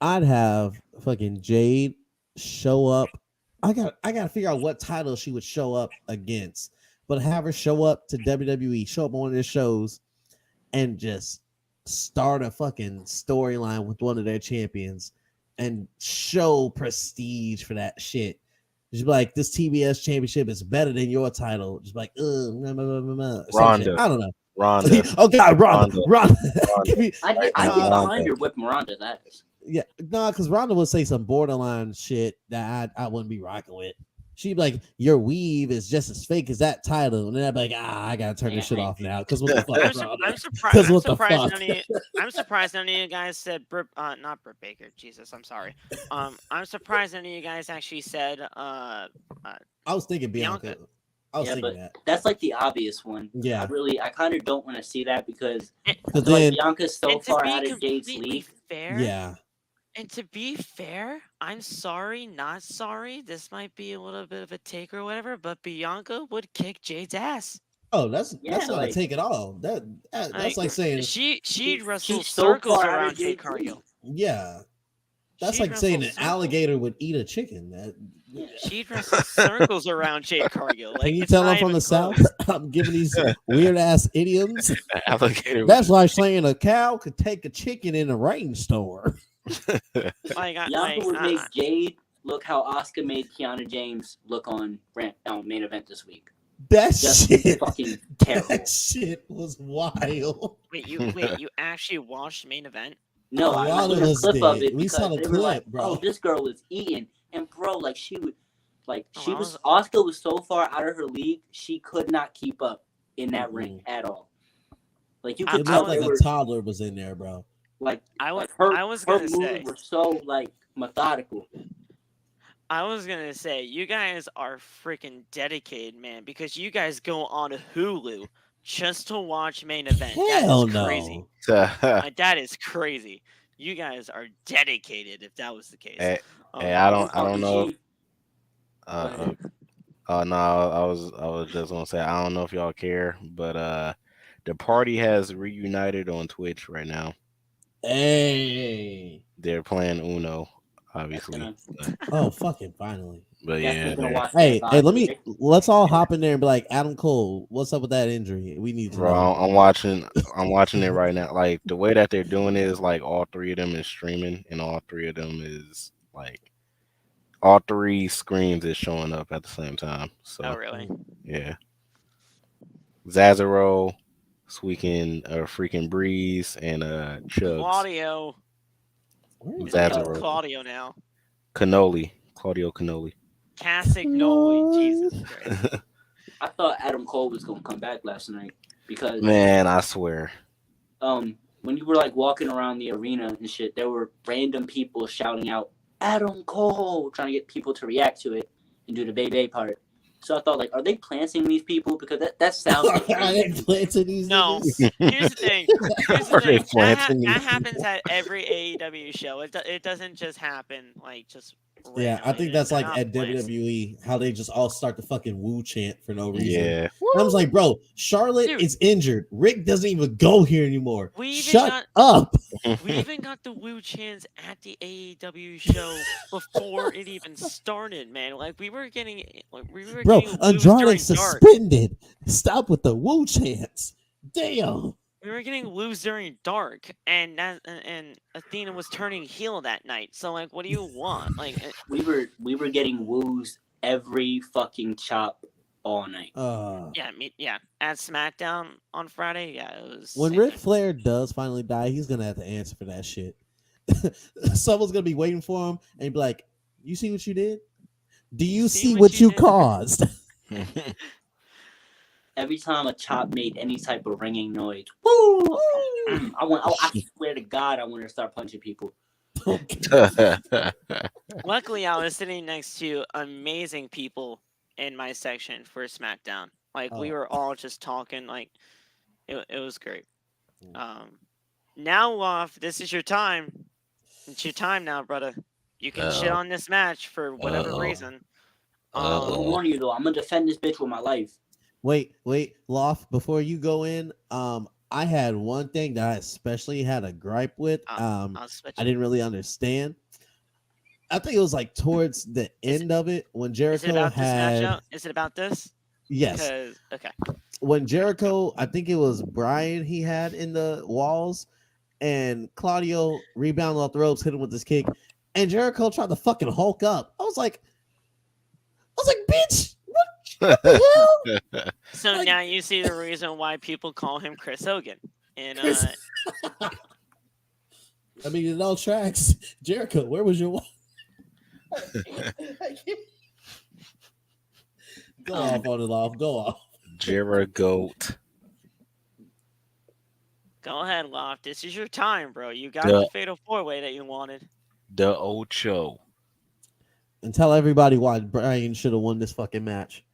B: have fucking Jade show up. I gotta figure out what title she would show up against, but have her show up to WWE, show up on one of their shows, and just start a fucking storyline with one of their champions and show prestige for that shit. Just be like, this TBS championship is better than your title. Just like,
C: Ronda.
B: I don't know.
C: Ronda.
B: Oh God, Ronda.
E: I get behind your whip Ronda. That is.
B: Yeah, no, because Ronda would say some borderline shit that I wouldn't be rocking with. she'd be like, your weave is just as fake as that title. And then I'd be like, I gotta turn this shit off now. Because what the fuck, bro?
A: I'm surprised. I'm surprised none of you guys said not Britt Baker. Jesus, I'm sorry. I'm surprised none of you guys actually said
B: I was thinking Bianca. I was thinking that.
E: That's like the obvious one.
B: Yeah.
E: I kind of don't want to see that because
B: then,
E: Bianca's so far out of Jade's league.
A: Fair,
B: yeah.
A: And to be fair, I'm sorry, not sorry. This might be a little bit of a take or whatever, but Bianca would kick Jade's ass.
B: Oh, that's not a take at all. That's like saying
A: she'd wrestle circles around Jade Cargill.
B: Yeah. That's like saying an alligator would eat a chicken.
A: She'd wrestle circles around Jade Cargill. Like,
B: can you tell I'm from the South? I'm giving these weird ass idioms.
C: Alligator.
B: That's like saying a cow could take a chicken in a rainstorm.
E: Bianca would make Jade look how Asuka made Kiana James look on main event this week.
B: That shit,
E: fucking terrible.
B: That shit was wild.
A: Wait, you actually watched main event?
E: No, I saw a clip of it.
B: We saw the clip,
E: like,
B: bro.
E: Oh, this girl is eating, and bro, Asuka was so far out of her league, she could not keep up in that ring at all. Like you could tell,
B: like a toddler was in there, bro.
E: Like
A: I was
E: her
A: gonna say,
E: were so like methodical.
A: I was gonna say, you guys are freaking dedicated, man, because you guys go on Hulu just to watch main event.
B: Hell
A: that is crazy. That is crazy. You guys are dedicated. If that was the case.
C: Hey, I don't know. No, I was just gonna say I don't know if y'all care, but the party has reunited on Twitch right now.
B: Hey,
C: they're playing Uno, obviously.
B: Oh, fucking finally!
C: But yeah,
B: hey, let's all hop in there and be like, Adam Cole, what's up with that injury? We need to.
C: Bro, I'm watching it right now. Like the way that they're doing it is like all three of them is streaming, and all three of them is like all three screens is showing up at the same time. So,
A: oh really?
C: Yeah. Zazaro, freaking Breeze, and Chubbs.
A: Claudio.
C: Zazaro.
A: Claudio now.
C: Claudio Castangnoli.
A: Castagnoli, Jesus Christ.
E: I thought Adam Cole was gonna come back last night because
C: man, I swear.
E: When you were like walking around the arena and shit, there were random people shouting out Adam Cole, trying to get people to react to it and do the baby part. So I thought, like, are they planting these people? Because that sounds like
B: are they planting these?
A: No. Here's the thing. That happens at every AEW show. It doesn't just happen like just.
B: Yeah, I think that's like at WWE, how they just all start the fucking woo chant for no reason.
C: Yeah.
B: I was like, bro, Charlotte is injured. Rick doesn't even go here anymore. Shut up.
A: We even got the woo chants at the AEW show before it even started, man. Like we were getting
B: bro, Andrade suspended. Stop with the woo chants. Damn.
A: We were getting woos during dark, and Athena was turning heel that night. So like, what do you want? Like
E: we were getting woos every fucking chop all night.
A: At SmackDown on Friday, it was.
B: When Ric Flair does finally die, he's gonna have to answer for that shit. Someone's gonna be waiting for him and be like, "You see what you did? Do you see what you caused?"
E: Every time a chop made any type of ringing noise, woo! I swear to God, I want to start punching people.
A: Luckily, I was sitting next to amazing people in my section for SmackDown. Like we were all just talking. Like it was great. Now, Loft, this is your time. It's your time now, brother. You can shit on this match for whatever reason.
E: I'll warn you though, I'm gonna defend this bitch with my life.
B: Wait, Loft, before you go in, I had one thing that I especially had a gripe with. I didn't really understand. I think it was like towards the end of it when Jericho had.
A: Is it about this?
B: Yes.
A: Okay.
B: When Jericho, I think it was Bryan he had in the walls, and Claudio rebounded off the ropes, hit him with this kick, and Jericho tried to fucking Hulk up. I was like, bitch. What the hell?
A: So like, now you see the reason why people call him Chris Hogan. And
B: I mean, it all tracks. Jericho, where was your Go off on it, off. Go off.
C: Jericho.
A: Go ahead, Loft. This is your time, bro. You got
C: The-
A: the fatal 4-way that you wanted.
C: The Ocho.
B: And tell everybody why Bryan should have won this fucking match.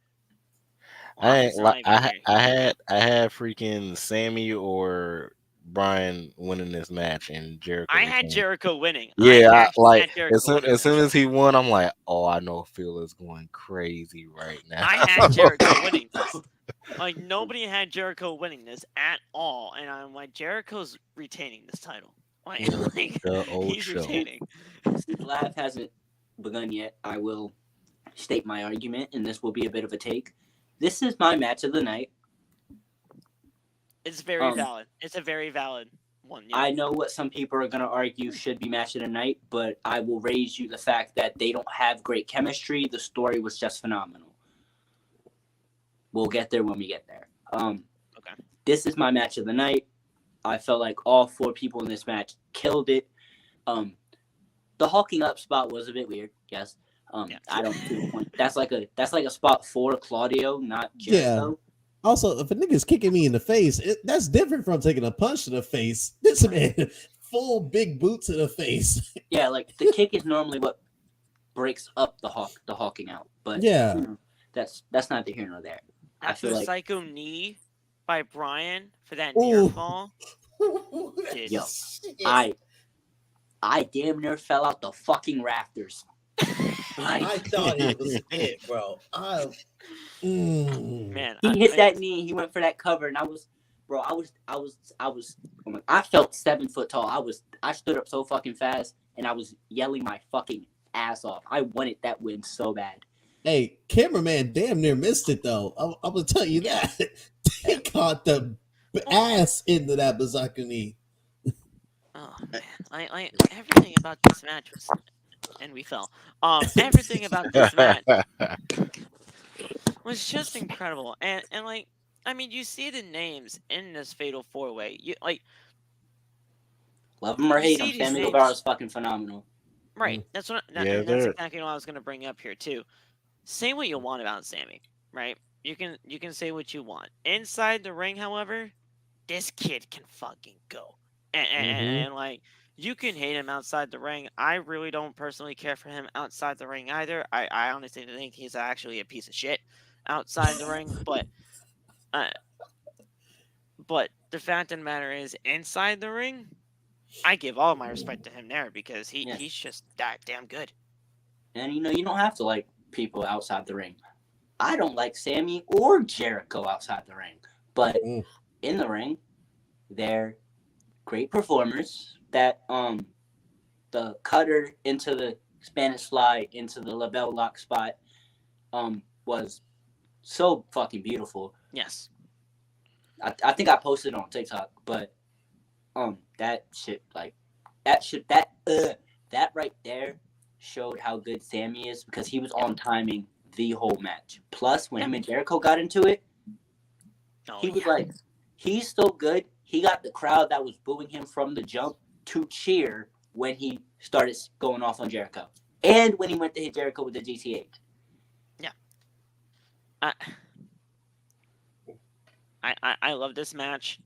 C: I ain't
A: Loft is not
C: like
A: even here.
C: I had freaking Sammy or Brian winning this match and Jericho.
A: I had
C: retaining.
A: Jericho winning.
C: Yeah,
A: I actually
C: like
A: had Jericho
C: as soon
A: winning
C: as soon
A: this.
C: as he won, I'm like, oh, I know Phil is going crazy right now.
A: I had Jericho winning this. Like, nobody had Jericho winning this at all. And I'm like, Jericho's retaining this title. Like
C: The
A: he's
C: Ocho.
A: retaining.
E: Since the laugh hasn't begun yet, I will state my argument, and this will be a bit of a take. This is my match of the night.
A: It's very valid. It's a very valid one. Yeah.
E: I know what some people are going to argue should be match of the night, but I will raise you the fact that they don't have great chemistry. The story was just phenomenal. We'll get there when we get there.
A: Okay.
E: This is my match of the night. I felt like all 4 people in this match killed it. The hulking up spot was a bit weird. Yes.
A: Yeah.
E: I don't see the point. That's like a spot for Claudio, not Jericho.
B: Yeah. Also, if a nigga's kicking me in the face, that's different from taking a punch to the face. This man, full big boot to the face.
E: Yeah, like the kick is normally what breaks up the hawking out. But
B: Yeah.
E: you know, that's neither here nor there. I
A: After
E: feel like
A: Psycho knee by Brian for that near fall. Dude,
E: Yo, I damn near fell out the fucking rafters.
B: I thought it was it, bro.
A: man,
E: He hit that knee. He went for that cover, and I felt 7 foot tall. I stood up so fucking fast, and I was yelling my fucking ass off. I wanted that win so bad.
B: Hey, cameraman damn near missed it though. I'm gonna tell you that. He caught the ass into that Berserker knee.
A: Oh man, I everything about this match was, and we fell. Everything about this match was just incredible, and like, I mean, you see the names in this fatal 4-way. You like,
E: Love him or
A: You
E: hate
A: see
E: him,
A: these
E: Sammy
A: names-
E: Guevara is fucking phenomenal.
A: right? That's what.
C: Yeah,
A: That's
C: they're-
A: exactly what I was gonna bring up here too. Say what you want about Sammy, right? You can say what you want. Inside the ring, however, this kid can fucking go. And like, you can hate him outside the ring. I really don't personally care for him outside the ring either. I honestly think he's actually a piece of shit outside the ring. But the fact of the matter is, inside the ring, I give all my respect to him there because he's just that damn good.
E: And you don't have to like people outside the ring. I don't like Sammy or Jericho outside the ring, but in the ring, they're great performers. That the cutter into the Spanish fly into the label lock spot was so fucking beautiful.
A: Yes.
E: I think I posted it on TikTok, but that right there showed how good Sammy is because he was on timing the whole match. Plus, when him and Jericho got into it, he was like, he's so good. He got the crowd that was booing him from the jump to cheer when he started going off on Jericho. And when he went to hit Jericho with the GTH.
A: Yeah. I love this match.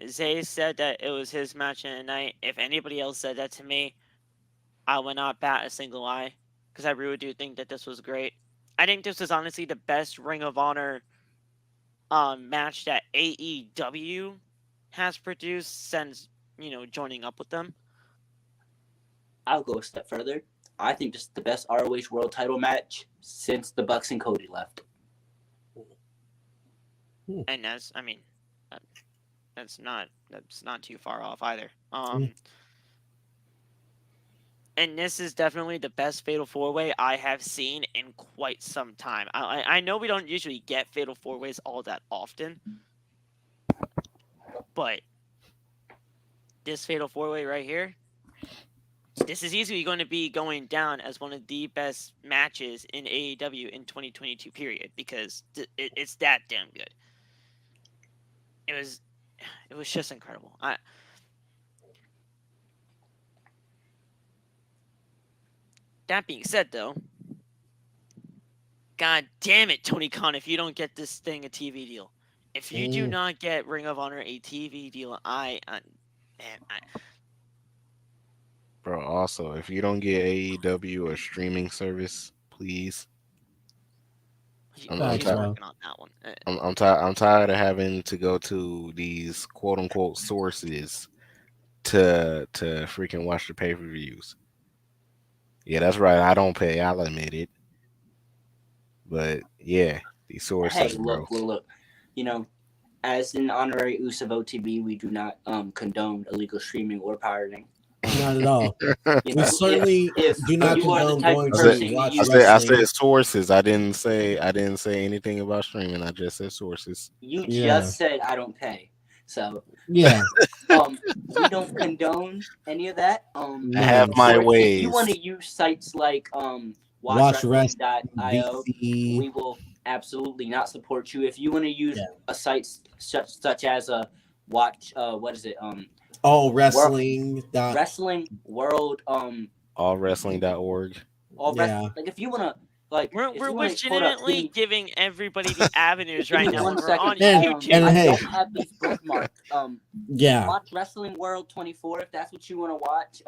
A: Zay said that it was his match in the night. If anybody else said that to me, I would not bat a single eye because I really do think that this was great. I think this was honestly the best Ring of Honor match that AEW has produced since, joining up with them.
E: I'll go a step further. I think this is the best ROH World Title match since the Bucks and Cody left.
A: And that's not too far off either. And this is definitely the best Fatal 4-Way I have seen in quite some time. I know we don't usually get Fatal 4-Ways all that often, but this Fatal 4-Way right here, this is easily going to be going down as one of the best matches in AEW in 2022 period because it's that damn good. It was just incredible. That being said, though, God damn it, Tony Khan, if you don't get this thing a TV deal. If you do not get Ring of Honor a TV deal,
C: Bro, also, if you don't get AEW a streaming service, please.
A: he's
C: I'm
A: working
C: tired.
A: on that one.
C: I'm tired of having to go to these quote unquote sources to freaking watch the pay-per-views. Yeah, that's right. I don't pay. I'll admit it. But yeah, these sources,
E: Hey,
C: bro.
E: look. You know, as an honorary use of OTB, we do not condone illegal streaming or pirating.
B: Not at all.
E: You
B: We
E: know,
B: certainly do not
E: you are the
B: condone
E: type
B: going
E: of
B: to
E: person
B: watch
E: you-
C: I
B: wrestling.
C: said sources. I didn't say anything about streaming. I just said sources.
E: You
B: Yeah.
E: just said I don't pay. So
B: Yeah.
E: we don't condone any of that.
C: I have my
E: Or if you
C: ways.
E: want to use sites like
B: Watch
E: watchwrestling.io,
B: VC.
E: we will absolutely not support you. If you want to use a site such as a watch what is it?
B: All wrestling.
E: Wrestling World
C: Allwrestling.org.
E: all
B: Yeah.
E: like if you want to like
A: We're
E: if you wanna hold up,
A: legitimately giving everybody the avenues right
E: give me
A: now.
E: one
A: When we're
E: second.
A: on
B: And
A: YouTube.
E: I
B: hey.
E: don't have these bookmarked.
B: Yeah.
E: Watch Wrestling World 24 if that's what you want to watch.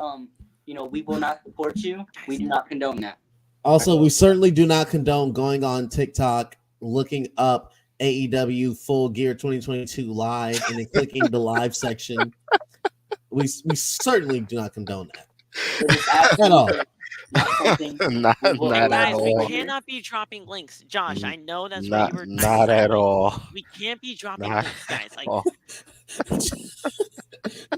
E: You know, we will not support you. We do not condone that.
B: Also, we certainly do not condone going on TikTok, looking up AEW Full Gear 2022 live, and then clicking the live section. We certainly do not condone that.
E: It is
B: At all.
E: absolutely not something
C: Not
E: we will
C: at
A: Guys,
E: allow
A: we
C: all.
E: here.
A: cannot be dropping links. Josh, I know that's what
C: Not
A: you were.
C: not at all.
A: We can't be dropping
C: Not
A: links, guys. Like,
C: all.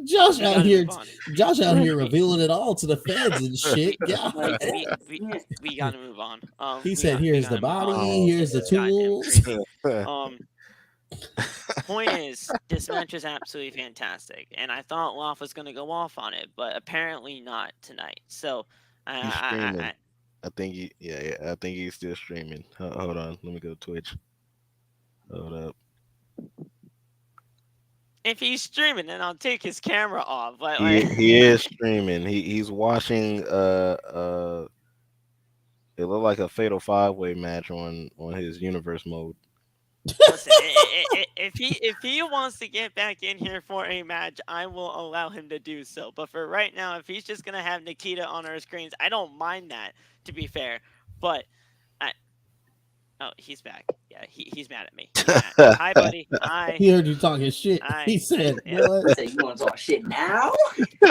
B: Josh
A: we
B: out
A: gotta
B: here,
A: move on.
B: Josh out here revealing it all to the feds and shit. God.
A: We gotta move on.
B: He
A: we
B: said,
A: got- we
B: "Here's the
A: gotta move on.
B: body. Here's the
A: It's goddamn
B: tools."
A: crazy. Point is, this match is absolutely fantastic, and I thought Loft was gonna go off on it, but apparently not tonight. So,
C: He's streaming. I think I think he's still streaming. Hold on, let me go to Twitch. Hold up.
A: if he's streaming, then I'll take his camera off. But
C: He is streaming. He's watching it looked like a fatal 5-way match on his universe mode.
A: Listen, if he wants to get back in here for a match, I will allow him to do so. But for right now, if he's just gonna have Nikita on our screens, I don't mind that. To be fair, but he's back. Yeah, he's mad at me. He's mad. Hi, buddy. Hi.
B: He heard you talking shit. He said,
E: You want to talk shit now?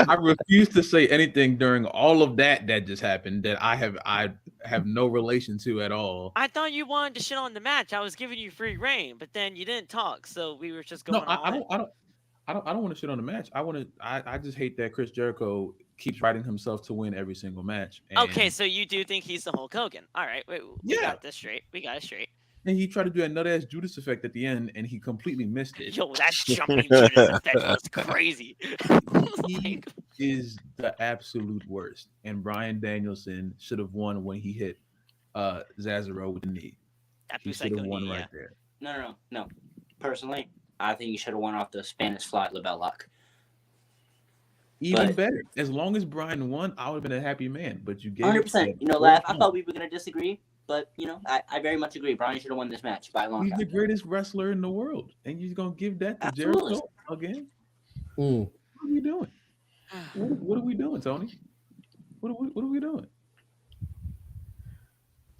D: I refuse to say anything during all of that just happened that I have no relation to at all.
A: I thought you wanted to shit on the match. I was giving you free reign, but then you didn't talk, so we were just going.
D: I don't want to shit on the match. I just hate that Chris Jericho keeps writing himself to win every single match.
A: Okay, so you do think he's the Hulk Hogan? All right, we got this straight. We got it straight.
D: And he tried to do that nut ass Judas effect at the end, and he completely missed it.
A: Yo, that jumping Judas effect was crazy.
D: He is the absolute worst, and Bryan Danielson should have won when he hit Cesaro with the knee. He should have won right there.
E: No. Personally, I think he should have won off the Spanish Fly Labelle Lock.
D: Even better. As long as Bryan won, I would have been a happy man. But you gave
E: 100%. You know, Laugh, I thought we were going to disagree, but, you know, I very much agree. Bryan should have won this match by a long
D: He's
E: time.
D: the greatest wrestler in the world. And you're going to give that to
E: Absolutely.
D: Jericho again?
B: Mm.
D: What are we doing? What are we doing, Tony? What are we doing?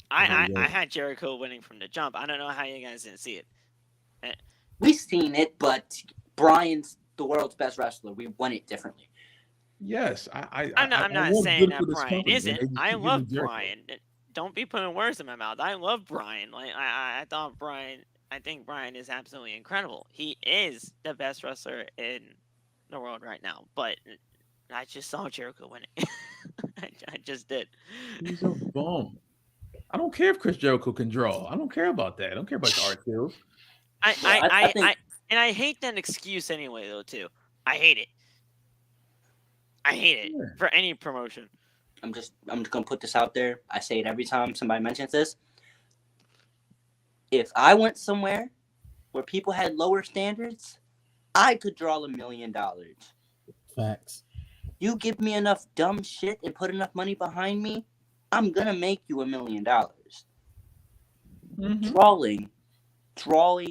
A: I had Jericho winning from the jump. I don't know how you guys didn't see it.
E: We've seen it, but Bryan's the world's best wrestler. We won it differently.
D: Yes,
A: I'm not saying that Bryan isn't. I love Bryan. Don't be putting words in my mouth. I love Bryan. Like I thought Bryan. I think Bryan is absolutely incredible. He is the best wrestler in the world right now. But I just saw Jericho winning. I just did.
D: He's a bum. I don't care if Chris Jericho can draw. I don't care about that. I don't care about the art skills.
A: I hate that excuse anyway, though. Too. I hate it. I hate it for any promotion.
E: I'm just gonna put this out there. I say it every time somebody mentions this. If I went somewhere where people had lower standards, I could draw $1 million.
B: Facts.
E: You give me enough dumb shit and put enough money behind me, I'm gonna make you $1 million. drawing,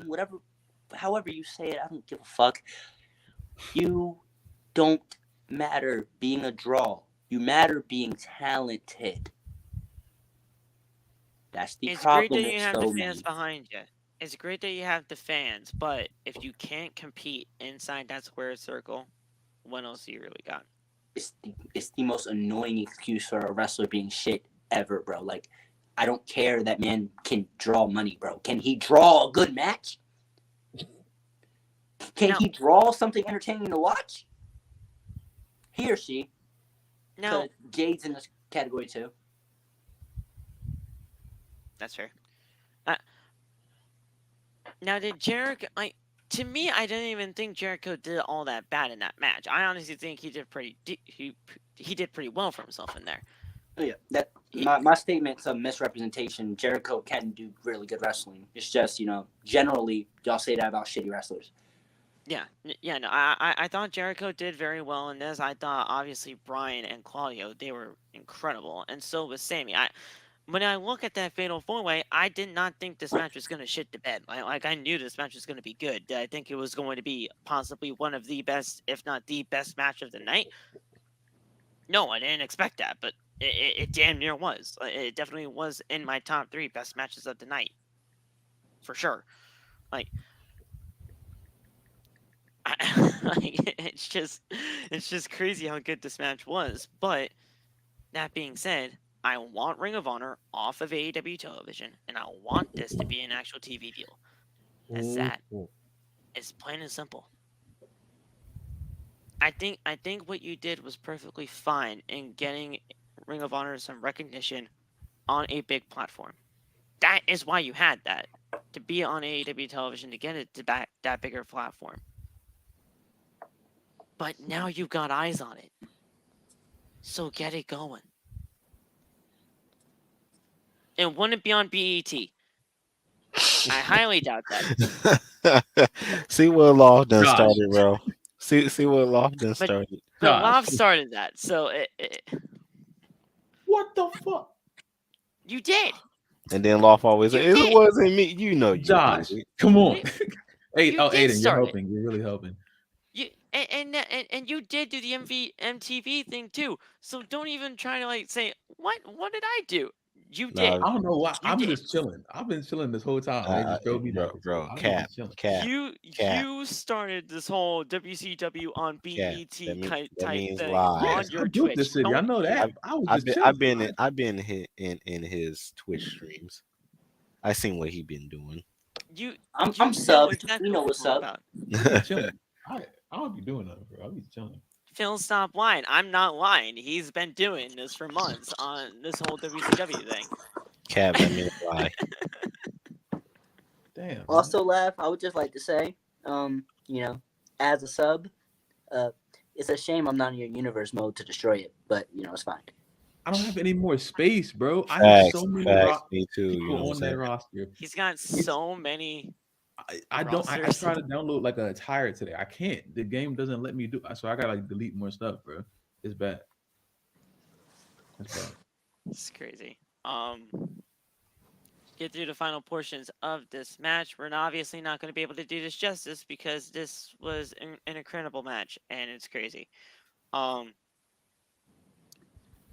E: whatever, however you say it, I don't give a fuck. You don't matter being a draw. You matter being talented. That's the
A: It's
E: problem
A: great that
E: with
A: you have
E: so
A: the
E: many.
A: fans behind you. It's great that you have the fans, but if you can't compete inside that square circle, what else do you really got?
E: It's the most annoying excuse for a wrestler being shit ever, bro. Like, I don't care that man can draw money, bro. Can he draw a good match? Can he draw something entertaining to watch? He or she.
A: No,
E: Jade's in this category too.
A: that's fair. Now, did Jericho? To me, I didn't even think Jericho did all that bad in that match. I honestly think he did he did pretty well for himself in there.
E: Oh, yeah, my statement's a misrepresentation. Jericho can do really good wrestling. It's just, generally y'all say that about shitty wrestlers.
A: Yeah, no, I thought Jericho did very well in this. I thought obviously Bryan and Claudio, they were incredible, and so was Sammy. When I look at that Fatal 4-Way, I did not think this match was going to shit the bed. I knew this match was going to be good. I think it was going to be possibly one of the best, if not the best match of the night. No, I didn't expect that, but it damn near was. It definitely was in my top 3 best matches of the night. For sure. It's just crazy how good this match was. But that being said, I want Ring of Honor off of AEW television, and I want this to be an actual TV deal. It's that. It's plain and simple. I think what you did was perfectly fine in getting Ring of Honor some recognition on a big platform. That is why you had that, to be on AEW television, to get it to that bigger platform. But now you've got eyes on it. So get it going. It wouldn't be on BET. I highly doubt that.
C: See what Law done started, bro. See what Law done started.
A: But Law started that, so
D: What the fuck?
A: You did.
C: And then Law always said, "It wasn't me." You know, you
D: Josh,
C: did.
D: come on.
A: Aiden,
D: you're helping. You're really helping.
A: You and you did do the MTV thing too. So don't even try to say what did I do? You did.
D: I don't know why. I'm just chilling. I've been chilling this whole time. They just drove me down.
C: Bro,
A: You started this whole WCW on BET type thing on your Twitch.
D: This city. I know that.
C: I've been in his Twitch streams. I seen what he been doing.
E: I'm subbed. Exactly you know what's up.
D: I don't be doing nothing, bro. I'll be chilling.
A: Phil, stop lying. I'm not lying. He's been doing this for months on this whole WCW thing.
C: Cap, I mean, lie.
D: Damn.
E: Also, Laugh, I would just like to say, as a sub, it's a shame I'm not in your universe mode to destroy it, but, it's fine.
D: I don't have any more space, bro.
C: Facts,
D: I have so many
C: me too,
D: people on that roster.
A: He's got so many.
D: I try to download like an attire today. I can't. The game doesn't let me do. So I gotta delete more stuff, bro. It's bad.
A: It's crazy. Get through the final portions of this match. We're obviously not going to be able to do this justice because this was an incredible match and it's crazy.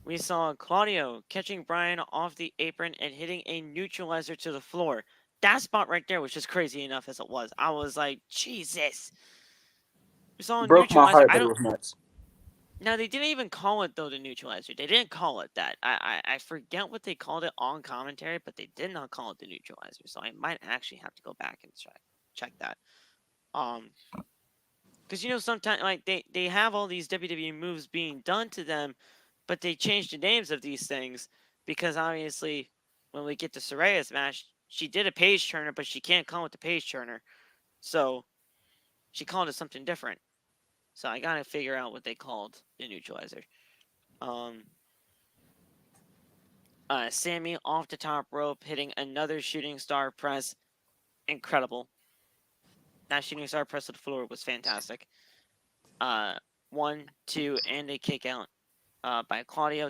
A: We saw Claudio catching Bryan off the apron and hitting a neutralizer to the floor. That spot right there was just crazy enough as it was. I was like, Jesus. We saw a
E: broke
A: neutralizer.
E: My heart, but it was nuts.
A: Now, they didn't even call it, though, the neutralizer. They didn't call it that. I forget what they called it on commentary, but they did not call it the neutralizer. So I might actually have to go back and check that. Because, sometimes, they have all these WWE moves being done to them, but they change the names of these things because, obviously, when we get to Saraya's match, she did a page turner, but she can't call it the page turner. So she called it something different. So I gotta figure out what they called the neutralizer. Sammy off the top rope, hitting another shooting star press. Incredible. That shooting star press to the floor was fantastic. 1, 2, and a kick out by Claudio.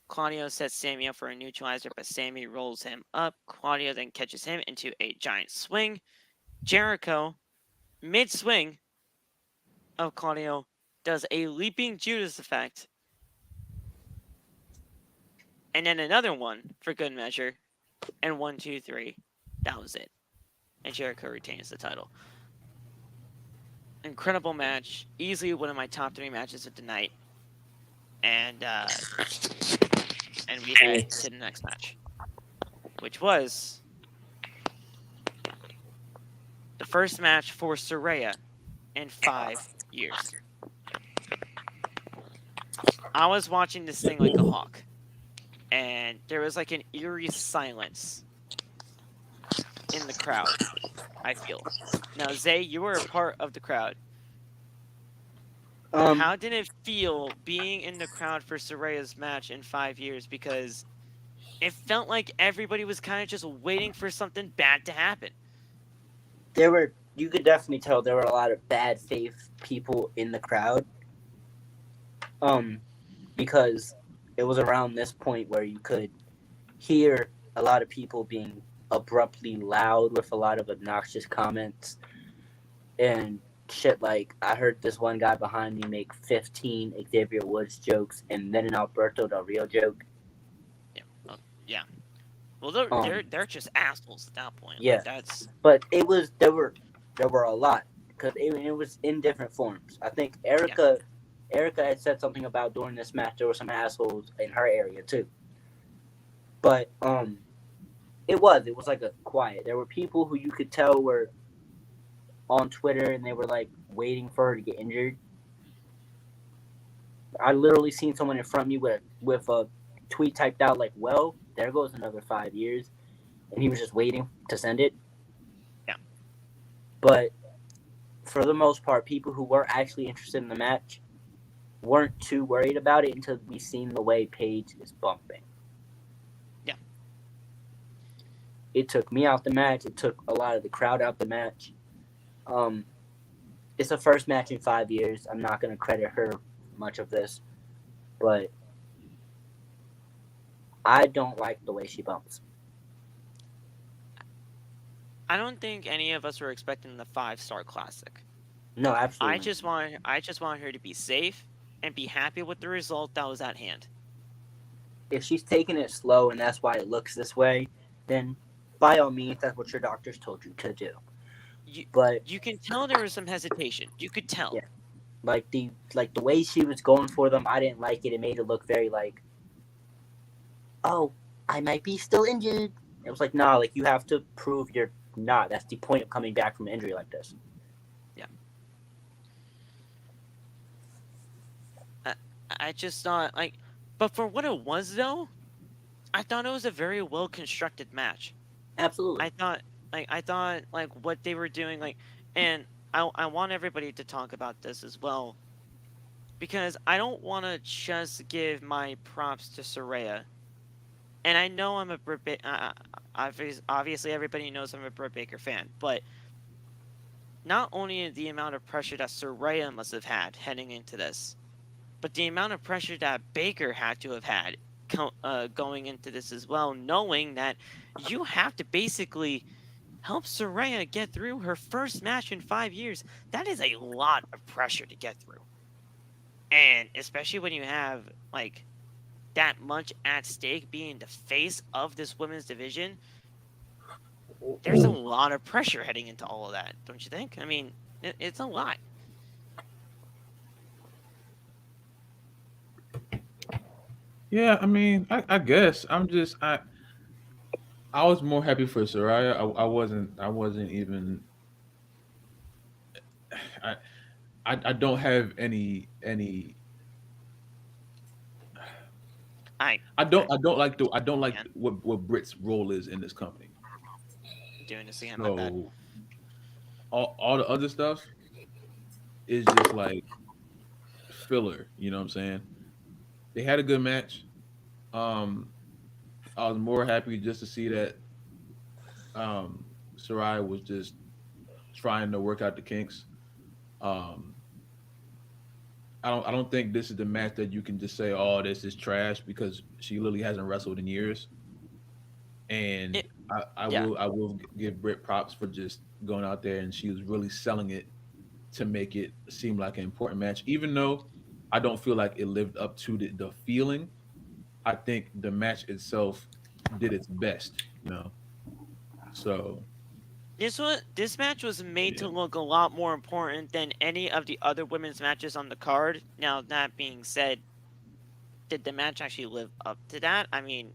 A: Claudio sets Sammy up for a neutralizer, but Sammy rolls him up. Claudio then catches him into a giant swing. Jericho, mid-swing of Claudio, does a leaping Judas effect. And then another one for good measure. And 1, 2, 3. That was it. And Jericho retains the title. Incredible match. Easily one of my top 3 matches of the night. And we head to the next match, which was the first match for Saraya in 5 years. I was watching this thing like a hawk, and there was like an eerie silence in the crowd, I feel. Now, Zay, you were a part of the crowd. How did it feel being in the crowd for Saraya's match in 5 years? Because it felt like everybody was kind of just waiting for something bad to happen.
E: You could definitely tell there were a lot of bad faith people in the crowd. Because it was around this point where you could hear a lot of people being abruptly loud with a lot of obnoxious comments and shit. Like, I heard this one guy behind me make 15 Xavier Woods jokes and then an Alberto Del Rio joke.
A: Yeah. Well, they're just assholes at that point.
E: Yeah,
A: like, that's.
E: But there were a lot because it was in different forms. I think Erica had said something about during this match there were some assholes in her area too. But it was like a quiet. There were people who you could tell were on Twitter and they were like waiting for her to get injured. I literally seen someone in front of me with a tweet typed out like, "Well, there goes another 5 years," and he was just waiting to send it.
A: Yeah.
E: But for the most part, people who were actually interested in the match weren't too worried about it until we seen the way Paige is bumping.
A: Yeah.
E: It took me out the match. It took a lot of the crowd out the match. It's the first match in 5 years. I'm not going to credit her much of this, but I don't like the way she bumps.
A: I don't think any of us were expecting the 5-star classic.
E: No, absolutely.
A: I just want her to be safe and be happy with the result that was at hand.
E: If she's taking it slow and that's why it looks this way, then by all means, that's what your doctors told you to do. But
A: you can tell there was some hesitation. You could tell.
E: Yeah. Like the way she was going for them, I didn't like it. It made it look very like, oh, I might be still injured. It was like, nah, like you have to prove you're not. That's the point of coming back from an injury like this.
A: Yeah. I just thought but for what it was though, I thought it was a very well constructed match.
E: Absolutely.
A: I thought what they were doing and I want everybody to talk about this as well, because I don't want to just give my props to Saraya. And I know I'm a Britt Baker. Obviously, everybody knows I'm a Britt Baker fan. But not only the amount of pressure that Saraya must have had heading into this, but the amount of pressure that Baker had to have had going into this as well, knowing that you have to basically help Saraya get through her first match in 5 years. That is a lot of pressure to get through. And especially when you have that much at stake, being the face of this women's division, there's a lot of pressure heading into all of that, don't you think? I mean, it's a lot.
D: Yeah, I mean, I guess I was more happy for Saraya. I wasn't even. I don't have any. I don't like what Britt's role is in this company.
A: Doing this again, my bad.
D: All the other stuff is just like filler. You know what I'm saying? They had a good match. I was more happy just to see that Saraya was just trying to work out the kinks. I I don't think this is the match that you can just say, "Oh, this is trash," because she literally hasn't wrestled in years. And I will give Britt props for just going out there, and she was really selling it to make it seem like an important match, even though I don't feel like it lived up to the feeling. I think the match itself did its best, you know. So
A: This match was made
D: yeah,
A: to look a lot more important than any of the other women's matches on the card. Now that being said, did the match actually live up to that? I mean,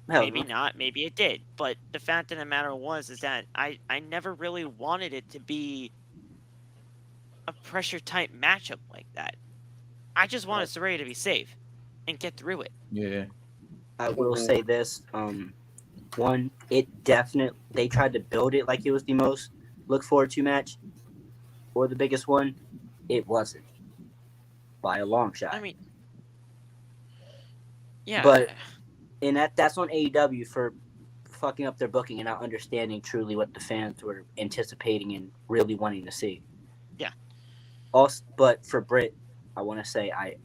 E: Hell
A: maybe
E: no.
A: not, maybe it did. But the fact of the matter was is that I never really wanted it to be a pressure type matchup like that. I just wanted Saraya to be safe and get through it.
D: yeah,
E: I will say this. One, it definitely they tried to build it like it was the most look forward to match or the biggest one. It wasn't by a long shot.
A: I mean, yeah,
E: But and that's on AEW for fucking up their booking and not understanding truly what the fans were anticipating and really wanting to see.
A: Yeah.
E: Also, but for Britt, I want to say I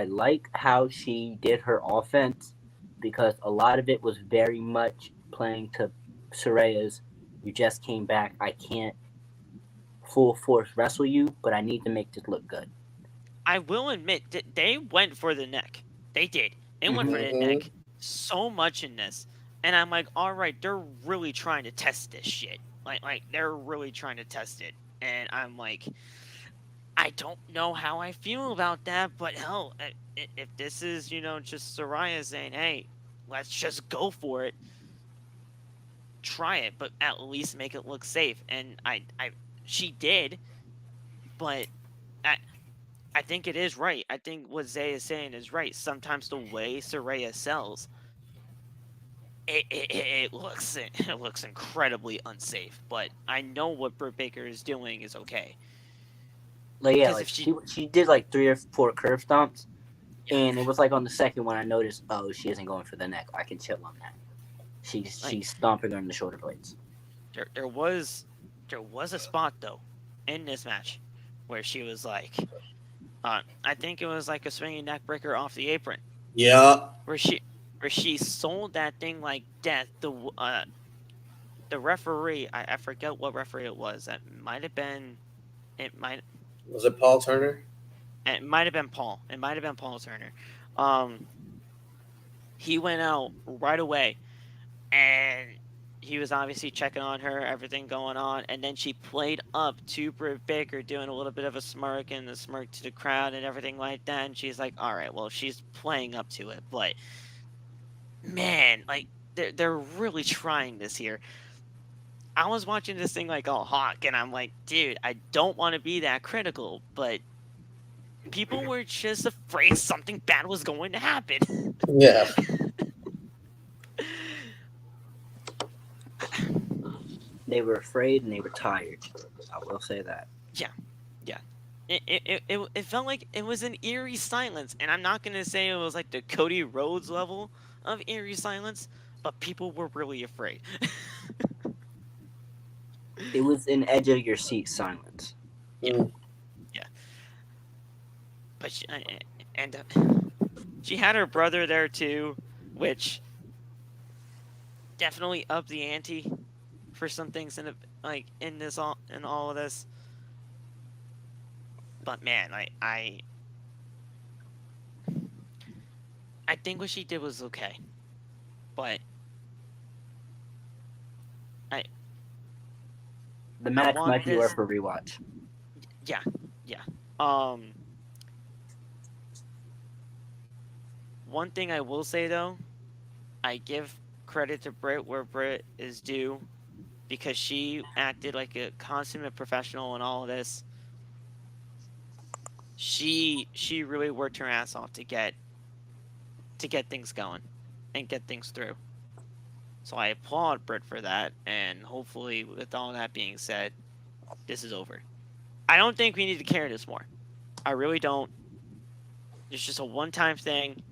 E: like how she did her offense because a lot of it was very much playing to Saraya's. You just came back. I can't full force wrestle you, but I need to make this look good.
A: I will admit that they went for the neck. They did. They went for the neck so much in this. And I'm like, all right, they're really trying to test this shit. Like they're really trying to test it. And I'm like, I don't know how I feel about that, but hell, if this is, just Saraya saying, hey, let's just go for it, try it, but at least make it look safe. And she did, but I think it is right. I think what Zay is saying is right. Sometimes the way Saraya sells, it looks incredibly unsafe. But I know what Britt Baker is doing is okay.
E: Like yeah, like she did like 3 or 4 curve stomps, and it was like on the second one I noticed, oh, she isn't going for the neck. I can chill on that. She's stomping her in the shoulder blades.
A: There was a spot though in this match where she was like, I think it was like a swinging neck breaker off the apron.
B: Yeah.
A: Where she sold that thing like death. The referee, I forget what referee it was. That might have been.
B: Was it Paul Turner?
A: It might have been Paul. It might have been Paul Turner. He went out right away, and he was obviously checking on her, everything going on, and then she played up to Britt Baker doing a little bit of a smirk and the smirk to the crowd and everything like that, and she's like, all right, well, she's playing up to it, but man, like, they're really trying this here. I was watching this thing like all hawk, and I'm like, dude, I don't want to be that critical, but people were just afraid something bad was going to happen.
B: Yeah.
E: They were afraid and they were tired. I will say that.
A: Yeah. It felt like it was an eerie silence, and I'm not gonna say it was like the Cody Rhodes level of eerie silence, but people were really afraid.
E: It was an edge of your seat silence.
A: Yeah. But she had her brother there too, which definitely upped the ante for some things in all of this. But man, I think what she did was okay, but
E: the match might be worth a rewatch.
A: Yeah. One thing I will say though, I give credit to Britt where Britt is due, because she acted like a consummate professional in all of this. She really worked her ass off to get things going and get things through. So I applaud Britt for that, and hopefully, with all that being said, this is over. I don't think we need to carry this more. I really don't. It's just a one-time thing,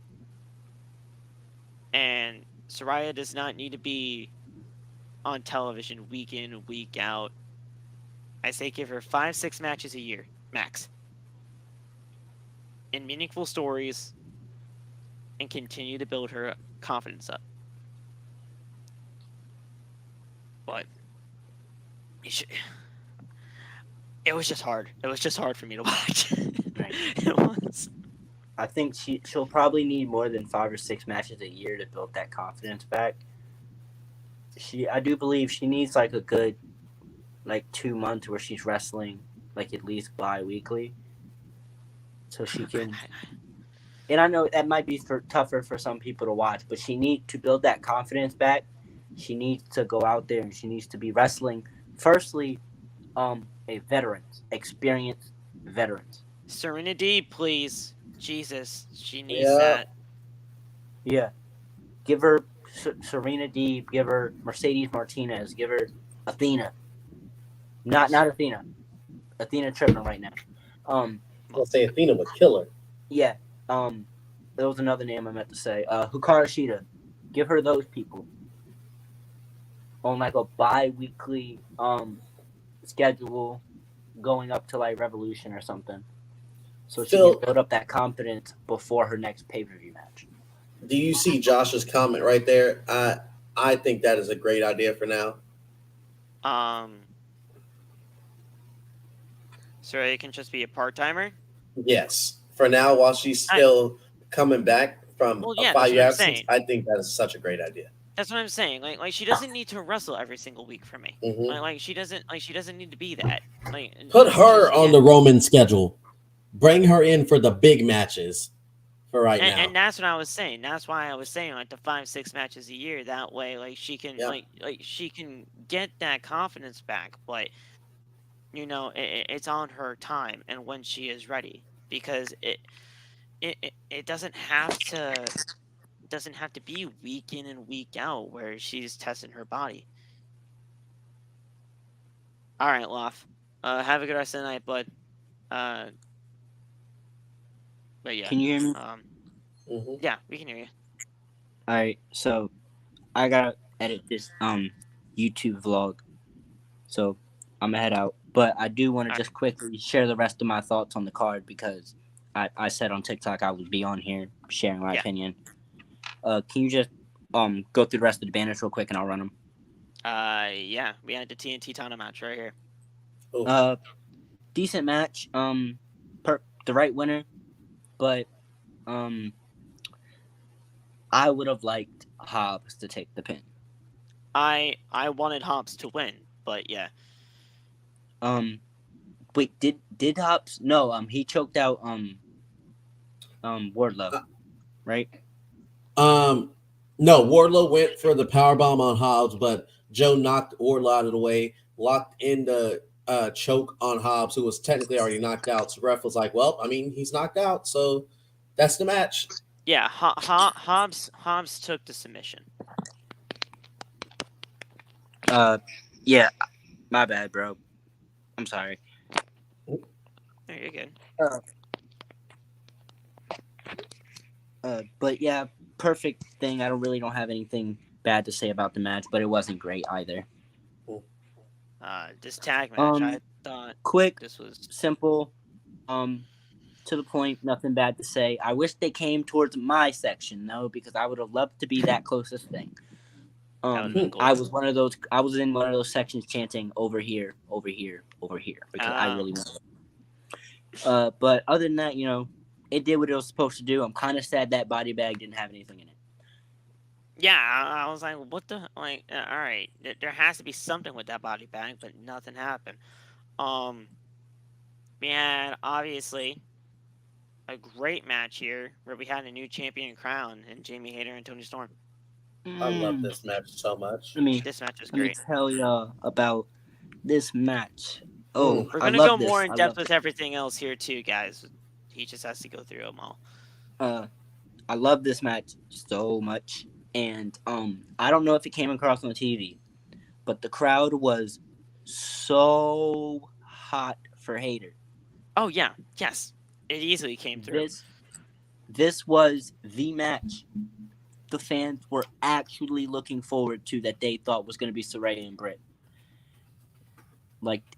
A: and Saraya does not need to be on television week in, week out. I say give her 5-6 matches a year, max. in meaningful stories and continue to build her confidence up. But it was just hard. It was just hard for me to watch.
E: Right.
A: It was.
E: I think she'll probably need more than 5 or 6 matches a year to build that confidence back. I do believe she needs like a good 2 months where she's wrestling at least bi-weekly, so she can. And I know that might be tougher for some people to watch, but she needs to build that confidence back. She needs to go out there and she needs to be wrestling. Firstly, a veterans, experienced veterans.
A: Serenity, please. Jesus, she needs that.
E: Yeah. Give her Serena Deeb, give her Mercedes Martinez, give her Athena. Not Athena. Athena tripping right now.
B: I'll say Athena would kill her.
E: Yeah. There was another name I meant to say. Hikaru Shida. Give her those people on a bi-weekly schedule going up to Revolution or something. So she can build up that confidence before her next pay-per-view match.
B: Do you see Josh's comment right there? I think that is a great idea for now.
A: So it can just be a part-timer?
B: Yes. For now, while she's still coming back from a 5-year absence, I think that is such a great idea.
A: That's what I'm saying. She doesn't need to wrestle every single week for me.
B: Mm-hmm.
A: She doesn't need to be that.
B: Put her on the Roman schedule. Bring her in for the big matches for now.
A: And that's what I was saying. That's why I was saying the 5-6 matches a year. That way, she can she can get that confidence back. But it's on her time and when she is ready, because it doesn't have to be week in and week out where she's testing her body. All right, Loff. Have a good rest of the night, bud. But yeah.
E: Can you hear me?
A: Yeah, we can hear you.
E: All right, so I gotta edit this YouTube vlog, so I'm gonna head out. But I do want to just quickly share the rest of my thoughts on the card, because I said on TikTok I would be on here sharing my opinion. Can you just go through the rest of the banners real quick and I'll run them?
A: Yeah, we had the TNT title match right here.
E: Decent match. The right winner, but I would have liked Hobbs to take the pin.
A: I wanted Hobbs to win, but yeah.
E: Wait, did Hobbs? No, he choked out Wardlow, right?
B: No, Wardlow went for the powerbomb on Hobbs, but Joe knocked Wardlow out of the way, locked in the choke on Hobbs, who was technically already knocked out. So ref was like, well, I mean, he's knocked out, so that's the match.
A: Yeah, Hobbs took the submission.
E: Yeah, my bad, bro. I'm sorry.
A: There, you're good.
E: But yeah, perfect thing. I don't have anything bad to say about the match, but it wasn't great either.
A: This tag match, I thought
E: quick,
A: this was
E: simple, to the point, nothing bad to say. I wish they came towards my section though, because I would have loved to be that closest thing. I was in one of those sections chanting over here, over here, over here, because I really wanted it. But other than that, it did what it was supposed to do. I'm kind of sad that body bag didn't have anything in it.
A: Yeah, I was like, what the, all right, there has to be something with that body bag, but nothing happened. We had, obviously, a great match here, where we had a new champion crown in Jamie Hayter and Toni Storm.
B: I love this match so much.
A: This match is great.
E: Let me tell y'all about this match. Oh,
A: we're gonna go more in depth with everything else here too, guys. He just has to go through them all.
E: I love this match so much, and I don't know if it came across on the TV, but the crowd was so hot for Hayter.
A: Oh yeah, yes, it easily came through.
E: This was the match the fans were actually looking forward to, that they thought was going to be Saraya and Britt.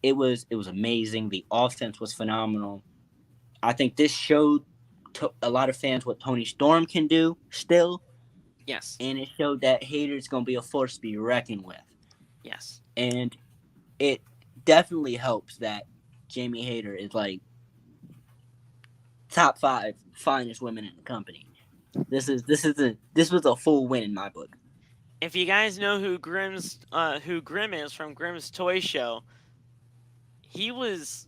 E: It was amazing. The offense was phenomenal. I think this showed a lot of fans what Toni Storm can do still,
A: Yes.
E: and it showed that Hayter's gonna be a force to be reckoned with.
A: Yes.
E: And it definitely helps that Jamie Hayter is like top 5 finest women in the company. This was a full win in my book.
A: If you guys know who Grim is from Grimm's Toy Show, he was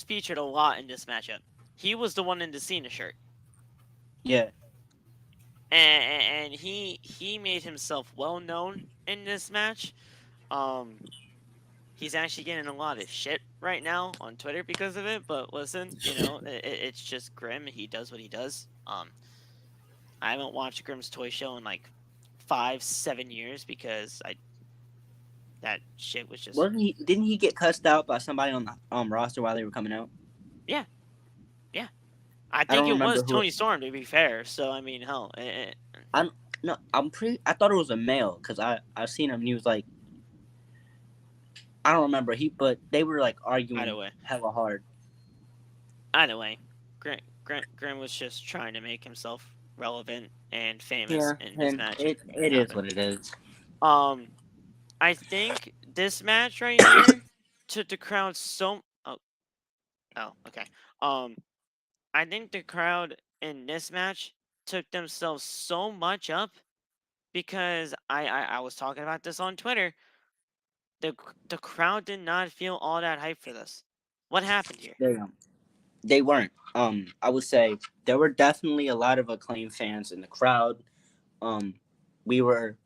A: featured a lot in this matchup. He was the one in the Cena shirt.
E: Yeah.
A: And he made himself well known in this match. He's actually getting a lot of shit right now on Twitter because of it. But listen, it's just Grimm. He does what he does. I haven't watched Grimm's Toy Show in like 5-7 years because that shit was just.
E: Didn't he get cussed out by somebody on the roster while they were coming out?
A: Yeah. I think it was Toni Storm, to be fair. So I mean, hell.
E: I thought it was a male because I've seen him. And he was like, I don't remember. But they were like arguing hella hard.
A: Either way, Grimm was just trying to make himself relevant and famous in this match.
E: It is what it is.
A: I think this match right here took the crowd so. Oh, okay. I think the crowd in this match took themselves so much up because I was talking about this on Twitter. The crowd did not feel all that hyped for this. What happened here?
E: They weren't. I would say there were definitely a lot of Acclaimed fans in the crowd. We were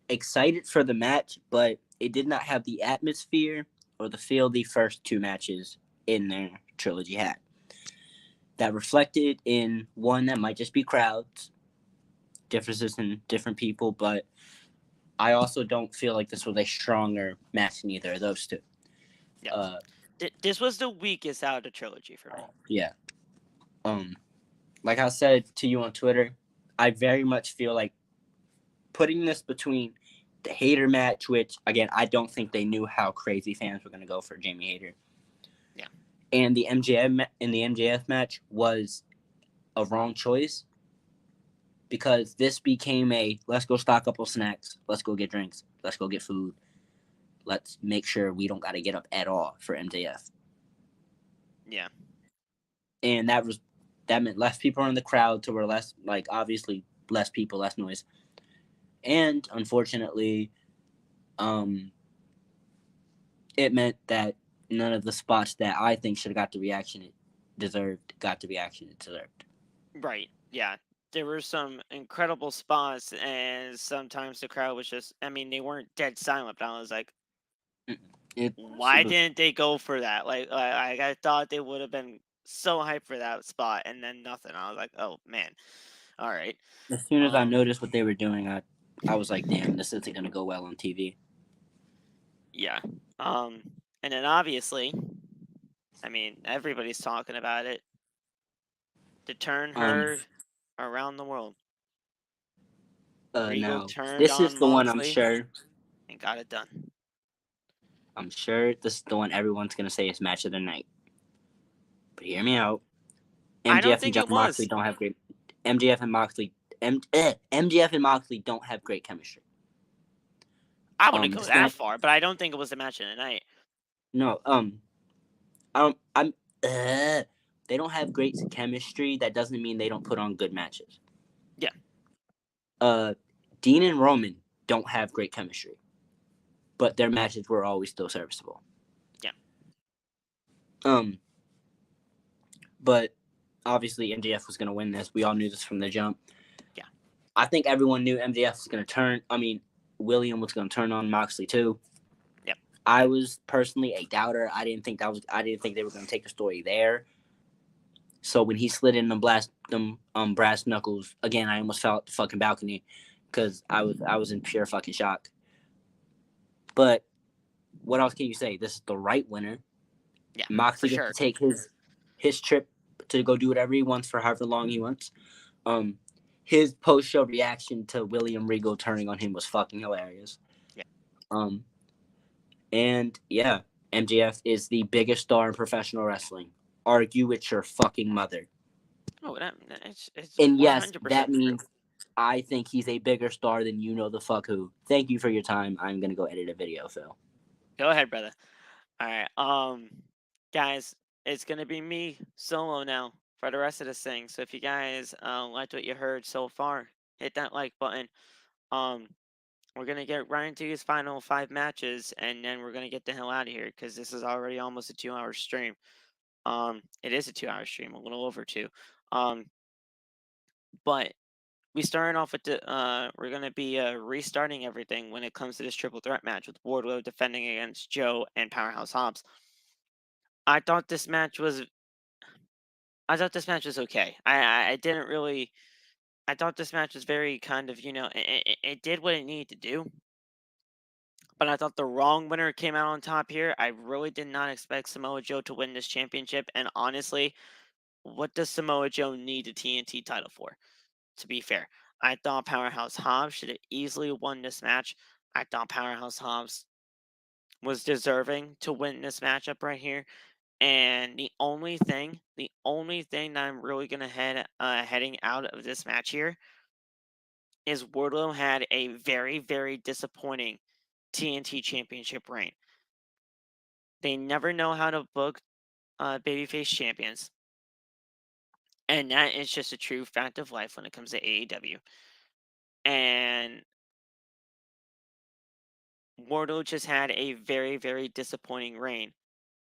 E: excited for the match, but it did not have the atmosphere or the feel the first 2 matches in their trilogy had. That reflected in one that might just be crowds, differences in different people, but I also don't feel like this was a stronger match than either of those 2.
A: Yeah. This was the weakest out of the trilogy for me.
E: Yeah. Like I said to you on Twitter, I very much feel like putting this between the Hayter match, which again I don't think they knew how crazy fans were going to go for Jamie Hayter.
A: Yeah.
E: And the MJF match was a wrong choice because this became a let's go stock up on snacks, let's go get drinks, let's go get food, let's make sure we don't got to get up at all for MJF.
A: Yeah.
E: And that meant less people in the crowd, so we're less, like, obviously less people, less noise. And unfortunately, it meant that none of the spots that I think should have got the reaction it deserved got the reaction it deserved.
A: Right. Yeah. There were some incredible spots, and sometimes the crowd was just, I mean, they weren't dead silent, but I was like, why didn't they go for that? Like I thought they would have been so hyped for that spot, and then nothing. I was like, oh, man. All right.
E: As soon as I noticed what they were doing, I was like, damn, this isn't going to go well on TV.
A: Yeah. And then obviously, I mean, everybody's talking about it. The turn heard around the world. Regal
E: now,
A: turned
E: this
A: on
E: is the one I'm
A: Moxley
E: sure.
A: and got it done.
E: I'm sure this is the one everyone's going to say is match of the night. But hear me out.
A: MJF and John
E: Moxley don't have great. MJF and Moxley don't have great chemistry.
A: I wouldn't go that far, but I don't think it was the match of the night.
E: No, they don't have great chemistry. That doesn't mean they don't put on good matches.
A: Yeah.
E: Dean and Roman don't have great chemistry, but their matches were always still serviceable.
A: Yeah.
E: But obviously MJF was going to win this. We all knew this from the jump.
A: Yeah.
E: I think everyone knew MJF was going to turn. I mean, William was going to turn on Moxley too.
A: Yep.
E: I was personally a doubter. I didn't think they were going to take the story there. So when he slid in them brass knuckles again, I almost fell out the fucking balcony because I was in pure fucking shock. But what else can you say? This is the right winner.
A: Yeah,
E: Moxley gets to take his trip to go do whatever he wants for however long he wants. His post-show reaction to William Regal turning on him was fucking hilarious.
A: Yeah.
E: And yeah, MJF is the biggest star in professional wrestling. Argue with your fucking mother.
A: Oh, it's
E: And yes,
A: 100%
E: that
A: true.
E: means I think he's a bigger star than you know the fuck who. Thank you for your time. I'm gonna go edit a video, Phil.
A: Go ahead, brother. All right, guys, it's gonna be me solo now for the rest of this thing. So if you guys liked what you heard so far, hit that like button. Um, we're gonna get right into these final 5 matches, and then we're gonna get the hell out of here because this is already almost a 2-hour stream. It is a 2-hour stream, a little over 2. But we started off with we're gonna be restarting everything when it comes to this triple threat match with Wardlow defending against Joe and Powerhouse Hobbs. I thought this match was okay. I didn't really. I thought this match was very kind of, it did what it needed to do. But I thought the wrong winner came out on top here. I really did not expect Samoa Joe to win this championship. And honestly, what does Samoa Joe need the TNT title for? To be fair, I thought Powerhouse Hobbs should have easily won this match. I thought Powerhouse Hobbs was deserving to win this matchup right here. And the only thing that I'm really gonna heading out of this match here is Wardlow had a very, very disappointing TNT Championship reign. They never know how to book babyface champions, and that is just a true fact of life when it comes to AEW. And Wardlow just had a very, very disappointing reign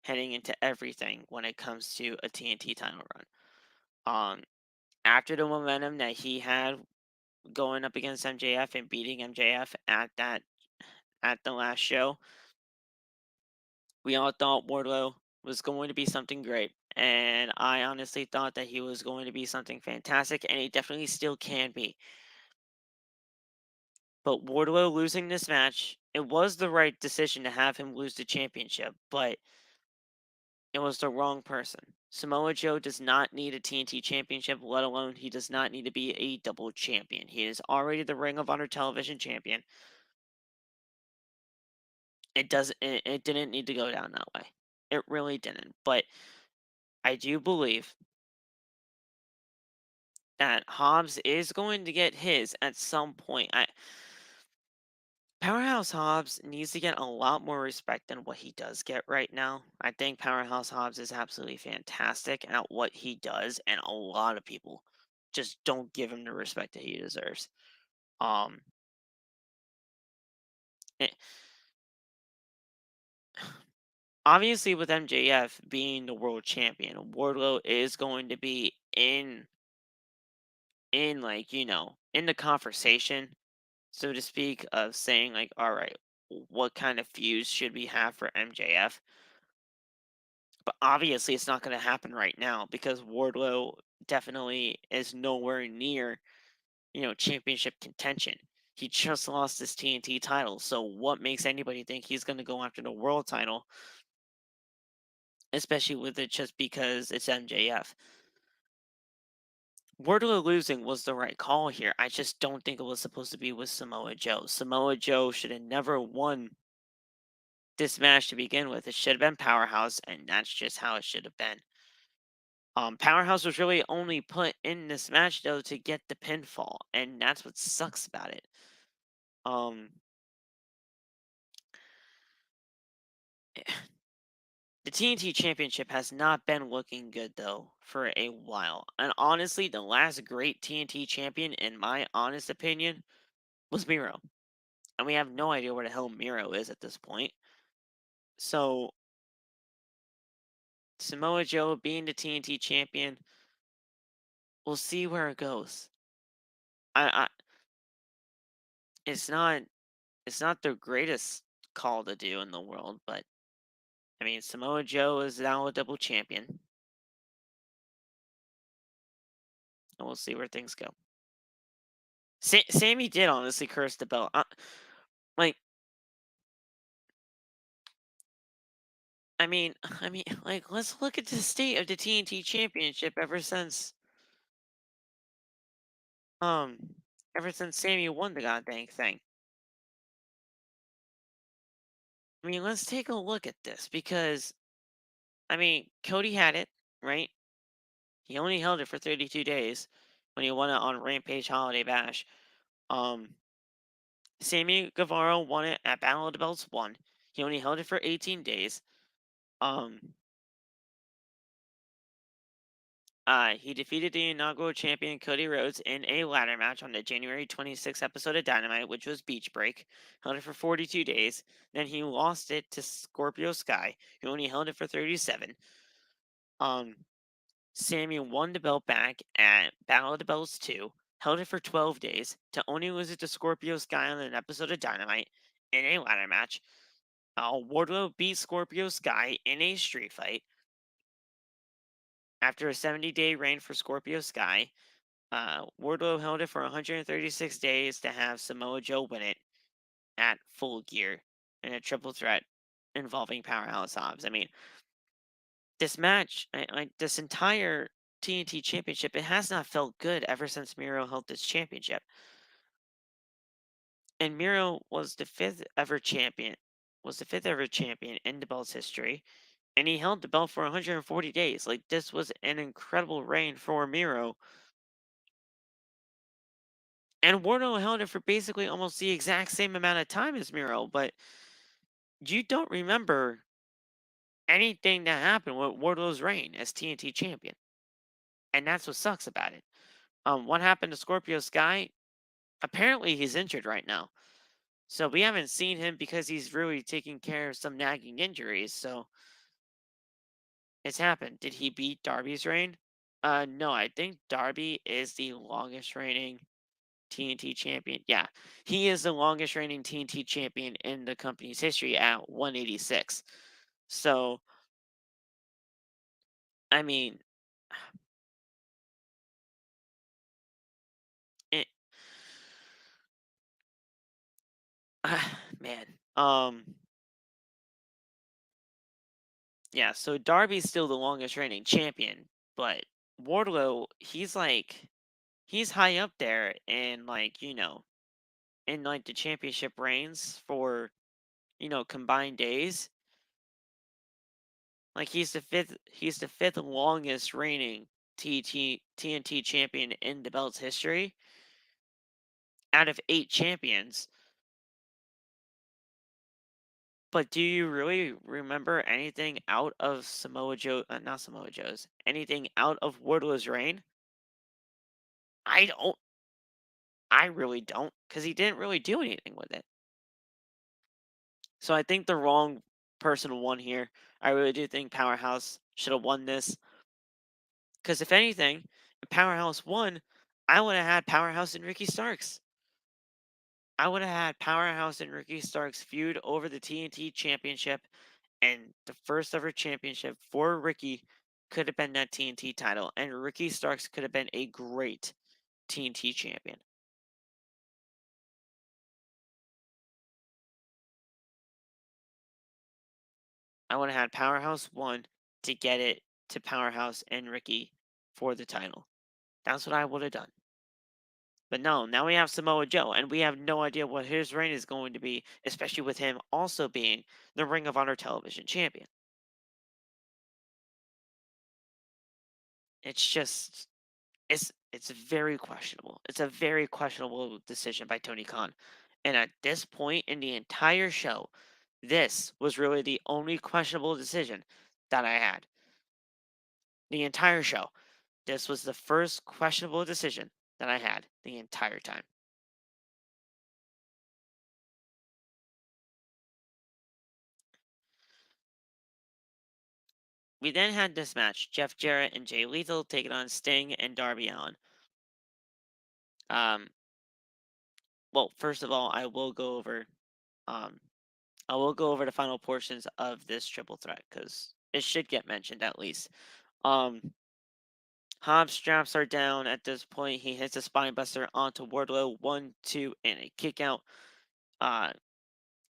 A: heading into everything when it comes to a TNT title run. After the momentum that he had going up against MJF and beating MJF at the last show, we all thought Wardlow was going to be something great, and I honestly thought that he was going to be something fantastic, and he definitely still can be. But Wardlow losing this match, it was the right decision to have him lose the championship, but it was the wrong person. Samoa Joe does not need a TNT championship, let alone he does not need to be a double champion. He is already the Ring of Honor television champion. It didn't need to go down that way. It really didn't. But I do believe that Hobbs is going to get his at some point. Powerhouse Hobbs needs to get a lot more respect than what he does get right now. I think Powerhouse Hobbs is absolutely fantastic at what he does, and a lot of people just don't give him the respect that he deserves. Um, it- Obviously, with MJF being the world champion, Wardlow is going to be in like in the conversation, so to speak, of saying like, all right, what kind of fuse should we have for MJF? But obviously, it's not going to happen right now because Wardlow definitely is nowhere near, championship contention. He just lost his TNT title. So what makes anybody think he's going to go after the world title? Especially with it just because it's MJF. Wardlow losing was the right call here. I just don't think it was supposed to be with Samoa Joe. Samoa Joe should have never won this match to begin with. It should have been Powerhouse, and that's just how it should have been. Powerhouse was really only put in this match though to get the pinfall, and that's what sucks about it. The TNT Championship has not been looking good though for a while, and honestly, the last great TNT champion, in my honest opinion, was Miro, and we have no idea where the hell Miro is at this point. So Samoa Joe being the TNT champion, we'll see where it goes. I it's not the greatest call to do in the world, but I mean Samoa Joe is now a double champion. And we'll see where things go. Sammy did honestly curse the belt. Like I mean, like let's look at the state of the TNT Championship ever since Sammy won the goddamn thing. I mean, let's take a look at this because, I mean, Cody had it, right? He only held it for 32 days when he won it on Rampage Holiday Bash. Sammy Guevara won it at Battle of the Belts 1. He only held it for 18 days. He defeated the inaugural champion Cody Rhodes in a ladder match on the January 26th episode of Dynamite, which was Beach Break. Held it for 42 days. Then he lost it to Scorpio Sky, who only held it for 37. Sammy won the belt back at Battle of the Belts 2, held it for 12 days, to only lose it to Scorpio Sky on an episode of Dynamite in a ladder match. Wardlow beat Scorpio Sky in a street fight. After a 70-day reign for Scorpio Sky, Wardlow held it for 136 days to have Samoa Joe win it at Full Gear in a triple threat involving Powerhouse Hobbs. I mean, this match, this entire TNT Championship, it has not felt good ever since Miro held this championship. And Miro was the fifth ever champion in the belt's history, and he held the belt for 140 days. Like, this was an incredible reign for Miro. And Wardlow held it for basically almost the exact same amount of time as Miro, but you don't remember anything that happened with Wardlow's reign as TNT champion. And that's what sucks about it. What happened to Scorpio Sky? Apparently he's injured right now. So we haven't seen him because he's really taking care of some nagging injuries. So it's happened. Did he beat Darby's reign? No, I think Darby is the longest reigning TNT champion. Yeah, he is the longest reigning TNT champion in the company's history at 186. So, I mean, it, man, yeah. So Darby's still the longest reigning champion, but Wardlow, he's high up there in in the championship reigns for combined days. Like he's the fifth longest reigning TNT champion in the belt's history out of 8 champions. But do you really remember anything out of not Samoa Joe's, anything out of Wardlow's reign? I don't. I really don't, because he didn't really do anything with it. So I think the wrong person won here. I really do think Powerhouse should have won this. Because if anything, if Powerhouse won, I would have had Powerhouse and Ricky Starks. I would have had Powerhouse and Ricky Starks feud over the TNT Championship, and the first ever championship for Ricky could have been that TNT title, and Ricky Starks could have been a great TNT champion. I would have had Powerhouse 1 to get it to Powerhouse and Ricky for the title. That's what I would have done. But no, now we have Samoa Joe, and we have no idea what his reign is going to be, especially with him also being the Ring of Honor television champion. It's just, it's very questionable. It's a very questionable decision by Tony Khan. And at this point in the entire show, this was really the only questionable decision that I had. The entire show. This was the first questionable decision that I had the entire time. We then had this match, Jeff Jarrett and Jay Lethal taking on Sting and Darby Allin. Well, first of all, I will go over the final portions of this triple threat because it should get mentioned at least. Hobbs straps are down at this point. He hits a spinebuster onto Wardlow, 1, 2, and a kick out.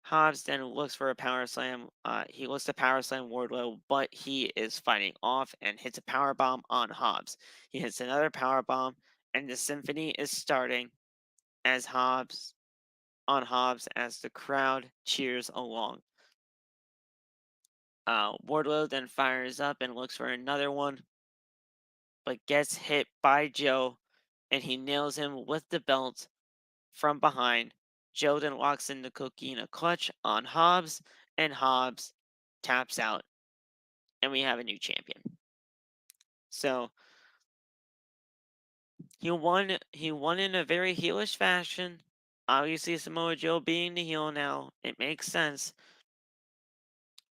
A: Hobbs then looks for a power slam. He looks to power slam Wardlow, but he is fighting off and hits a power bomb on Hobbs. He hits another power bomb, and the symphony is starting as Hobbs as the crowd cheers along. Wardlow then fires up and looks for another one, but gets hit by Joe, and he nails him with the belt from behind. Joe then locks in the Coquina clutch on Hobbs, and Hobbs taps out, and we have a new champion. So he won in a very heelish fashion. Obviously, Samoa Joe being the heel now, it makes sense.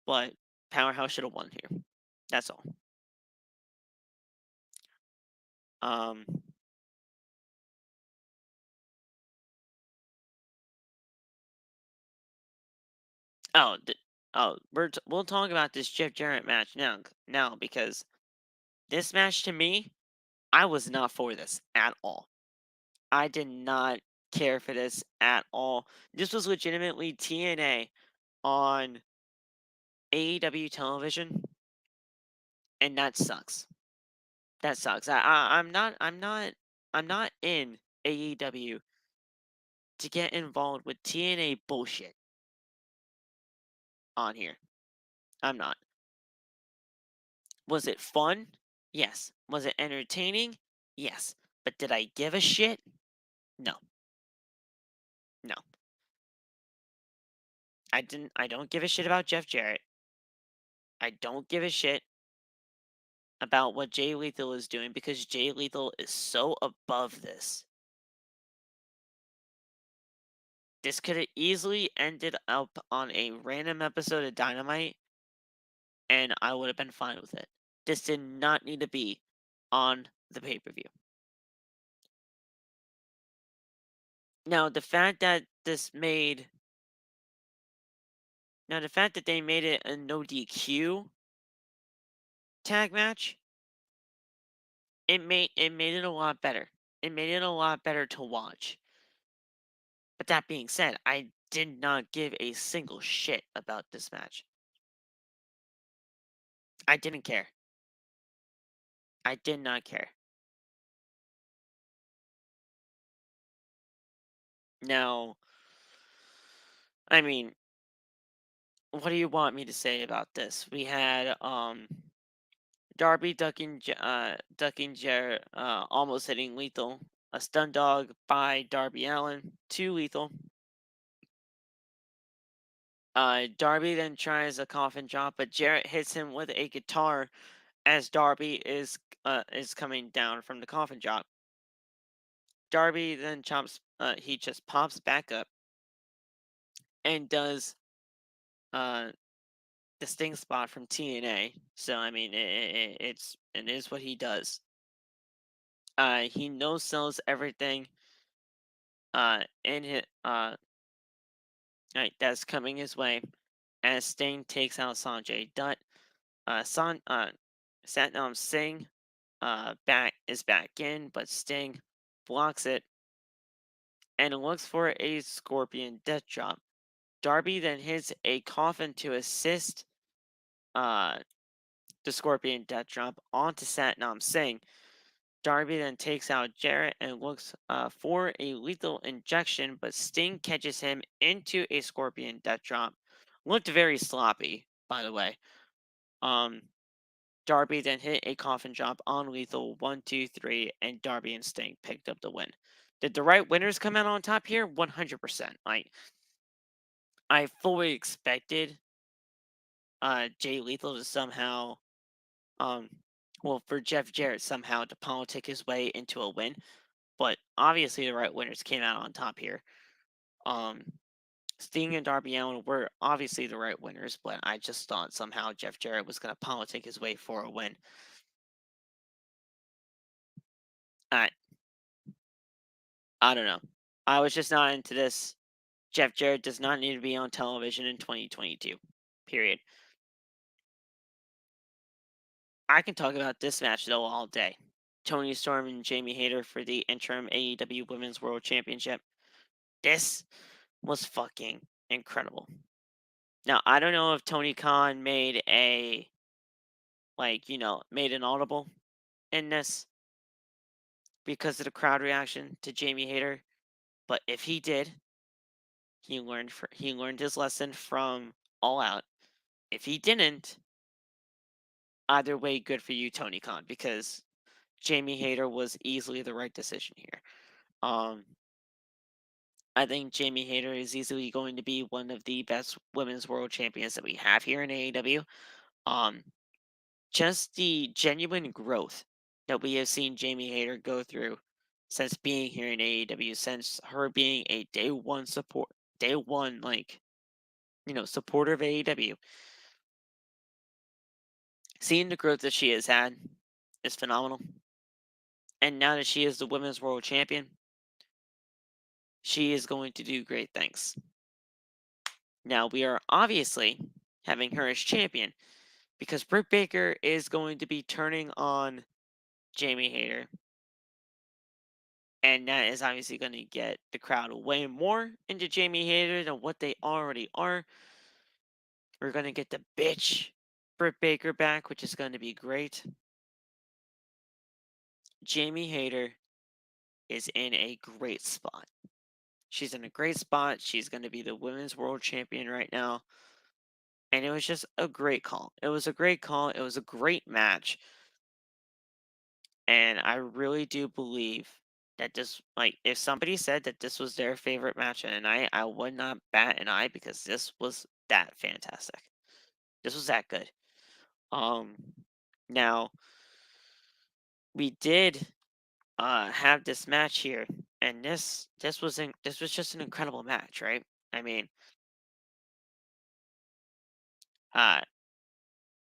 A: But Powerhouse should have won here. That's all. We'll talk about this Jeff Jarrett match now because this match, to me, I was not for this at all. I did not care for this at all. This was legitimately TNA on AEW television, and that sucks. That sucks. I'm not in AEW to get involved with TNA bullshit on here. I'm not. Was it fun? Yes. Was it entertaining? Yes. But did I give a shit? No. No. I don't give a shit about Jeff Jarrett. I don't give a shit about what Jay Lethal is doing because Jay Lethal is so above this. This could have easily ended up on a random episode of Dynamite, and I would have been fine with it. This did not need to be on the pay-per-view. Now, the fact that they made it a no DQ tag match, it made it a lot better. It made it a lot better to watch. But that being said, I did not give a single shit about this match. I didn't care. I did not care. Now, I mean, what do you want me to say about this? We had Darby ducking Jarrett, almost hitting Lethal. A stun dog by Darby Allin to Lethal. Darby then tries a coffin drop, but Jarrett hits him with a guitar as Darby is coming down from the coffin drop. Darby then he just pops back up and does the Sting spot from TNA. So I mean, it is what he does. He no sells everything. That's coming his way as Sting takes out Sanjay Dutt. Satnam Singh is back in, but Sting blocks it and looks for a Scorpion Death Drop. Darby then hits a coffin to assist the Scorpion Death Drop onto Satnam Singh. Darby then takes out Jarrett and looks for a lethal injection, but Sting catches him into a Scorpion Death Drop. Looked very sloppy, by the way. Darby then hit a coffin drop on Lethal 1, 2, 3, and Darby and Sting picked up the win. Did the right winners come out on top here? 100%. I fully expected Jay Lethal to somehow, for Jeff Jarrett somehow to politic his way into a win, but obviously the right winners came out on top here. Sting and Darby Allin were obviously the right winners, but I just thought somehow Jeff Jarrett was going to politic his way for a win. I don't know. I was just not into this. Jeff Jarrett does not need to be on television in 2022. Period. I can talk about this match though all day. Toni Storm and Jamie Hayter for the interim AEW Women's World Championship. This was fucking incredible. Now, I don't know if Tony Khan made an audible in this because of the crowd reaction to Jamie Hayter, but if he did, he learned his lesson from All Out. If he didn't, either way, good for you, Tony Khan, because Jamie Hayter was easily the right decision here. I think Jamie Hayter is easily going to be one of the best women's world champions that we have here in AEW. Just the genuine growth that we have seen Jamie Hayter go through since being here in AEW, since her being a day one supporter of AEW. Seeing the growth that she has had is phenomenal. And now that she is the women's world champion, she is going to do great things. Now, we are obviously having her as champion because Britt Baker is going to be turning on Jamie Hayter. And that is obviously going to get the crowd way more into Jamie Hayter than what they already are. We're going to get the bitch Britt Baker back, which is going to be great. Jamie Hayter is in a great spot. She's in a great spot. She's going to be the women's world champion right now. And it was just a great call. It was a great call. It was a great match. And I really do believe that this, if somebody said that this was their favorite match of the night, I would not bat an eye because this was that fantastic. This was that good. Now, we did have this match here, and this was just an incredible match, right? I mean,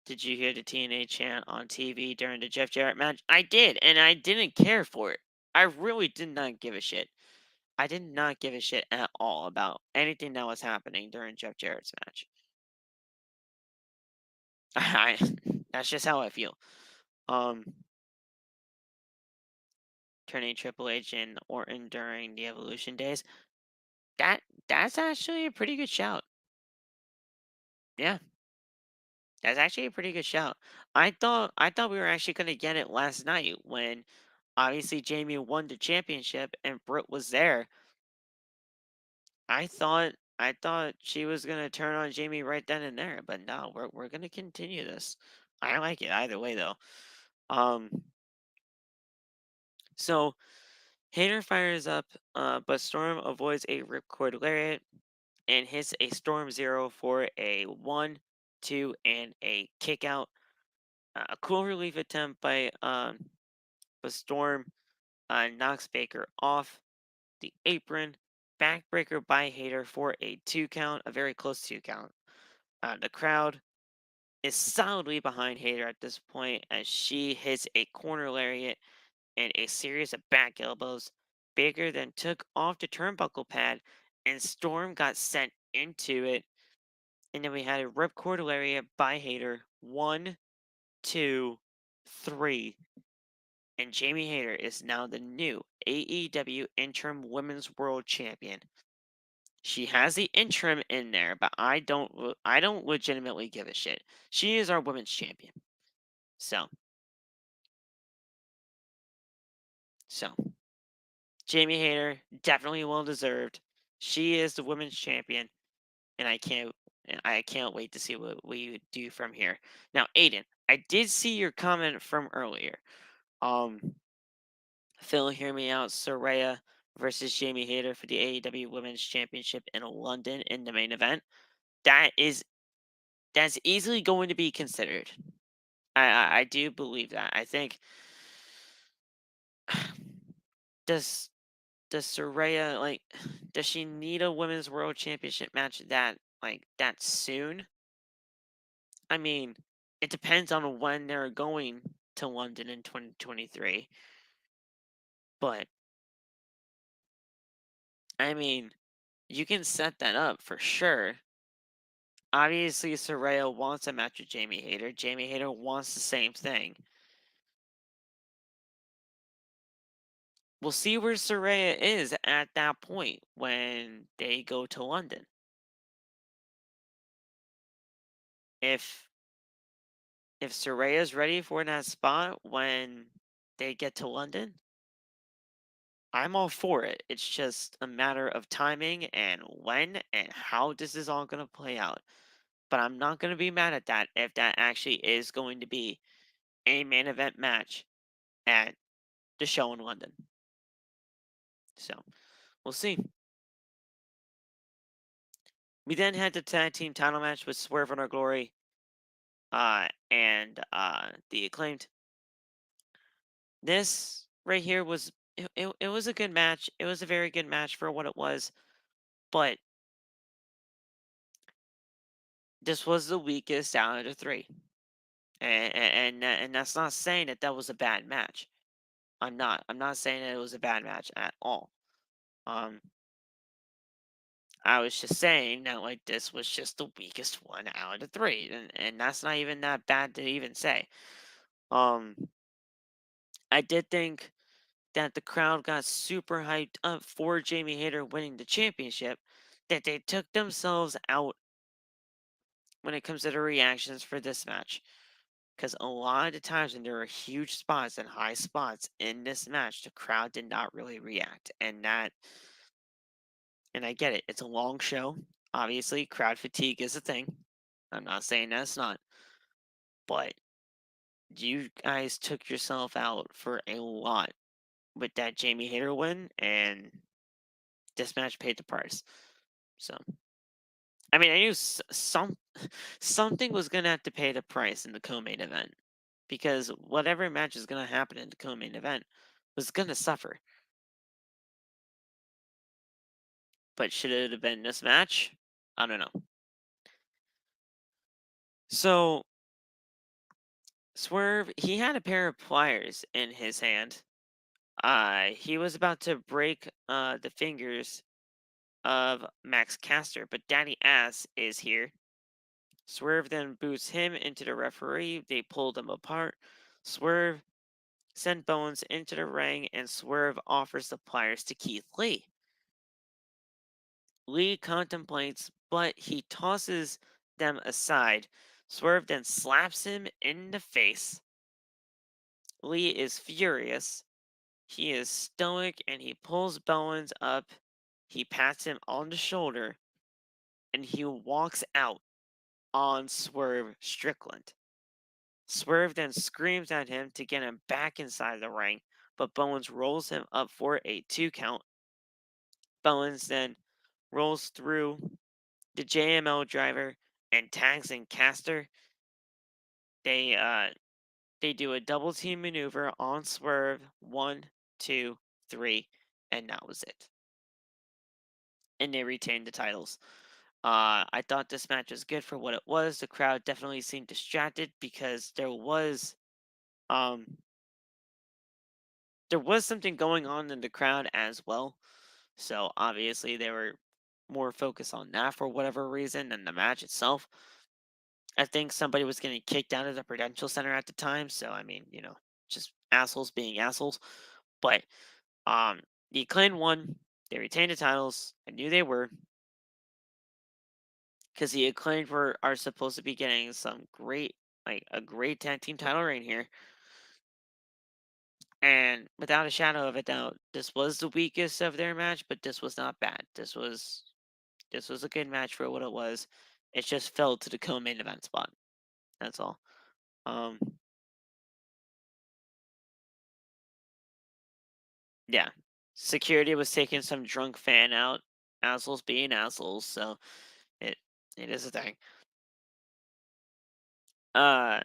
A: did you hear the TNA chant on TV during the Jeff Jarrett match? I did, and I didn't care for it. I really did not give a shit. I did not give a shit at all about anything that was happening during Jeff Jarrett's match. That's just how I feel. Turning Triple H and Orton during the Evolution days. That's actually a pretty good shout. Yeah. That's actually a pretty good shout. I thought we were actually gonna get it last night when obviously Jamie won the championship and Britt was there. I thought she was gonna turn on Jamie right then and there, but no, we're gonna continue this. I like it either way though. So Hayter fires up, but Storm avoids a ripcord lariat and hits a Storm Zero for a 1, 2, and a kick out. A cool relief attempt by but Storm knocks Baker off the apron. Backbreaker by Hayter for a 2 count, a very close 2 count. The crowd is solidly behind Hayter at this point as she hits a corner lariat and a series of back elbows. Baker then took off the turnbuckle pad and Storm got sent into it. And then we had a ripcord lariat by Hayter. 1, 2, 3. And Jamie Hayter is now the new AEW Interim Women's World Champion. She has the interim in there, but I don't legitimately give a shit. She is our women's champion. So Jamie Hayter, definitely well deserved. She is the women's champion, and I can't wait to see what we do from here. Now, Aiden, I did see your comment from earlier. Phil, hear me out. Saraya versus Jamie Hayter for the AEW Women's Championship in London in the main event. That's easily going to be considered. I do believe that. I think does Saraya does she need a women's world championship match that soon? I mean, it depends on when they're going to London in 2023. But I mean, you can set that up for sure. Obviously, Saraya wants a match with Jamie Hayter. Jamie Hayter wants the same thing. We'll see where Saraya is at that point when they go to London. If Saraya's ready for that spot when they get to London, I'm all for it. It's just a matter of timing and when and how this is all going to play out. But I'm not going to be mad at that if that actually is going to be a main event match at the show in London. So, we'll see. We then had the tag team title match with Swerve In Our Glory and the Acclaimed. This right here was it was a good match. It was a very good match for what it was, but this was the weakest out of the three, and that's not saying that was a bad match. I'm not saying that it was a bad match at all. I was just saying that like this was just the weakest one out of the three, and that's not even that bad to even say. I did think that the crowd got super hyped up for Jamie Hayter winning the championship, that they took themselves out when it comes to the reactions for this match. Because a lot of the times when there were huge spots and high spots in this match, the crowd did not really react. And I get it, it's a long show. Obviously, crowd fatigue is a thing. I'm not saying that's not. But you guys took yourself out for a lot with that Jamie Hayter win, and this match paid the price. So, I mean, I knew something was gonna have to pay the price in the co-main event, because whatever match is gonna happen in the co-main event was gonna suffer. But should it have been this match? I don't know. So, Swerve, he had a pair of pliers in his hand. He was about to break the fingers of Max Caster, but Daddy Ass is here. Swerve then boots him into the referee. They pull them apart. Swerve sent Bones into the ring, and Swerve offers the pliers to Keith Lee. Lee contemplates, but he tosses them aside. Swerve then slaps him in the face. Lee is furious. He is stoic, and he pulls Bowens up. He pats him on the shoulder, and he walks out on Swerve Strickland. Swerve then screams at him to get him back inside the ring, but Bowens rolls him up for a 2 count. Bowens then rolls through the JML driver and tags in Caster. They do a double team maneuver on Swerve. 1, 2, 3, and that was it. And they retained the titles. I thought this match was good for what it was. The crowd definitely seemed distracted because there was something going on in the crowd as well. So obviously they were more focused on that for whatever reason than the match itself. I think somebody was getting kicked out of the Prudential Center at the time. So I mean, just assholes being assholes. But the Acclaimed won. They retained the titles. I knew they were. Because the Acclaimed are supposed to be getting some great, like a great tag team title reign here. And without a shadow of a doubt, this was the weakest of their match, but this was not bad. This was a good match for what it was. It just fell to the co-main event spot. That's all. Yeah. Security was taking some drunk fan out. Assholes being assholes, so it is a thing. The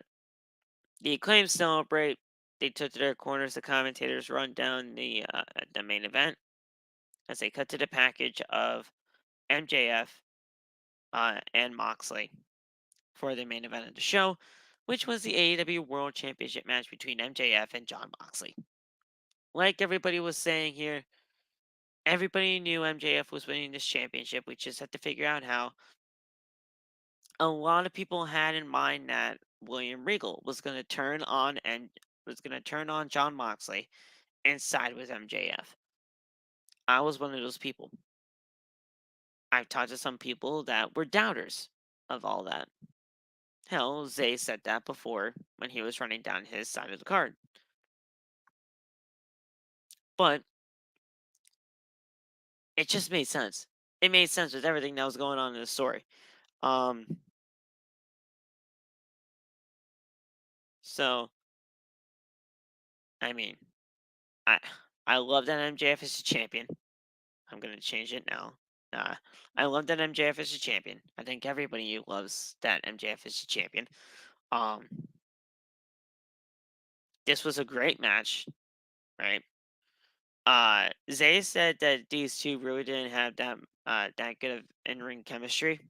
A: Acclaimed celebrate. They took to their corners. The commentators run down the main event as they cut to the package of MJF and Moxley for the main event of the show, which was the AEW World Championship match between MJF and Jon Moxley. Like everybody was saying here, everybody knew MJF was winning this championship. We just had to figure out how. A lot of people had in mind that William Regal was going to turn on Jon Moxley and side with MJF. I was one of those people. I've talked to some people that were doubters of all that. Hell, Zay said that before when he was running down his side of the card. But it just made sense. It made sense with everything that was going on in the story. So I mean, I love that MJF is a champion. I'm gonna change it now. I love that MJF is a champion. I think everybody loves that MJF is a champion. Um, this was a great match, right? Zay said that these two really didn't have that good of in-ring chemistry.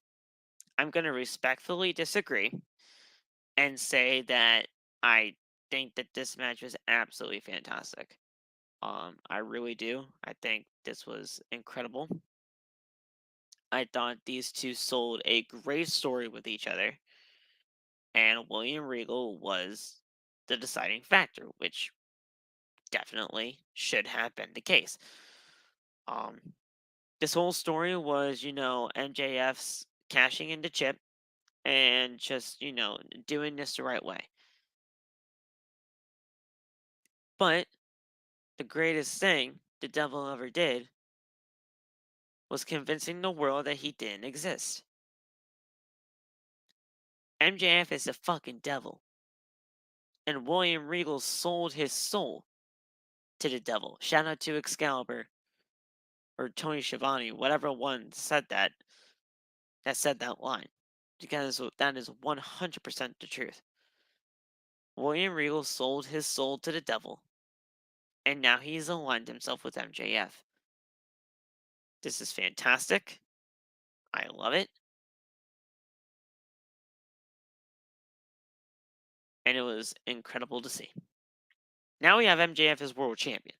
A: I'm gonna respectfully disagree and say that I think that this match was absolutely fantastic. I really do. I think this was incredible. I thought these two sold a great story with each other, and William Regal was the deciding factor, which definitely should have been the case. This whole story was, MJF's cashing into Chip and just, doing this the right way. But the greatest thing the devil ever did was convincing the world that he didn't exist. MJF is the fucking devil. And William Regal sold his soul to the devil. Shout out to Excalibur or Tony Schiavone, whatever one said that said that line. Because that is 100% the truth. William Regal sold his soul to the devil, and now he's aligned himself with MJF. This is fantastic. I love it. And it was incredible to see. Now we have MJF as world champion.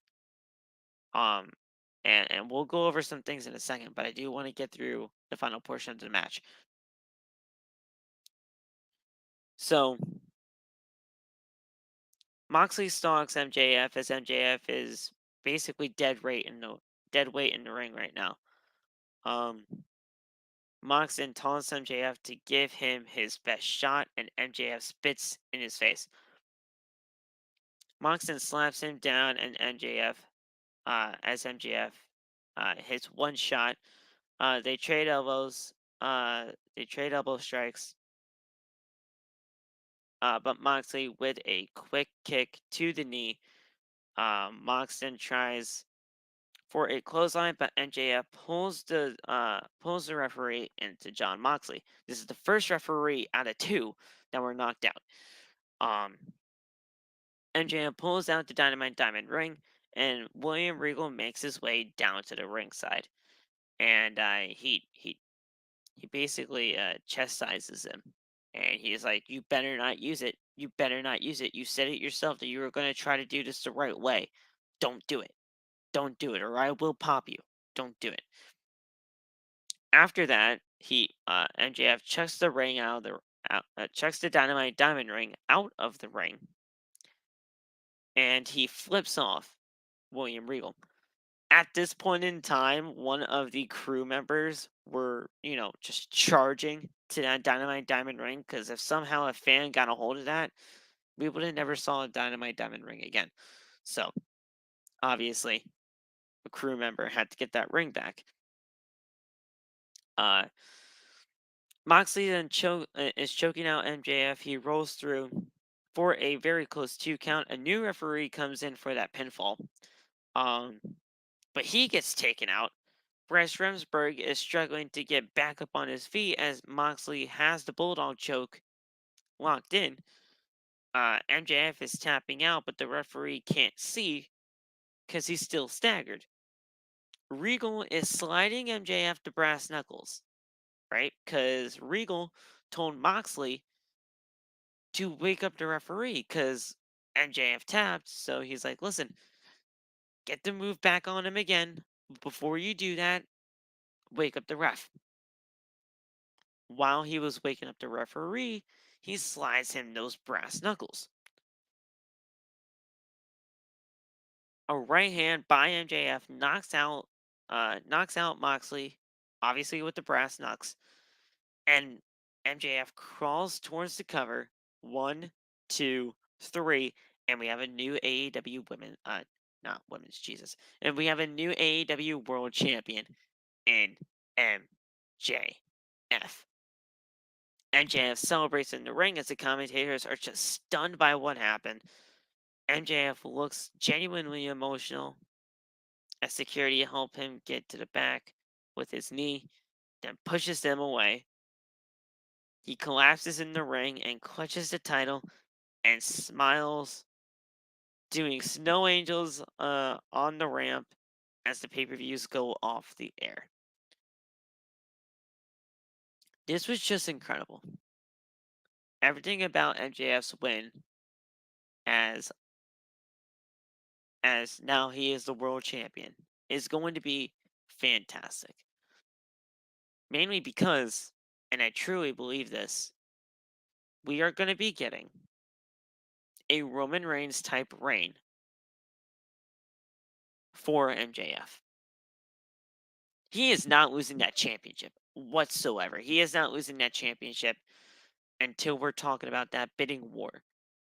A: And we'll go over some things in a second, but I do want to get through the final portion of the match. So Moxley stalks MJF as MJF is basically dead weight in the ring right now. Moxley taunts MJF to give him his best shot, and MJF spits in his face. Moxley slaps him down, and MJF hits one shot. They trade elbows. They trade elbow strikes. But Moxley with a quick kick to the knee. Moxley tries for a clothesline, but MJF pulls the referee into John Moxley. This is the first referee out of two that were knocked out. MJF pulls out the Dynamite Diamond ring, and William Regal makes his way down to the ringside, and he basically chastises him, and he's like, "You better not use it. You better not use it. You said it yourself that you were going to try to do this the right way. Don't do it. Don't do it, or I will pop you. Don't do it." After that, MJF chucks the ring chucks the Dynamite Diamond ring out of the ring, and he flips off William Regal. At this point in time, one of the crew members were, just charging to that Dynamite Diamond ring, because if somehow a fan got a hold of that, we would have never saw a Dynamite Diamond ring again. So, obviously, a crew member had to get that ring back. Moxley then is choking out MJF. He rolls through for a very close 2 count. A new referee comes in for that pinfall. But he gets taken out. Bryce Remsburg is struggling to get back up on his feet as Moxley has the Bulldog choke locked in. MJF is tapping out, but the referee can't see because he's still staggered. Regal is sliding MJF to brass knuckles, right? Because Regal told Moxley to wake up the referee because MJF tapped. So he's like, "Listen, get the move back on him again. Before you do that, wake up the ref." While he was waking up the referee, he slides him those brass knuckles. A right hand by MJF knocks out Moxley, obviously with the brass knucks, and MJF crawls towards the cover. 1, 2, 3, and we have a new AEW not women's, Jesus, and we have a new AEW World Champion in MJF. MJF celebrates in the ring as the commentators are just stunned by what happened. MJF looks genuinely emotional as security help him get to the back with his knee, then pushes them away. He collapses in the ring and clutches the title and smiles, doing snow angels on the ramp as the pay-per-views go off the air. This was just incredible. Everything about MJF's win as now he is the world champion is going to be fantastic. Mainly because, and I truly believe this, we are going to be getting a Roman Reigns type reign for MJF. He is not losing that championship whatsoever. He is not losing that championship until we're talking about that bidding war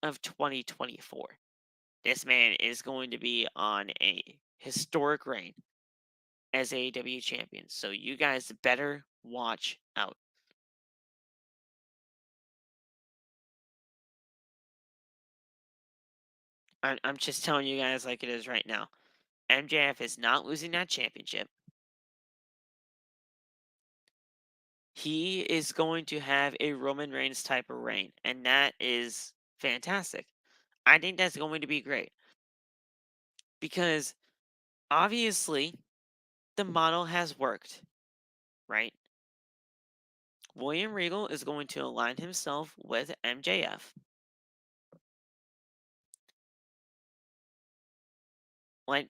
A: of 2024. This man is going to be on a historic reign as AEW champion. So you guys better watch out. I'm just telling you guys like it is right now. MJF is not losing that championship. He is going to have a Roman Reigns type of reign, and that is fantastic. I think that's going to be great. Because obviously, the model has worked, right? William Regal is going to align himself with MJF.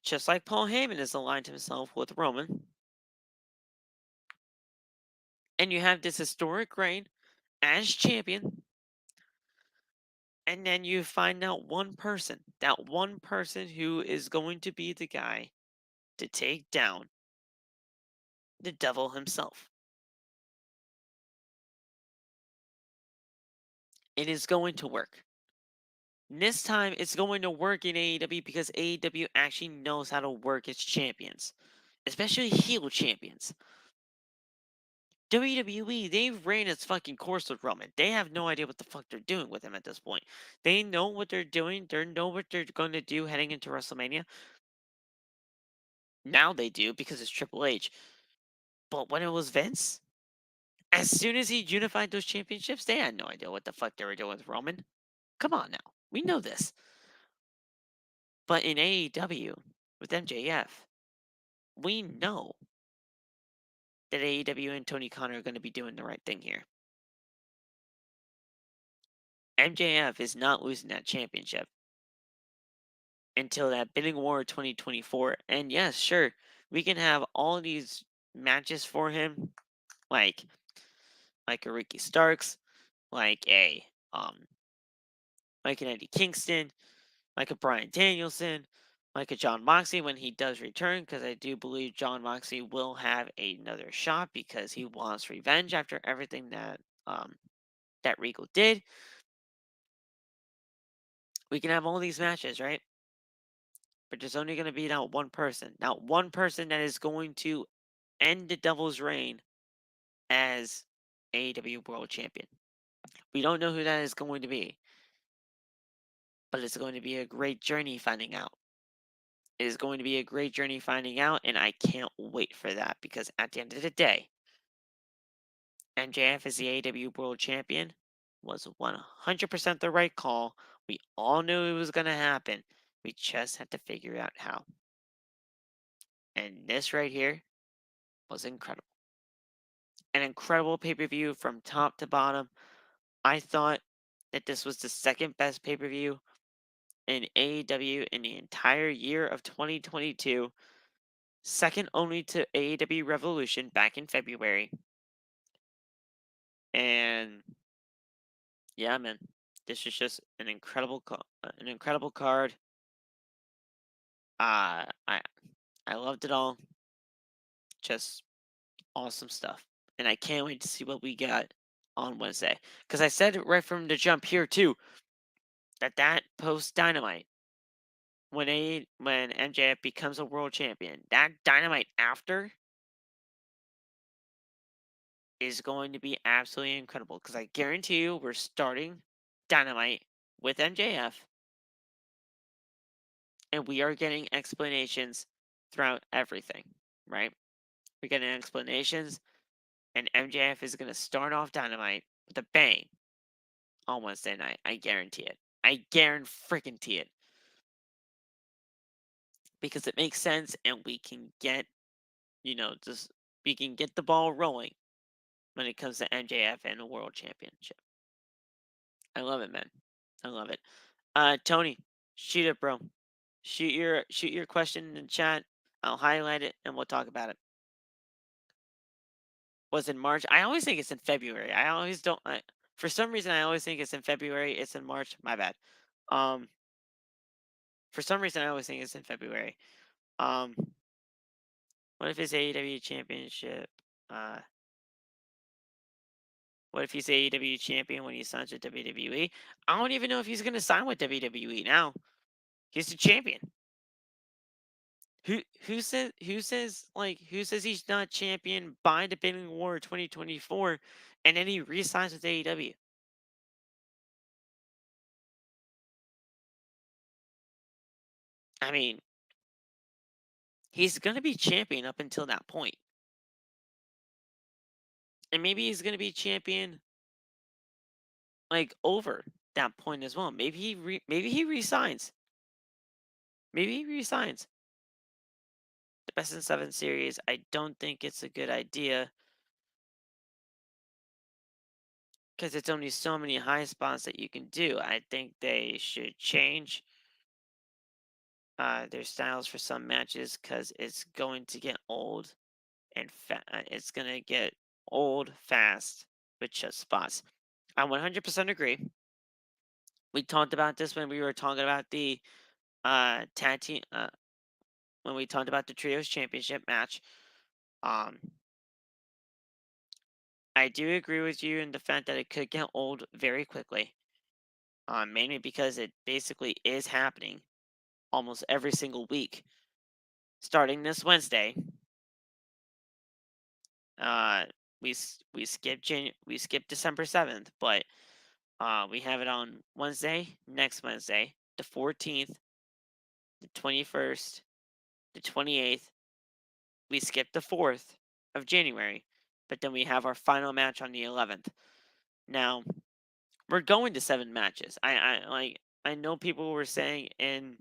A: Just like Paul Heyman has aligned himself with Roman. And you have this historic reign as champion. And then you find out that one person who is going to be the guy to take down the devil himself. It is going to work. And this time, it's going to work in AEW because AEW actually knows how to work its champions, especially heel champions. WWE, they've ran its fucking course with Roman. They have no idea what the fuck they're doing with him at this point. They know what they're doing. They know what they're going to do heading into WrestleMania. Now they do because it's Triple H. But when it was Vince, as soon as he unified those championships, they had no idea what the fuck they were doing with Roman. Come on now. We know this. But in AEW, with MJF, we know that AEW and Tony Khan are going to be doing the right thing here. MJF is not losing that championship until that bidding war 2024. And yes, sure, we can have all these matches for him, like a Ricky Starks, like an Eddie Kingston, like a Bryan Danielson, like a John Moxley when he does return, because I do believe John Moxley will have another shot because he wants revenge after everything that that Regal did. We can have all these matches, right? But there's only going to be that one person that is going to end the Devil's reign as AEW World Champion. We don't know who that is going to be, but it's going to be a great journey finding out. It is going to be a great journey finding out, and I can't wait for that because at the end of the day, MJF as the AEW World Champion was 100% the right call. We all knew it was going to happen. We just had to figure out how. And this right here was incredible. An incredible pay-per-view from top to bottom. I thought that this was the second best pay-per-view in AEW in the entire year of 2022. Second only to AEW Revolution back in February. And yeah, man, this is just an incredible card. I loved it all. Just awesome stuff. And I can't wait to see what we got on Wednesday. Because I said it right from the jump here too, that post Dynamite, when MJF becomes a world champion, that Dynamite after is going to be absolutely incredible. Because I guarantee you we're starting Dynamite with MJF. And we are getting explanations throughout everything, right? We're getting explanations, and MJF is going to start off Dynamite with a bang on Wednesday night. I guarantee it. I guarantee it. Because it makes sense, and we can get, we can get the ball rolling when it comes to MJF and the World Championship. I love it, man. I love it. Tony, shoot it, bro. Shoot your question in the chat. I'll highlight it and we'll talk about it. Was in March? I always think it's in February. I always don't. For some reason, I always think it's in February. It's in March. My bad. For some reason, I always think it's in February. What if it's AEW Championship? What if he's AEW champion when he signs with WWE? I don't even know if he's gonna sign with WWE now. He's the champion. Who says he's not champion by the Bidding War 2024 and then he re-signs with AEW? I mean, he's gonna be champion up until that point. And maybe he's gonna be champion over that point as well. Maybe he resigns. Maybe he resigns. The best in 7 series, I don't think it's a good idea. Because it's only so many high spots that you can do. I think they should change their styles for some matches because it's going to get old and it's going to get old fast with just spots. I 100% agree. We talked about this when we were talking about the tag team, when we talked about the Trios Championship match. I do agree with you in the fact that it could get old very quickly. Mainly because it basically is happening almost every single week. Starting this Wednesday, we skipped December 7th, but we have it on Wednesday, next Wednesday, the 14th, the 21st, the 28th. We skipped the 4th of January, but then we have our final match on the 11th. Now, we're going to 7 matches. I know people were saying in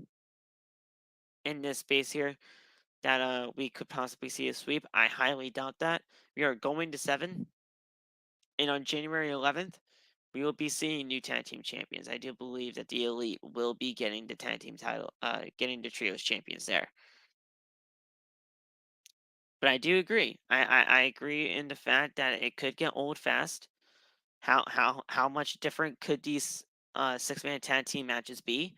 A: this space here that we could possibly see a sweep. I highly doubt that. We are going to 7, and on January 11th, we will be seeing new tag team champions. I do believe that the Elite will be getting the tag team title, getting the trios champions there. But I do agree. I agree in the fact that it could get old fast. How much different could these 6-man tag team matches be?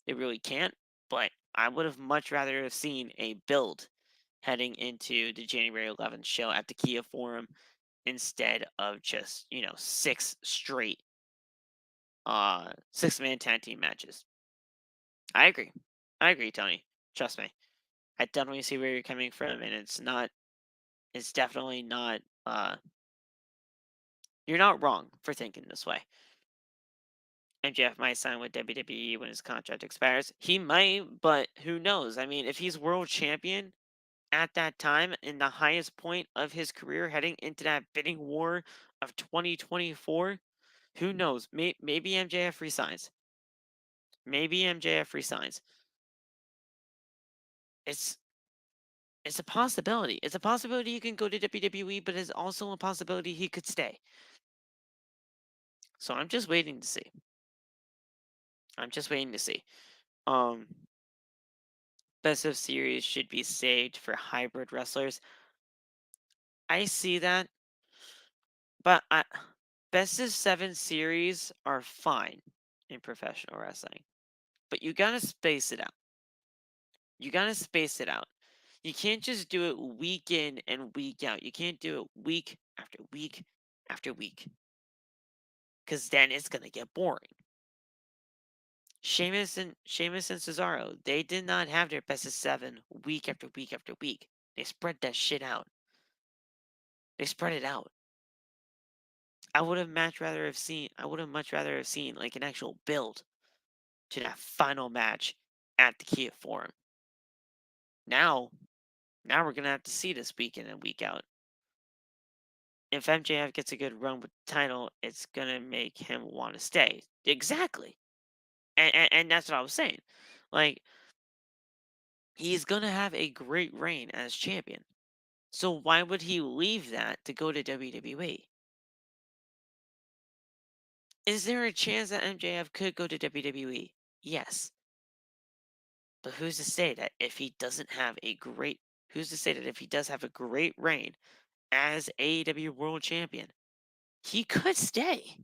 A: It really can't. But I would have much rather have seen a build heading into the January 11th show at the Kia Forum instead of just 6 straight 6-man tag team matches. I agree, Tony. Trust me. I definitely see where you're coming from, and it's definitely not you're not wrong for thinking this way. MJF might sign with WWE when his contract expires. He might, but who knows? I mean, if he's world champion at that time in the highest point of his career heading into that bidding war of 2024, who knows? Maybe MJF resigns. Maybe MJF resigns. It's a possibility. It's a possibility he can go to WWE, but it's also a possibility he could stay. So I'm just waiting to see. Best of series should be saved for hybrid wrestlers. I see that, but best of 7 series are fine in professional wrestling, but you gotta space it out. You can't just do it week in and week out. You can't do it week after week after week, because then it's gonna get boring. Sheamus and Cesaro, they did not have their best of 7 week after week after week. They spread that shit out. They spread it out. I would have much rather have seen like an actual build to that final match at the Kia Forum. Now we're gonna have to see this week in and week out. If MJF gets a good run with the title, it's gonna make him want to stay. Exactly. And that's what I was saying. Like, he's gonna have a great reign as champion. So why would he leave that to go to WWE? Is there a chance that MJF could go to WWE? Yes. But who's to say that if he doesn't have a great who's to say that if he does have a great reign as AEW World Champion, he could stay.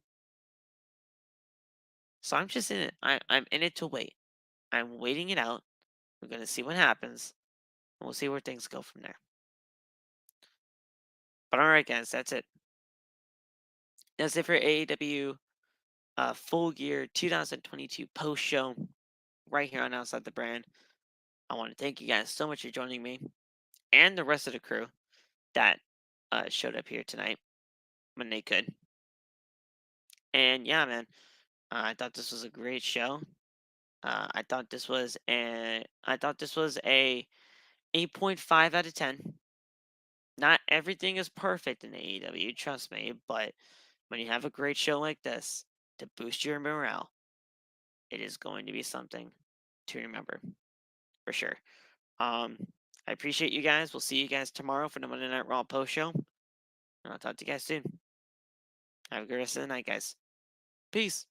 A: So I'm just in it. I'm in it to wait. I'm waiting it out. We're gonna see what happens. And we'll see where things go from there. But alright guys, that's it. That's it for AEW Full Gear 2022 post show right here on Outside the Brand. I want to thank you guys so much for joining me and the rest of the crew that showed up here tonight when they could. And yeah, man, I thought this was a great show. I thought this was a 8.5 out of 10. Not everything is perfect in AEW, trust me, but when you have a great show like this to boost your morale, it is going to be something to remember for sure. I appreciate you guys. We'll see you guys tomorrow for the Monday Night Raw post show. And I'll talk to you guys soon. Have a good rest of the night, guys. Peace.